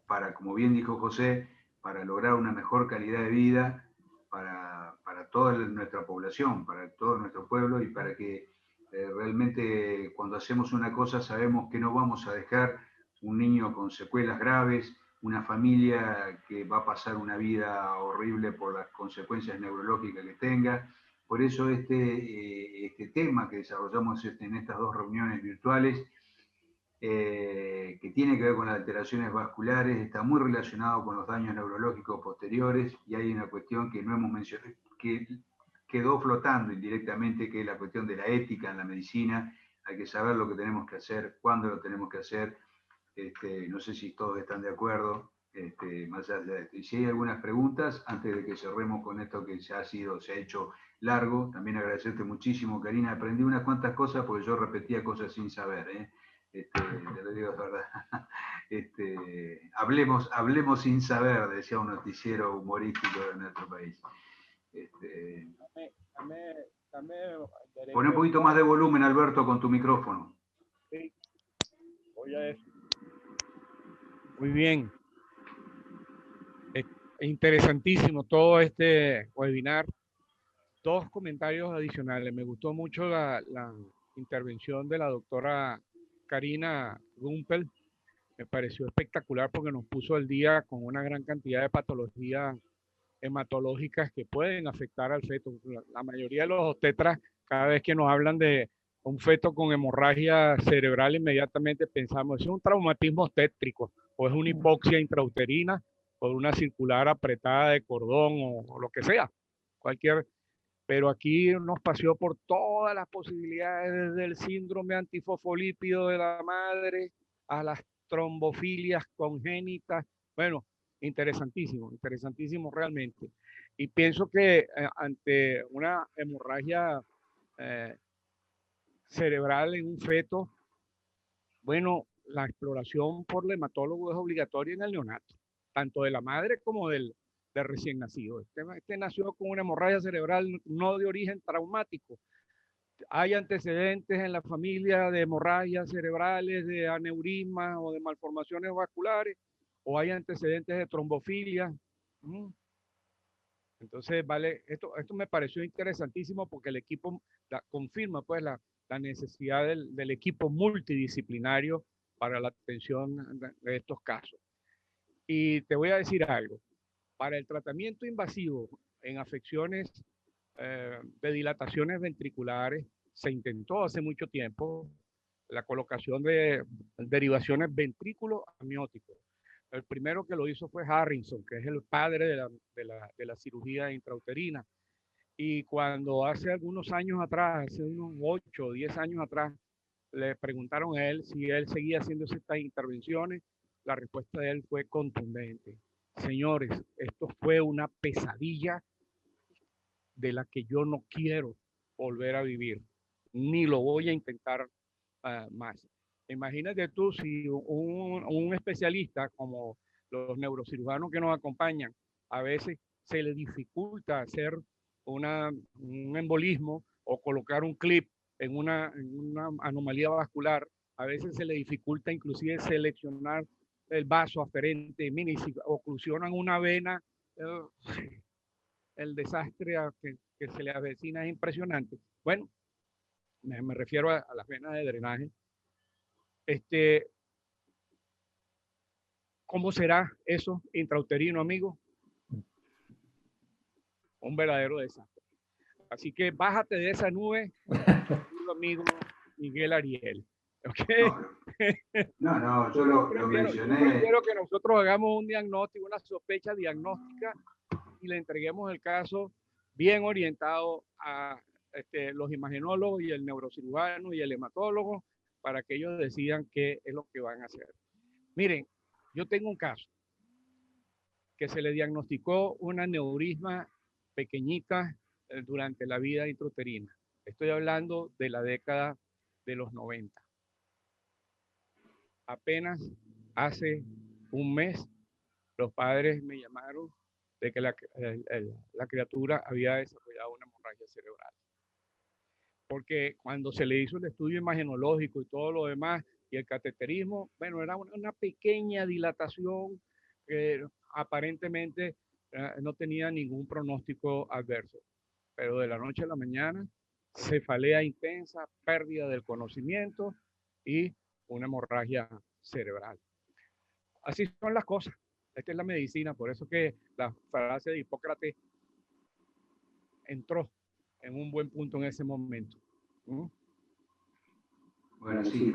para, como bien dijo José, para lograr una mejor calidad de vida para toda nuestra población, para todo nuestro pueblo y para que realmente cuando hacemos una cosa sabemos que no vamos a dejar un niño con secuelas graves, una familia que va a pasar una vida horrible por las consecuencias neurológicas que tenga. Por eso este tema que desarrollamos en estas dos reuniones virtuales, que tiene que ver con las alteraciones vasculares, está muy relacionado con los daños neurológicos posteriores y hay una cuestión que no hemos mencionado, que quedó flotando indirectamente, que es la cuestión de la ética en la medicina. Hay que saber lo que tenemos que hacer, cuándo lo tenemos que hacer. No sé si todos están de acuerdo, más allá de esto. Y si hay algunas preguntas, antes de que cerremos con esto que se ha hecho largo, también agradecerte muchísimo, Karina. Aprendí unas cuantas cosas porque yo repetía cosas sin saber, te lo digo de verdad. Hablemos sin saber, decía un noticiero humorístico de nuestro país. Pone un poquito más de volumen, Alberto, con tu micrófono. Sí, voy a eso. Muy bien. Es interesantísimo todo este webinar. Dos comentarios adicionales. Me gustó mucho la intervención de la doctora Karina Gumpel. Me pareció espectacular porque nos puso al día con una gran cantidad de patologías hematológicas que pueden afectar al feto. La mayoría de los obstetras, cada vez que nos hablan de un feto con hemorragia cerebral, inmediatamente pensamos, ¿es un traumatismo obstétrico o es una hipoxia intrauterina por una circular apretada de cordón o lo que sea? Pero aquí nos paseó por todas las posibilidades, desde el síndrome antifosfolípido de la madre a las trombofilias congénitas. Bueno, interesantísimo realmente. Y pienso que ante una hemorragia cerebral en un feto, bueno, la exploración por el hematólogo es obligatoria en el neonato, tanto de la madre como del recién nacido. Este nació con una hemorragia cerebral no de origen traumático. Hay antecedentes en la familia de hemorragias cerebrales, de aneurismas o de malformaciones vasculares, o hay antecedentes de trombofilia. Entonces, vale, esto me pareció interesantísimo porque el equipo confirma pues la necesidad del equipo multidisciplinario para la atención de estos casos. Y te voy a decir algo. Para el tratamiento invasivo en afecciones de dilataciones ventriculares, se intentó hace mucho tiempo la colocación de derivaciones ventrículo-amnióticos. El primero que lo hizo fue Harrison, que es el padre de la cirugía intrauterina. Y cuando hace algunos años atrás, hace unos 8 o 10 años atrás, le preguntaron a él si él seguía haciendo estas intervenciones, la respuesta de él fue contundente. Señores, esto fue una pesadilla de la que yo no quiero volver a vivir, ni lo voy a intentar más. Imagínate tú si un especialista como los neurocirujanos que nos acompañan, a veces se le dificulta hacer un embolismo o colocar un clip en una anomalía vascular, a veces se le dificulta inclusive seleccionar el vaso aferente, mini, si oclusionan una vena, el desastre que se le avecina es impresionante. Bueno, me refiero a las venas de drenaje. ¿Cómo será eso intrauterino, amigo? Un verdadero desastre. Así que bájate de esa nube, amigo Miguel Ariel. ¿Okay? No, yo lo mencioné. Yo quiero que nosotros hagamos un diagnóstico, una sospecha diagnóstica y le entreguemos el caso bien orientado a los imagenólogos y el neurocirujano y el hematólogo para que ellos decidan qué es lo que van a hacer. Miren, yo tengo un caso que se le diagnosticó un aneurisma pequeñita durante la vida intrauterina. Estoy hablando de la década de los 90. Apenas hace un mes los padres me llamaron de que la criatura había desarrollado una hemorragia cerebral. Porque cuando se le hizo el estudio imagenológico y todo lo demás, y el cateterismo, bueno, era una pequeña dilatación que aparentemente no tenía ningún pronóstico adverso. Pero de la noche a la mañana, cefalea intensa, pérdida del conocimiento y una hemorragia cerebral. Así son las cosas. Esta es la medicina, por eso que la frase de Hipócrates entró en un buen punto en ese momento. Bueno, sí,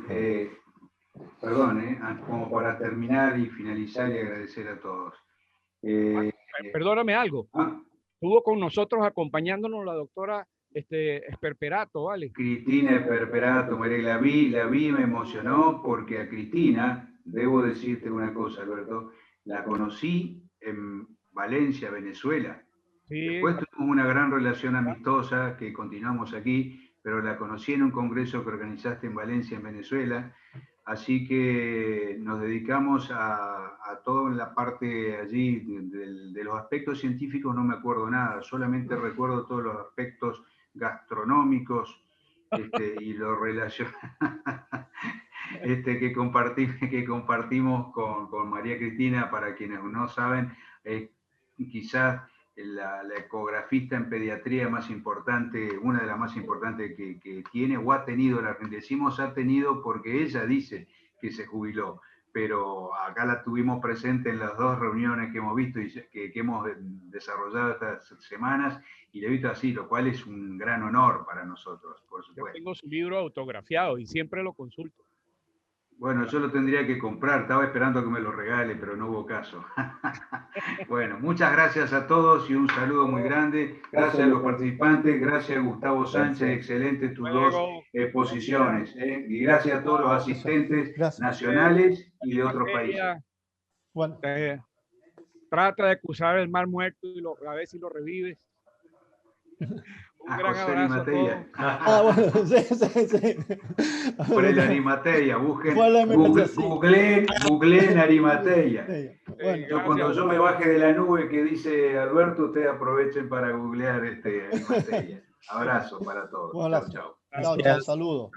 perdón, como para terminar y finalizar y agradecer a todos. Perdóname algo. Estuvo con nosotros acompañándonos la doctora Esperperato, ¿vale? Cristina Esperperato, la vi, me emocionó porque a Cristina, debo decirte una cosa, Alberto, la conocí en Valencia, Venezuela. Sí. Después tuvimos una gran relación amistosa que continuamos aquí, pero la conocí en un congreso que organizaste en Valencia, en Venezuela. Así que nos dedicamos a toda la parte allí de los aspectos científicos, no me acuerdo nada, solamente recuerdo todos los aspectos gastronómicos y lo relacionados que compartimos con María Cristina. Para quienes no saben, quizás la ecografista en pediatría más importante, una de las más importantes que tiene o ha tenido la Argentina. Decimos ha tenido porque ella dice que se jubiló, pero acá la tuvimos presente en las dos reuniones que hemos visto y que hemos desarrollado estas semanas, y le he visto así, lo cual es un gran honor para nosotros, por supuesto. Yo tengo su libro autografiado y siempre lo consulto. Bueno, yo lo tendría que comprar, estaba esperando que me lo regale, pero no hubo caso. Bueno, muchas gracias a todos y un saludo muy grande. Gracias a los participantes, gracias a Gustavo Sánchez, excelentes tus dos exposiciones. Y gracias a todos los asistentes nacionales y de otros países. Bueno. Trata de cruzar el Mar Muerto y a ver si lo revives. Un gran José abrazo Arimatea. Bueno, sí. Por el Arimatea, busquen, googleen Arimatea. Bueno, cuando yo me baje de la nube que dice Alberto, ustedes aprovechen para googlear Arimatea. Abrazo para todos. Chao, saludos.